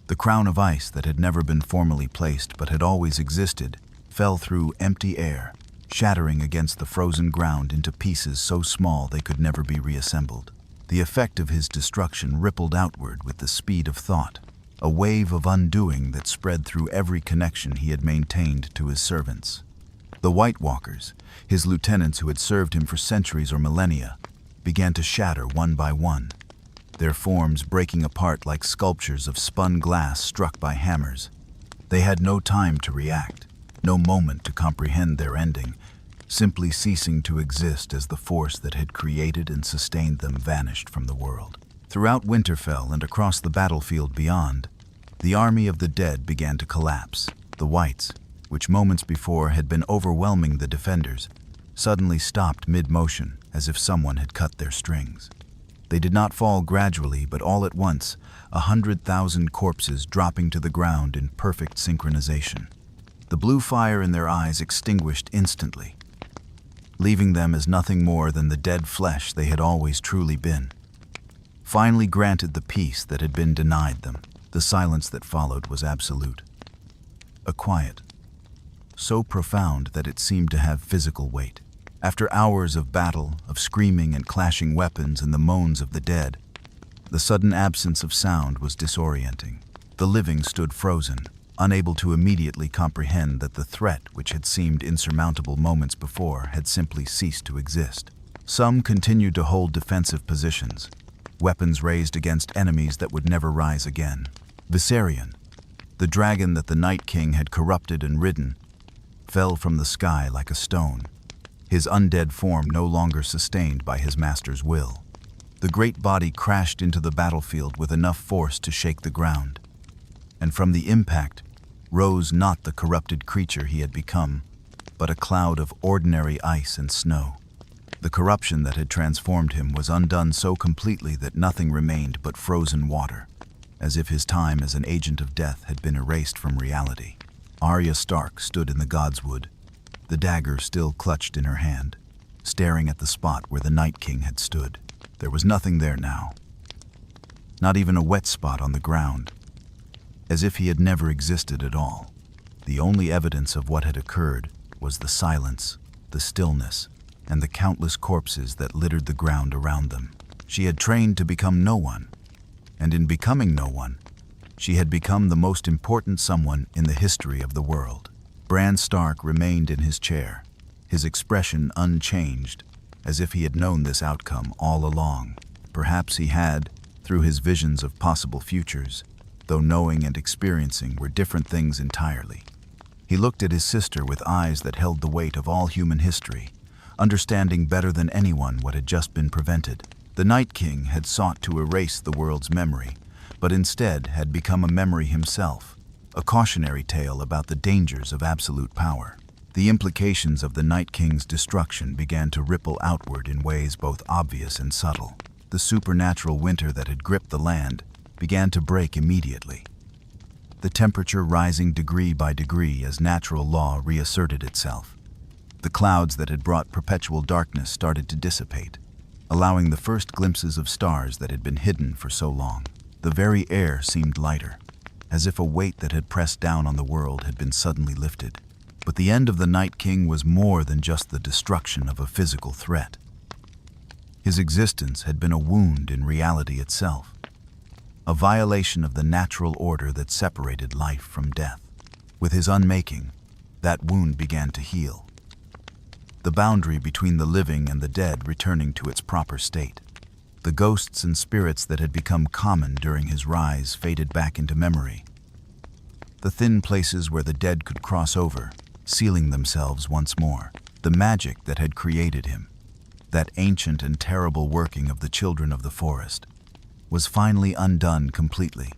The crown of ice that had never been formally placed but had always existed fell through empty air, shattering against the frozen ground into pieces so small they could never be reassembled. The effect of his destruction rippled outward with the speed of thought, a wave of undoing that spread through every connection he had maintained to his servants. The White Walkers, his lieutenants who had served him for centuries or millennia, began to shatter one by one, their forms breaking apart like sculptures of spun glass struck by hammers. They had no time to react, no moment to comprehend their ending, simply ceasing to exist as the force that had created and sustained them vanished from the world. Throughout Winterfell and across the battlefield beyond, the army of the dead began to collapse. The Whites, which moments before had been overwhelming the defenders, suddenly stopped mid-motion as if someone had cut their strings. They did not fall gradually, but all at once, 100,000 corpses dropping to the ground in perfect synchronization. The blue fire in their eyes extinguished instantly, leaving them as nothing more than the dead flesh they had always truly been. Finally granted the peace that had been denied them, the silence that followed was absolute. A quiet, so profound that it seemed to have physical weight. After hours of battle, of screaming and clashing weapons and the moans of the dead, the sudden absence of sound was disorienting. The living stood frozen, unable to immediately comprehend that the threat which had seemed insurmountable moments before had simply ceased to exist. Some continued to hold defensive positions, weapons raised against enemies that would never rise again. Viserion, the dragon that the Night King had corrupted and ridden, fell from the sky like a stone, his undead form no longer sustained by his master's will. The great body crashed into the battlefield with enough force to shake the ground, and from the impact rose not the corrupted creature he had become, but a cloud of ordinary ice and snow. The corruption that had transformed him was undone so completely that nothing remained but frozen water, as if his time as an agent of death had been erased from reality. Arya Stark stood in the Godswood, the dagger still clutched in her hand, staring at the spot where the Night King had stood. There was nothing there now, not even a wet spot on the ground, as if he had never existed at all. The only evidence of what had occurred was the silence, the stillness, and the countless corpses that littered the ground around them. She had trained to become no one, and in becoming no one, she had become the most important someone in the history of the world. Bran Stark remained in his chair, his expression unchanged, as if he had known this outcome all along. Perhaps he had, through his visions of possible futures, though knowing and experiencing were different things entirely. He looked at his sister with eyes that held the weight of all human history, understanding better than anyone what had just been prevented. The Night King had sought to erase the world's memory, but instead had become a memory himself, a cautionary tale about the dangers of absolute power. The implications of the Night King's destruction began to ripple outward in ways both obvious and subtle. The supernatural winter that had gripped the land began to break immediately, the temperature rising degree by degree as natural law reasserted itself. The clouds that had brought perpetual darkness started to dissipate, allowing the first glimpses of stars that had been hidden for so long. The very air seemed lighter, as if a weight that had pressed down on the world had been suddenly lifted. But the end of the Night King was more than just the destruction of a physical threat. His existence had been a wound in reality itself, a violation of the natural order that separated life from death. With his unmaking, that wound began to heal, the boundary between the living and the dead returning to its proper state. The ghosts and spirits that had become common during his rise faded back into memory, the thin places where the dead could cross over, sealing themselves once more. The magic that had created him, that ancient and terrible working of the children of the forest, was finally undone completely.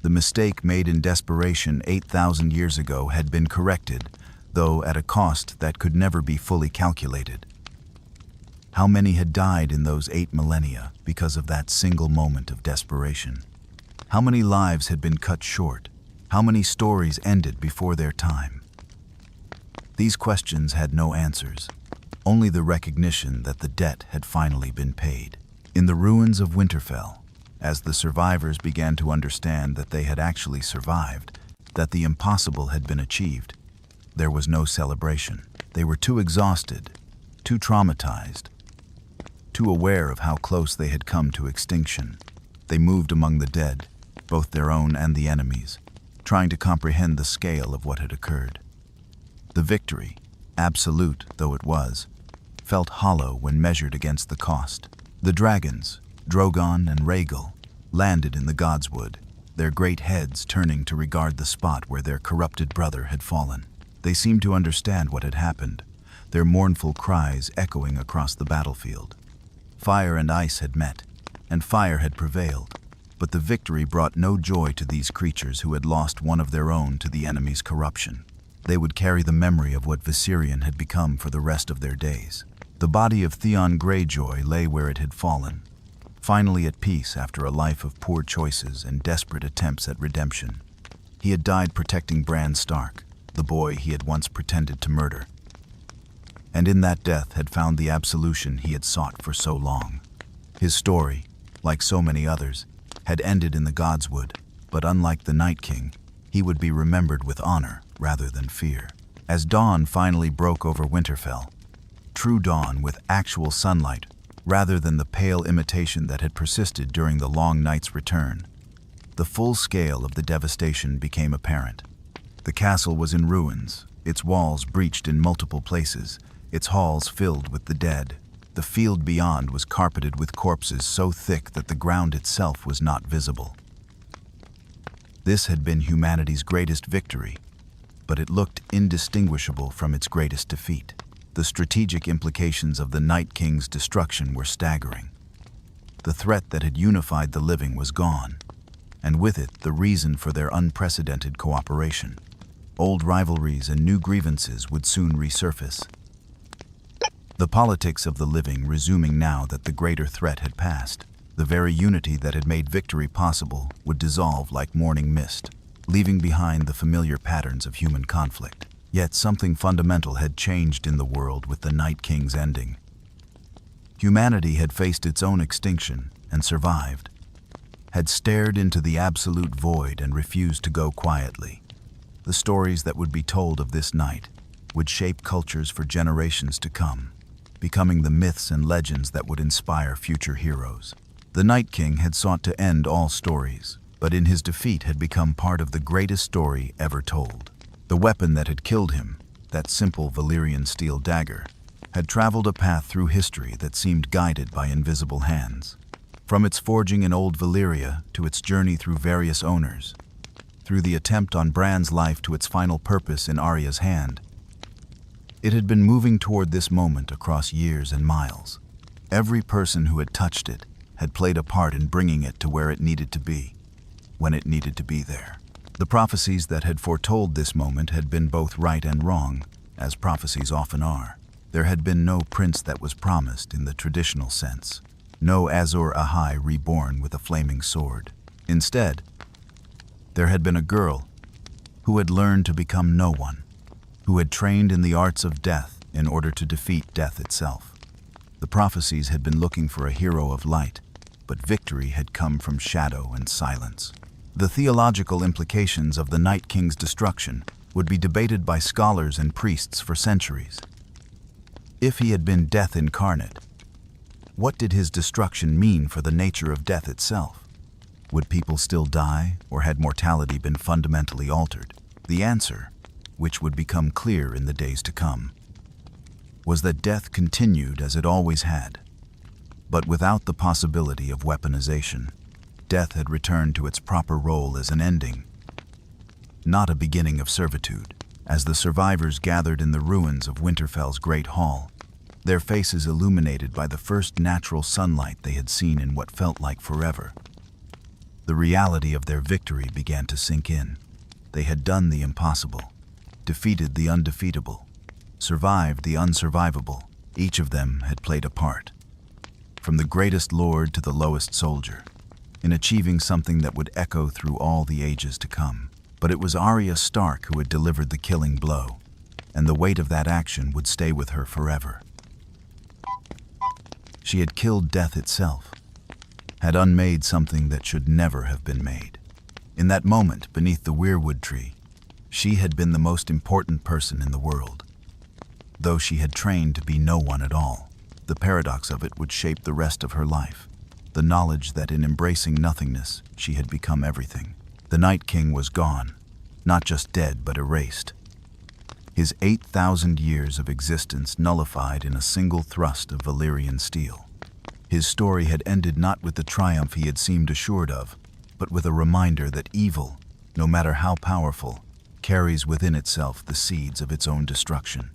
The mistake made in desperation 8,000 years ago had been corrected, though at a cost that could never be fully calculated. How many had died in those 8 millennia because of that single moment of desperation? How many lives had been cut short? How many stories ended before their time? These questions had no answers, only the recognition that the debt had finally been paid. In the ruins of Winterfell, as the survivors began to understand that they had actually survived, that the impossible had been achieved, there was no celebration. They were too exhausted, too traumatized, too aware of how close they had come to extinction. They moved among the dead, both their own and the enemy's, trying to comprehend the scale of what had occurred. The victory, absolute though it was, felt hollow when measured against the cost. The dragons, Drogon and Rhaegal, landed in the Godswood, their great heads turning to regard the spot where their corrupted brother had fallen. They seemed to understand what had happened, their mournful cries echoing across the battlefield. Fire and ice had met, and fire had prevailed, but the victory brought no joy to these creatures who had lost one of their own to the enemy's corruption. They would carry the memory of what Viserion had become for the rest of their days. The body of Theon Greyjoy lay where it had fallen, finally at peace after a life of poor choices and desperate attempts at redemption. He had died protecting Bran Stark, the boy he had once pretended to murder, and in that death had found the absolution he had sought for so long. His story, like so many others, had ended in the Godswood, but unlike the Night King, he would be remembered with honor rather than fear. As dawn finally broke over Winterfell, true dawn with actual sunlight rather than the pale imitation that had persisted during the long night's return, the full scale of the devastation became apparent. The castle was in ruins, its walls breached in multiple places, its halls filled with the dead. The field beyond was carpeted with corpses so thick that the ground itself was not visible. This had been humanity's greatest victory, but it looked indistinguishable from its greatest defeat. The strategic implications of the Night King's destruction were staggering. The threat that had unified the living was gone, and with it the reason for their unprecedented cooperation. Old rivalries and new grievances would soon resurface, the politics of the living resuming now that the greater threat had passed. The very unity that had made victory possible would dissolve like morning mist, leaving behind the familiar patterns of human conflict. Yet something fundamental had changed in the world with the Night King's ending. Humanity had faced its own extinction and survived, had stared into the absolute void and refused to go quietly. The stories that would be told of this night would shape cultures for generations to come, becoming the myths and legends that would inspire future heroes. The Night King had sought to end all stories, but in his defeat had become part of the greatest story ever told. The weapon that had killed him, that simple Valyrian steel dagger, had traveled a path through history that seemed guided by invisible hands. From its forging in Old Valyria to its journey through various owners, through the attempt on Bran's life to its final purpose in Arya's hand, It had been moving toward this moment across years and miles. Every person who had touched it had played a part in bringing it to where it needed to be, when it needed to be there. The prophecies that had foretold this moment had been both right and wrong, as prophecies often are. There had been no prince that was promised in the traditional sense, no Azor Ahai reborn with a flaming sword. Instead, there had been a girl who had learned to become no one, who had trained in the arts of death in order to defeat death itself. The prophecies had been looking for a hero of light, but victory had come from shadow and silence. The theological implications of the Night King's destruction would be debated by scholars and priests for centuries. If he had been death incarnate, what did his destruction mean for the nature of death itself? Would people still die, or had mortality been fundamentally altered? The answer, which would become clear in the days to come, was that death continued as it always had, but without the possibility of weaponization. Death had returned to its proper role as an ending, not a beginning of servitude. As the survivors gathered in the ruins of Winterfell's Great Hall, their faces illuminated by the first natural sunlight they had seen in what felt like forever, the reality of their victory began to sink in. They had done the impossible, defeated the undefeatable, survived the unsurvivable. Each of them had played a part, from the greatest lord to the lowest soldier, in achieving something that would echo through all the ages to come. But it was Arya Stark who had delivered the killing blow, and the weight of that action would stay with her forever. She had killed death itself, had unmade something that should never have been made. In that moment, beneath the weirwood tree, she had been the most important person in the world, though she had trained to be no one at all. The paradox of it would shape the rest of her life, the knowledge that in embracing nothingness, she had become everything. The Night King was gone, not just dead but erased. His 8,000 years of existence nullified in a single thrust of Valyrian steel. His story had ended not with the triumph he had seemed assured of, but with a reminder that evil, no matter how powerful, carries within itself the seeds of its own destruction.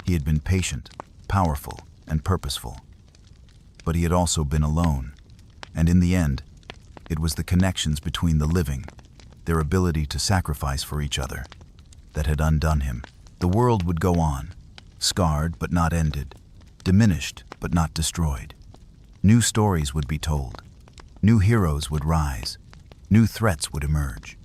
He had been patient, powerful, and purposeful, but he had also been alone, and in the end, it was the connections between the living, their ability to sacrifice for each other, that had undone him. The world would go on, scarred but not ended, diminished but not destroyed. New stories would be told, new heroes would rise, new threats would emerge.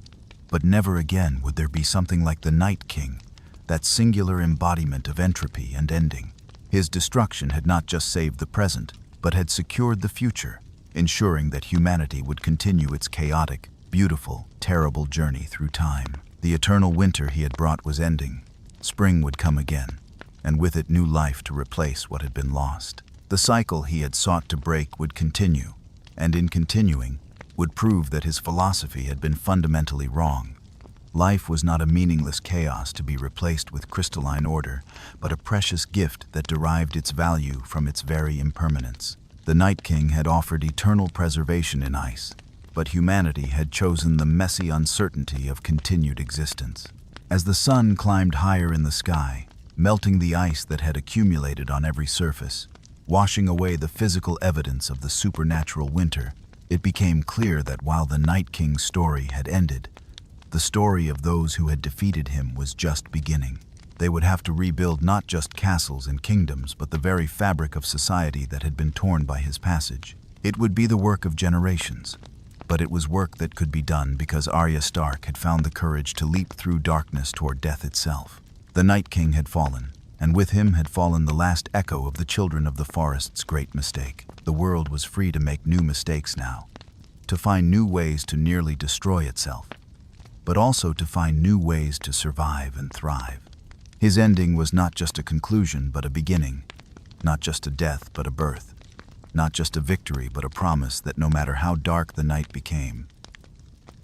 But never again would there be something like the Night King, that singular embodiment of entropy and ending. His destruction had not just saved the present, but had secured the future, ensuring that humanity would continue its chaotic, beautiful, terrible journey through time. The eternal winter he had brought was ending. Spring would come again, and with it new life to replace what had been lost. The cycle he had sought to break would continue, and in continuing, would prove that his philosophy had been fundamentally wrong. Life was not a meaningless chaos to be replaced with crystalline order, but a precious gift that derived its value from its very impermanence. The Night King had offered eternal preservation in ice, but humanity had chosen the messy uncertainty of continued existence. As the sun climbed higher in the sky, melting the ice that had accumulated on every surface, washing away the physical evidence of the supernatural winter, it became clear that while the Night King's story had ended, the story of those who had defeated him was just beginning. They would have to rebuild not just castles and kingdoms, but the very fabric of society that had been torn by his passage. It would be the work of generations, but it was work that could be done because Arya Stark had found the courage to leap through darkness toward death itself. The Night King had fallen, and with him had fallen the last echo of the Children of the Forest's great mistake. The world was free to make new mistakes now, to find new ways to nearly destroy itself, but also to find new ways to survive and thrive. His ending was not just a conclusion, but a beginning, not just a death, but a birth. Not just a victory, but a promise that no matter how dark the night became,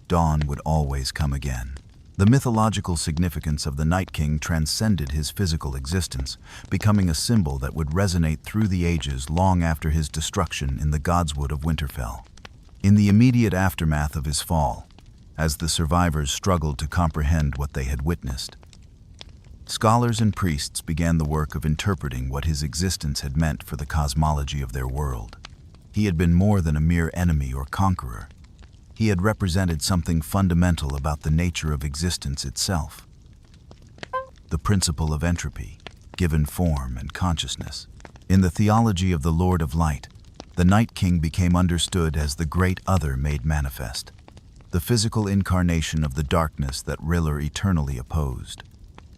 dawn would always come again. The mythological significance of the Night King transcended his physical existence, becoming a symbol that would resonate through the ages long after his destruction in the Godswood of Winterfell. In the immediate aftermath of his fall, as the survivors struggled to comprehend what they had witnessed, Scholars and priests began the work of interpreting what his existence had meant for the cosmology of their world. He had been more than a mere enemy or conqueror. He had represented something fundamental about the nature of existence itself. The principle of entropy, given form and consciousness. In the theology of the Lord of Light, the Night King became understood as the great other made manifest, the physical incarnation of the darkness that R'hllor eternally opposed.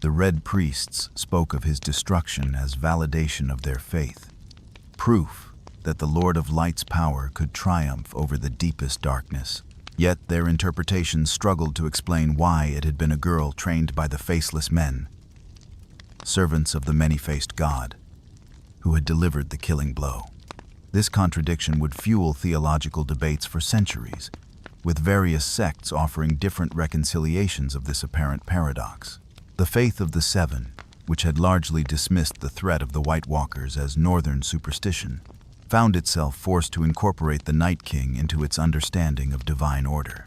The Red Priests spoke of his destruction as validation of their faith, proof that the Lord of Light's power could triumph over the deepest darkness. Yet their interpretations struggled to explain why it had been a girl trained by the faceless men, servants of the many-faced god, who had delivered the killing blow. This contradiction would fuel theological debates for centuries, with various sects offering different reconciliations of this apparent paradox. The faith of the Seven, which had largely dismissed the threat of the White Walkers as northern superstition, found itself forced to incorporate the Night King into its understanding of divine order.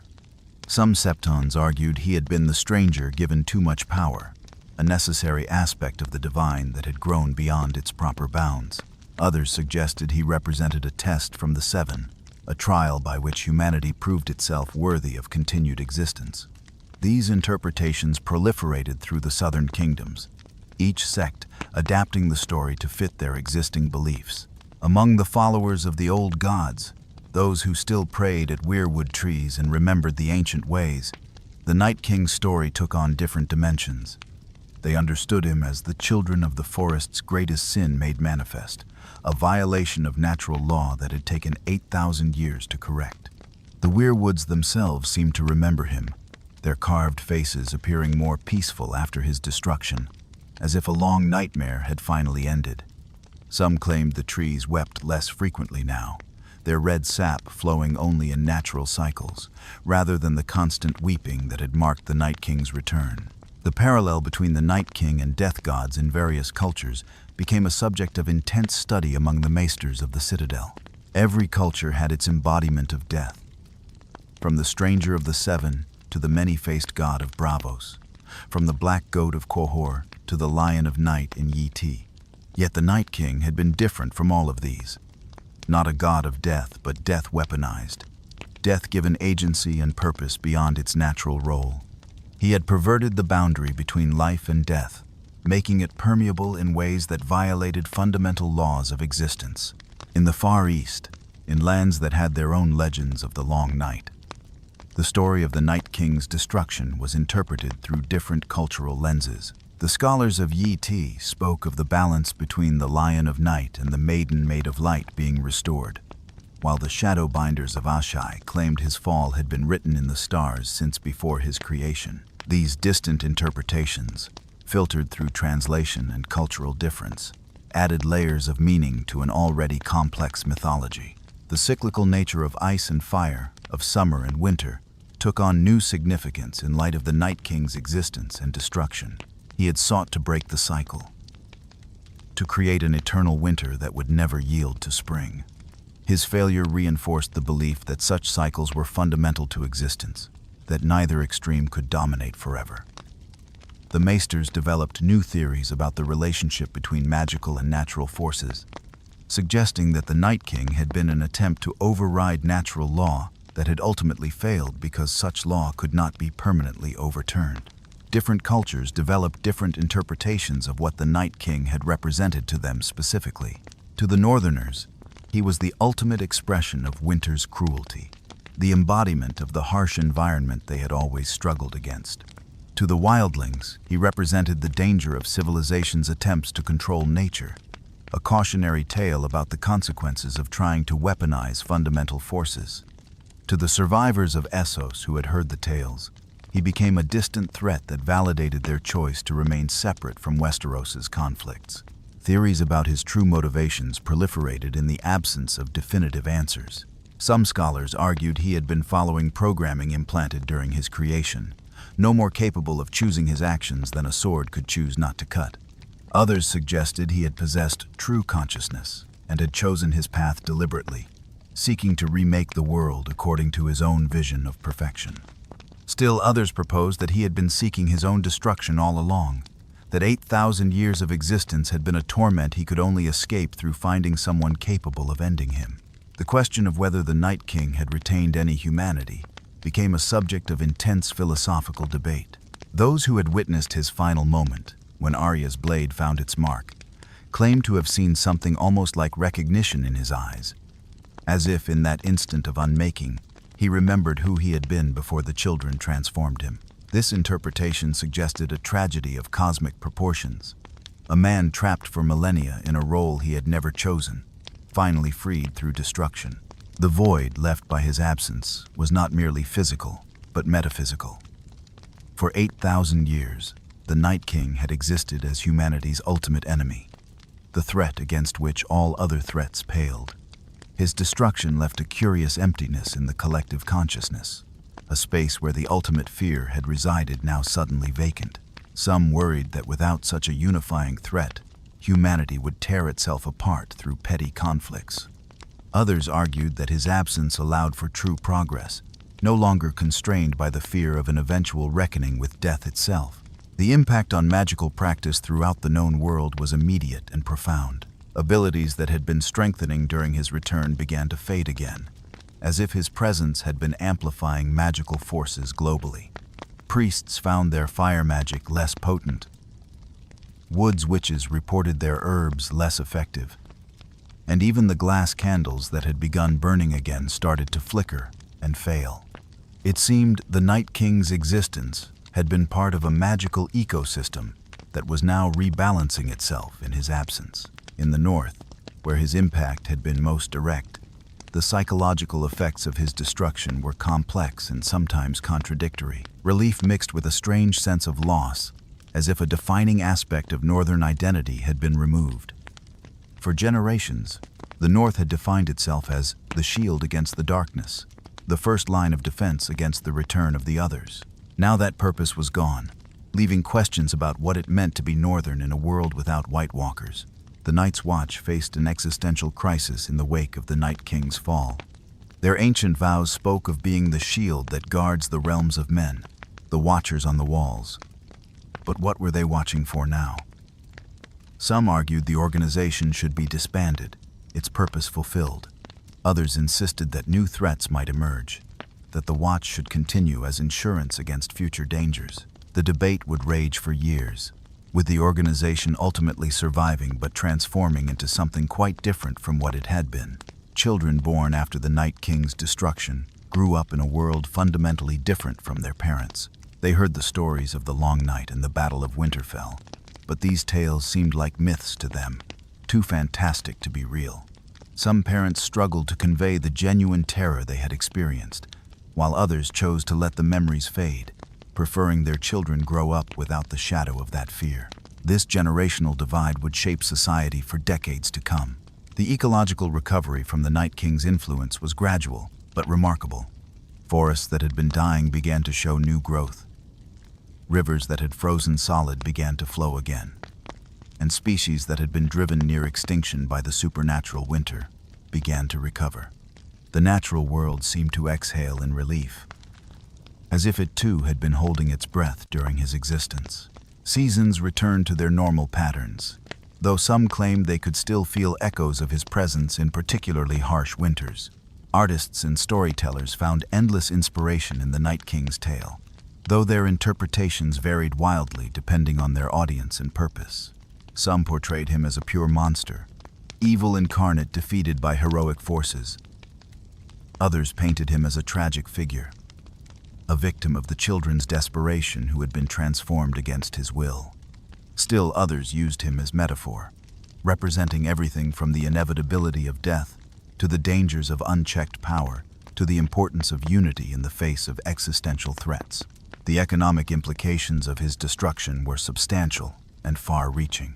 Some Septons argued he had been the stranger given too much power, a necessary aspect of the divine that had grown beyond its proper bounds. Others suggested he represented a test from the Seven, a trial by which humanity proved itself worthy of continued existence. These interpretations proliferated through the southern kingdoms, each sect adapting the story to fit their existing beliefs. Among the followers of the old gods, those who still prayed at weirwood trees and remembered the ancient ways, the Night King's story took on different dimensions. They understood him as the children of the forest's greatest sin made manifest, a violation of natural law that had taken 8,000 years to correct. The weirwoods themselves seemed to remember him, their carved faces appearing more peaceful after his destruction, as if a long nightmare had finally ended. Some claimed the trees wept less frequently now, their red sap flowing only in natural cycles, rather than the constant weeping that had marked the Night King's return. The parallel between the Night King and death gods in various cultures became a subject of intense study among the maesters of the Citadel. Every culture had its embodiment of death, from the Stranger of the Seven to the many-faced god of Braavos, from the black goat of Qohor to the lion of night in Yi-Ti. Yet the Night King had been different from all of these. Not a god of death, but death weaponized. Death given agency and purpose beyond its natural role. He had perverted the boundary between life and death, making it permeable in ways that violated fundamental laws of existence. In the Far East, in lands that had their own legends of the Long Night, the story of the Night King's destruction was interpreted through different cultural lenses. The scholars of Yi-Ti spoke of the balance between the Lion of Night and the Maiden Maid of Light being restored, while the Shadowbinders of Ashai claimed his fall had been written in the stars since before his creation. These distant interpretations, filtered through translation and cultural difference, added layers of meaning to an already complex mythology. The cyclical nature of ice and fire, of summer and winter, took on new significance in light of the Night King's existence and destruction. He had sought to break the cycle, to create an eternal winter that would never yield to spring. His failure reinforced the belief that such cycles were fundamental to existence, that neither extreme could dominate forever. The Maesters developed new theories about the relationship between magical and natural forces, suggesting that the Night King had been an attempt to override natural law that had ultimately failed because such law could not be permanently overturned. Different cultures developed different interpretations of what the Night King had represented to them specifically. To the Northerners, he was the ultimate expression of winter's cruelty, the embodiment of the harsh environment they had always struggled against. To the Wildlings, he represented the danger of civilization's attempts to control nature, a cautionary tale about the consequences of trying to weaponize fundamental forces. To the survivors of Essos who had heard the tales, he became a distant threat that validated their choice to remain separate from Westeros's conflicts. Theories about his true motivations proliferated in the absence of definitive answers. Some scholars argued he had been following programming implanted during his creation, no more capable of choosing his actions than a sword could choose not to cut. Others suggested he had possessed true consciousness and had chosen his path deliberately, seeking to remake the world according to his own vision of perfection. Still others proposed that he had been seeking his own destruction all along, that 8,000 years of existence had been a torment he could only escape through finding someone capable of ending him. The question of whether the Night King had retained any humanity became a subject of intense philosophical debate. Those who had witnessed his final moment, when Arya's blade found its mark, claimed to have seen something almost like recognition in his eyes, as if in that instant of unmaking, he remembered who he had been before the children transformed him. This interpretation suggested a tragedy of cosmic proportions. A man trapped for millennia in a role he had never chosen, finally freed through destruction. The void left by his absence was not merely physical, but metaphysical. For 8,000 years, the Night King had existed as humanity's ultimate enemy, the threat against which all other threats paled. His destruction left a curious emptiness in the collective consciousness, a space where the ultimate fear had resided now suddenly vacant. Some worried that without such a unifying threat, humanity would tear itself apart through petty conflicts. Others argued that his absence allowed for true progress, no longer constrained by the fear of an eventual reckoning with death itself. The impact on magical practice throughout the known world was immediate and profound. Abilities that had been strengthening during his return began to fade again, as if his presence had been amplifying magical forces globally. Priests found their fire magic less potent. Woods witches reported their herbs less effective. And even the glass candles that had begun burning again started to flicker and fail. It seemed the Night King's existence had been part of a magical ecosystem that was now rebalancing itself in his absence. In the north, where his impact had been most direct, the psychological effects of his destruction were complex and sometimes contradictory. Relief mixed with a strange sense of loss, as if a defining aspect of northern identity had been removed. For generations, the North had defined itself as the shield against the darkness, the first line of defense against the return of the others. Now that purpose was gone, leaving questions about what it meant to be Northern in a world without White Walkers. The Night's Watch faced an existential crisis in the wake of the Night King's fall. Their ancient vows spoke of being the shield that guards the realms of men, the watchers on the walls. But what were they watching for now? Some argued the organization should be disbanded, its purpose fulfilled. Others insisted that new threats might emerge, that the Watch should continue as insurance against future dangers. The debate would rage for years, with the organization ultimately surviving but transforming into something quite different from what it had been. Children born after the Night King's destruction grew up in a world fundamentally different from their parents. They heard the stories of the Long Night and the Battle of Winterfell, but these tales seemed like myths to them, too fantastic to be real. Some parents struggled to convey the genuine terror they had experienced, while others chose to let the memories fade, preferring their children grow up without the shadow of that fear. This generational divide would shape society for decades to come. The ecological recovery from the Night King's influence was gradual, but remarkable. Forests that had been dying began to show new growth. Rivers that had frozen solid began to flow again. And species that had been driven near extinction by the supernatural winter began to recover. The natural world seemed to exhale in relief, as if it too had been holding its breath during his existence. Seasons returned to their normal patterns, though some claimed they could still feel echoes of his presence in particularly harsh winters. Artists and storytellers found endless inspiration in the Night King's tale, though their interpretations varied wildly depending on their audience and purpose. Some portrayed him as a pure monster, evil incarnate defeated by heroic forces. Others painted him as a tragic figure, a victim of the children's desperation who had been transformed against his will. Still others used him as metaphor, representing everything from the inevitability of death to the dangers of unchecked power to the importance of unity in the face of existential threats. The economic implications of his destruction were substantial and far-reaching.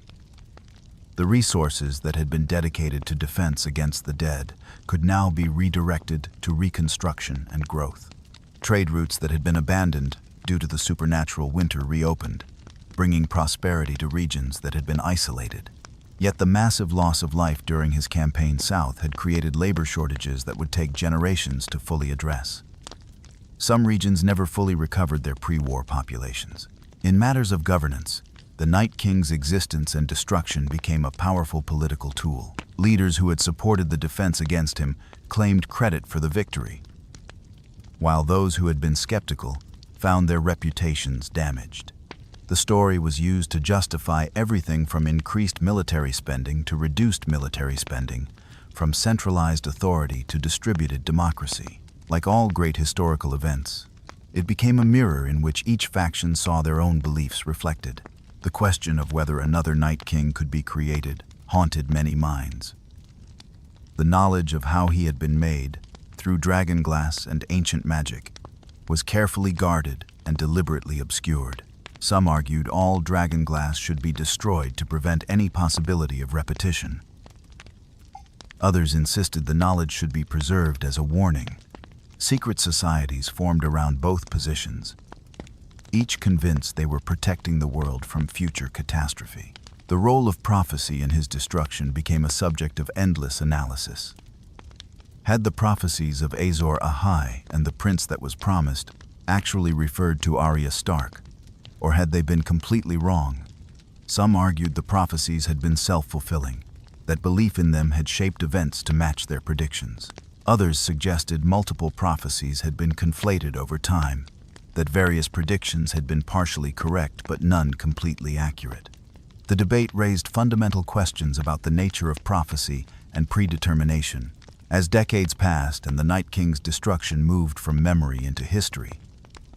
The resources that had been dedicated to defense against the dead could now be redirected to reconstruction and growth. Trade routes that had been abandoned due to the supernatural winter reopened, bringing prosperity to regions that had been isolated. Yet the massive loss of life during his campaign south had created labor shortages that would take generations to fully address. Some regions never fully recovered their pre-war populations. In matters of governance, The Night King's existence and destruction became a powerful political tool. Leaders who had supported the defense against him claimed credit for the victory, while those who had been skeptical found their reputations damaged. The story was used to justify everything from increased military spending to reduced military spending, from centralized authority to distributed democracy. Like all great historical events, it became a mirror in which each faction saw their own beliefs reflected. The question of whether another Night King could be created haunted many minds. The knowledge of how he had been made, through dragonglass and ancient magic, was carefully guarded and deliberately obscured. Some argued all dragonglass should be destroyed to prevent any possibility of repetition. Others insisted the knowledge should be preserved as a warning. Secret societies formed around both positions, each convinced they were protecting the world from future catastrophe. The role of prophecy in his destruction became a subject of endless analysis. Had the prophecies of Azor Ahai and the prince that was promised actually referred to Arya Stark, or had they been completely wrong? Some argued the prophecies had been self-fulfilling, that belief in them had shaped events to match their predictions. Others suggested multiple prophecies had been conflated over time, that various predictions had been partially correct but none completely accurate. The debate raised fundamental questions about the nature of prophecy and predetermination. As decades passed and the Night King's destruction moved from memory into history,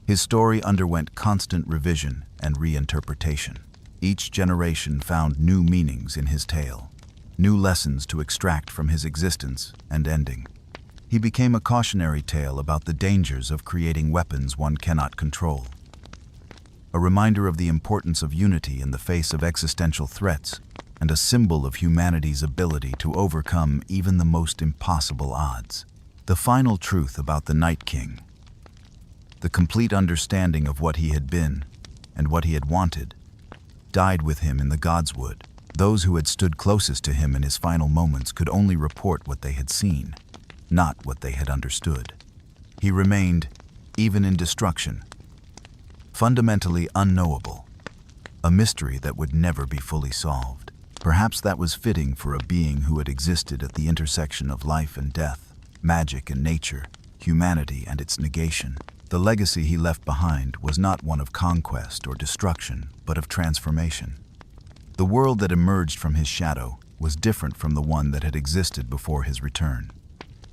his story underwent constant revision and reinterpretation. Each generation found new meanings in his tale, new lessons to extract from his existence and ending. He became a cautionary tale about the dangers of creating weapons one cannot control, a reminder of the importance of unity in the face of existential threats, and a symbol of humanity's ability to overcome even the most impossible odds. The final truth about the Night King, the complete understanding of what he had been and what he had wanted, died with him in the Godswood. Those who had stood closest to him in his final moments could only report what they had seen, not what they had understood. He remained, even in destruction, fundamentally unknowable, a mystery that would never be fully solved. Perhaps that was fitting for a being who had existed at the intersection of life and death, magic and nature, humanity and its negation. The legacy he left behind was not one of conquest or destruction, but of transformation. The world that emerged from his shadow was different from the one that had existed before his return.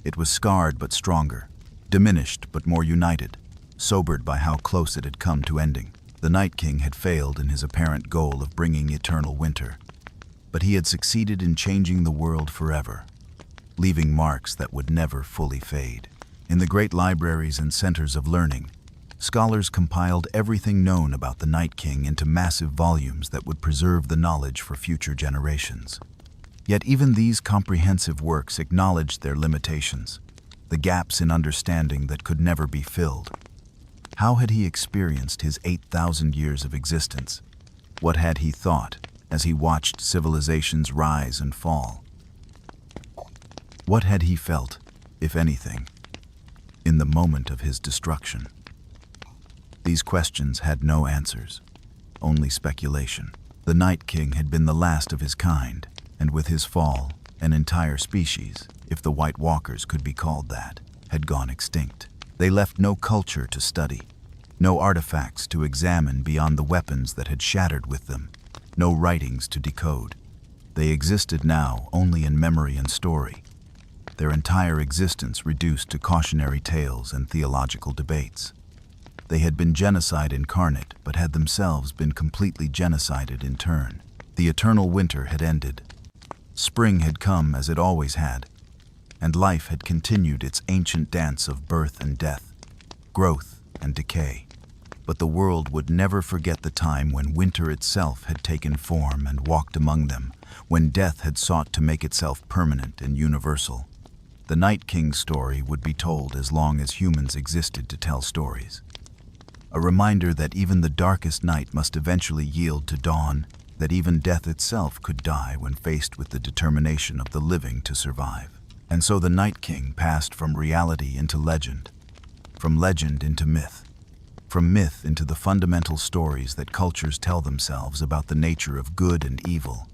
It was scarred but stronger, diminished but more united, sobered by how close it had come to ending. The Night King had failed in his apparent goal of bringing eternal winter, but he had succeeded in changing the world forever, leaving marks that would never fully fade. In the great libraries and centers of learning, scholars compiled everything known about the Night King into massive volumes that would preserve the knowledge for future generations. Yet even these comprehensive works acknowledged their limitations, the gaps in understanding that could never be filled. How had he experienced his 8,000 years of existence? What had he thought as he watched civilizations rise and fall? What had he felt, if anything, in the moment of his destruction? These questions had no answers, only speculation. The Night King had been the last of his kind, and with his fall, an entire species, if the White Walkers could be called that, had gone extinct. They left no culture to study, no artifacts to examine beyond the weapons that had shattered with them, no writings to decode. They existed now only in memory and story, their entire existence reduced to cautionary tales and theological debates. They had been genocide incarnate, but had themselves been completely genocided in turn. The eternal winter had ended. Spring had come as it always had, and life had continued its ancient dance of birth and death, growth and decay. But the world would never forget the time when winter itself had taken form and walked among them, when death had sought to make itself permanent and universal. The Night King's story would be told as long as humans existed to tell stories. A reminder that even the darkest night must eventually yield to dawn, that even death itself could die when faced with the determination of the living to survive. And so the Night King passed from reality into legend, from legend into myth, from myth into the fundamental stories that cultures tell themselves about the nature of good and evil,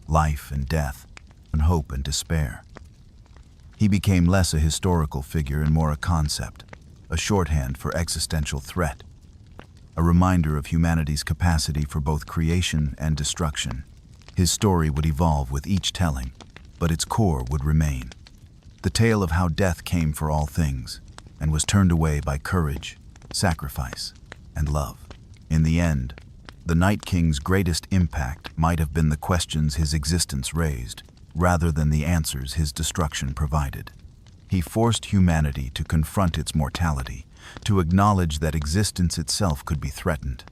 life and death, and hope and despair. He became less a historical figure and more a concept, a shorthand for existential threat, a reminder of humanity's capacity for both creation and destruction. His story would evolve with each telling, but its core would remain. The tale of how death came for all things and was turned away by courage, sacrifice, and love. In the end, the Night King's greatest impact might have been the questions his existence raised, rather than the answers his destruction provided. He forced humanity to confront its mortality, to acknowledge that existence itself could be threatened,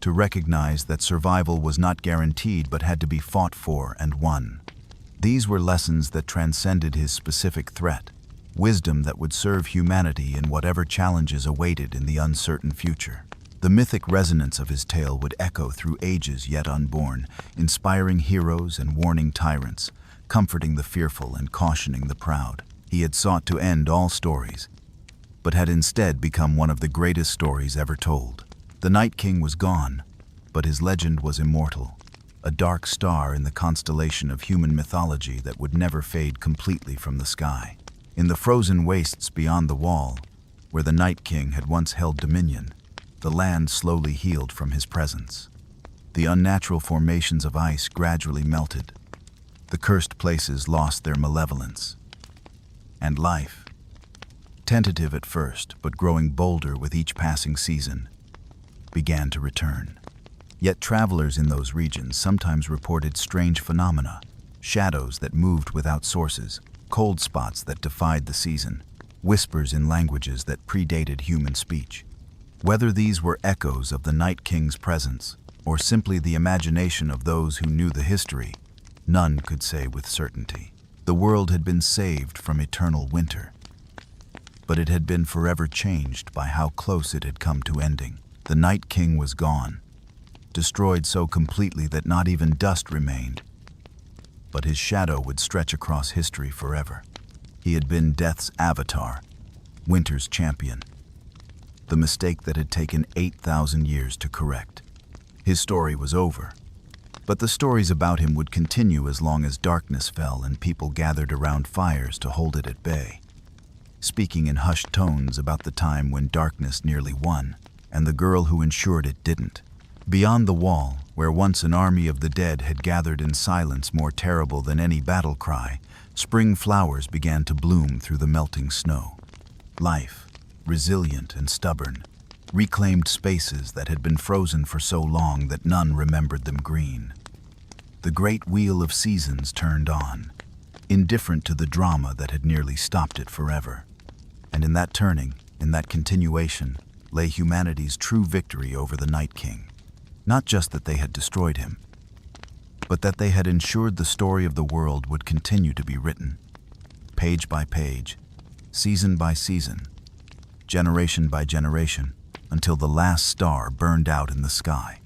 to recognize that survival was not guaranteed but had to be fought for and won. These were lessons that transcended his specific threat, wisdom that would serve humanity in whatever challenges awaited in the uncertain future. The mythic resonance of his tale would echo through ages yet unborn, inspiring heroes and warning tyrants, comforting the fearful and cautioning the proud. He had sought to end all stories, but had instead become one of the greatest stories ever told. The Night King was gone, but his legend was immortal, a dark star in the constellation of human mythology that would never fade completely from the sky. In the frozen wastes beyond the wall, where the Night King had once held dominion, the land slowly healed from his presence. The unnatural formations of ice gradually melted. The cursed places lost their malevolence. And life, tentative at first but growing bolder with each passing season, began to return. Yet travelers in those regions sometimes reported strange phenomena, shadows that moved without sources, cold spots that defied the season, whispers in languages that predated human speech. Whether these were echoes of the Night King's presence, or simply the imagination of those who knew the history, none could say with certainty. The world had been saved from eternal winter, but it had been forever changed by how close it had come to ending. The Night King was gone, destroyed so completely that not even dust remained, but his shadow would stretch across history forever. He had been death's avatar, winter's champion, the mistake that had taken 8,000 years to correct. His story was over, but the stories about him would continue as long as darkness fell and people gathered around fires to hold it at bay, speaking in hushed tones about the time when darkness nearly won, and the girl who ensured it didn't. Beyond the wall, where once an army of the dead had gathered in silence more terrible than any battle cry, spring flowers began to bloom through the melting snow. Life, resilient and stubborn, reclaimed spaces that had been frozen for so long that none remembered them green. The great wheel of seasons turned on, indifferent to the drama that had nearly stopped it forever. And in that turning, in that continuation, lay humanity's true victory over the Night King. Not just that they had destroyed him, but that they had ensured the story of the world would continue to be written, page by page, season by season, generation by generation, until the last star burned out in the sky.